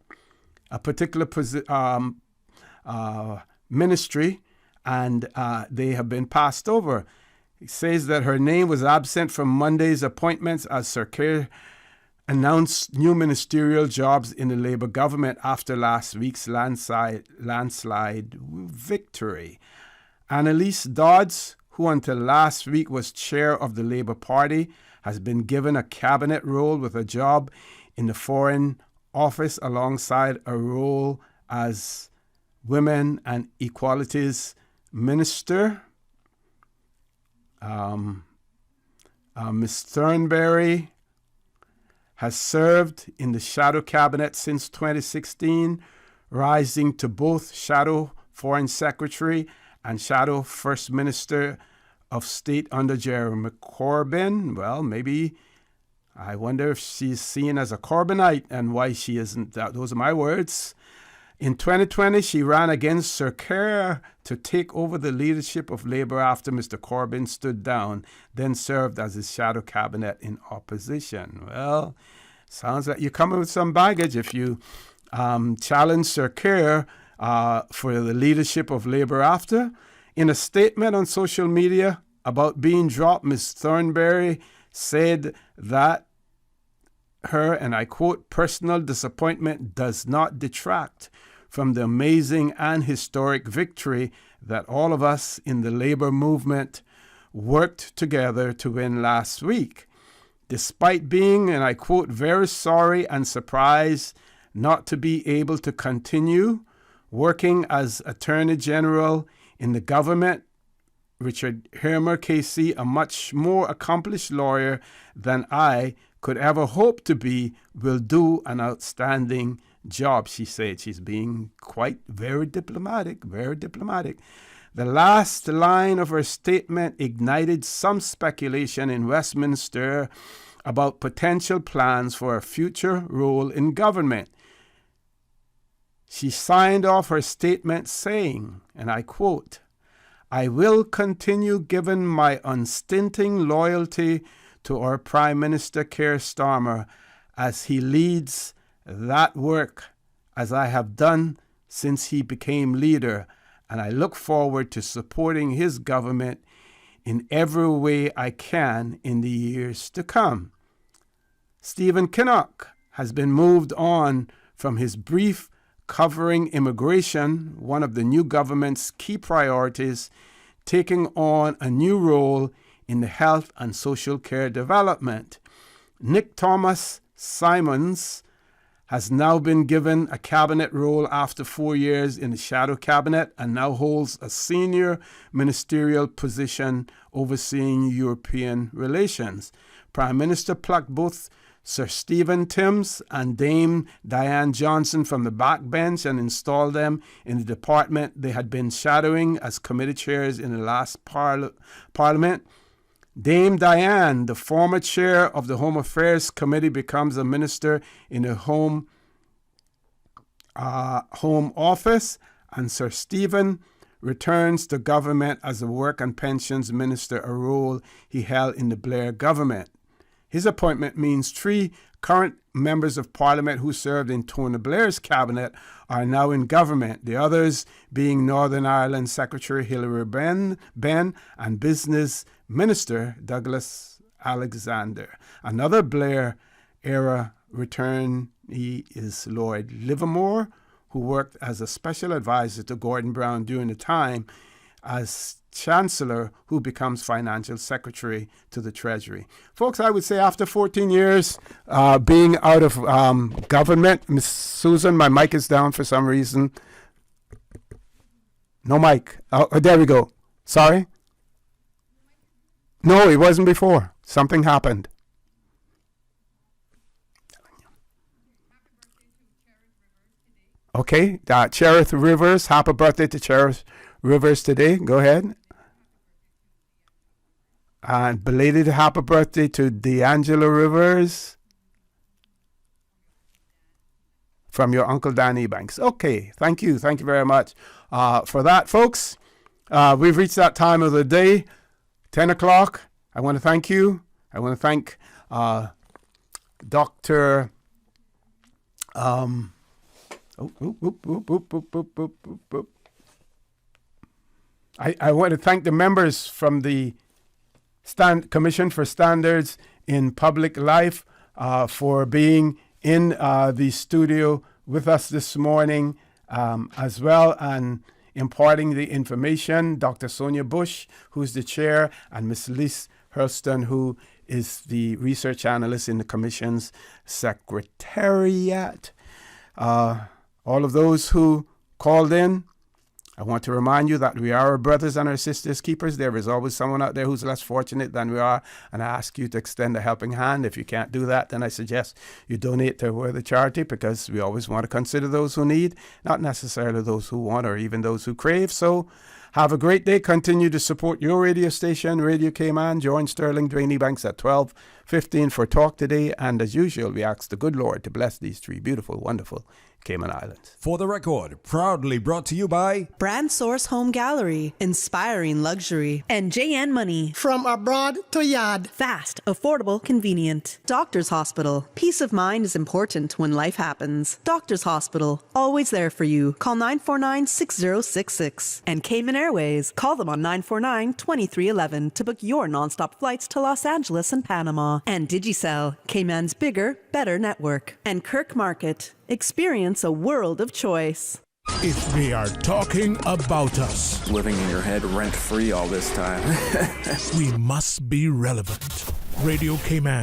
a particular ministry, and they have been passed over. It says that her name was absent from Monday's appointments as Sir Keir announced new ministerial jobs in the Labour government after last week's landslide victory. Annalise Dodds, who until last week was chair of the Labour Party, has been given a cabinet role with a job in the Foreign Office alongside a role as Women and Equalities Minister. Ms. Thornberry has served in the shadow cabinet since 2016, rising to both shadow foreign secretary and shadow first minister of state under Jeremy Corbyn. Well, maybe, I wonder if she's seen as a Corbynite and why she isn't. Those are my words. In 2020, she ran against Sir Keir to take over the leadership of Labour after Mr. Corbyn stood down, then served as his shadow cabinet in opposition. Well, sounds like you're coming with some baggage if you challenged Sir Keir for the leadership of Labour after. In a statement on social media about being dropped, Ms. Thornberry said that her, and I quote, personal disappointment does not detract from the amazing and historic victory that all of us in the Labour movement worked together to win last week. Despite being, and I quote, very sorry and surprised not to be able to continue working as Attorney General in the government, Richard Hermer KC, a much more accomplished lawyer than I could ever hope to be, will do an outstanding job, she said. She's being very diplomatic, very diplomatic. The last line of her statement ignited some speculation in Westminster about potential plans for a future role in government. She signed off her statement saying, and I quote, "I will continue giving my unstinting loyalty to our Prime Minister Keir Starmer as he leads that work as I have done since he became leader, and I look forward to supporting his government in every way I can in the years to come." Stephen Kinnock has been moved on from his brief covering immigration, one of the new government's key priorities, taking on a new role in the health and social care development. Nick Thomas Simons has now been given a cabinet role after 4 years in the shadow cabinet and now holds a senior ministerial position overseeing European relations. Prime Minister plucked both Sir Stephen Timms and Dame Diane Johnson from the backbench and installed them in the department they had been shadowing as committee chairs in the last Parliament. Dame Diane, the former chair of the Home Affairs Committee, becomes a minister in the Home Office, and Sir Stephen returns to government as a Work and Pensions Minister, a role he held in the Blair government. His appointment means 3 current members of Parliament who served in Tony Blair's cabinet are now in government, the others being Northern Ireland Secretary Hilary Benn and Business Minister Douglas Alexander. Another Blair-era returnee is Lord Livermore, who worked as a special advisor to Gordon Brown during the time as Chancellor, who becomes Financial Secretary to the Treasury. Folks, I would say after 14 years being out of government, Miss Susan, my mic is down for some reason. No mic. Oh, there we go. Sorry? No, it wasn't before. Something happened. Okay, Cherith Rivers, happy birthday to Cherith Rivers today. Go ahead. And belated happy birthday to D'Angelo Rivers from your Uncle Danny Banks. Okay, thank you. Thank you very much for that, folks. We've reached that time of the day, 10 o'clock. I want to thank you. I want to thank Dr. I want to thank the members from the Commission for Standards in Public Life for being in the studio with us this morning as well and imparting the information. Dr. Sonia Bush, who's the chair, and Ms. Lise Hurlstone, who is the research analyst in the Commission's Secretariat. All of those who called in, I want to remind you that we are our brothers and our sisters keepers. There is always someone out there who's less fortunate than we are, and I ask you to extend a helping hand. If you can't do that, then I suggest you donate to a worthy charity, because we always want to consider those who need, not necessarily those who want or even those who crave. So have a great day. Continue to support your radio station, Radio Cayman. Join Sterling Drainey Banks at 12 15 for talk today. And as usual, we ask the good Lord to bless these 3 beautiful, wonderful Cayman Islands. For the record, proudly brought to you by Brand Source Home Gallery, inspiring luxury, and JN Money. From abroad to yard. Fast, affordable, convenient. Doctor's Hospital. Peace of mind is important when life happens. Doctor's Hospital, always there for you. Call 949-6066. And Cayman Airways. Call them on 949-2311 to book your nonstop flights to Los Angeles and Panama. And Digicel, Cayman's bigger, better network. And Kirk Market. Experience a world of choice. If they are talking about us, living in your head rent-free all this time, we must be relevant. Radio Cayman.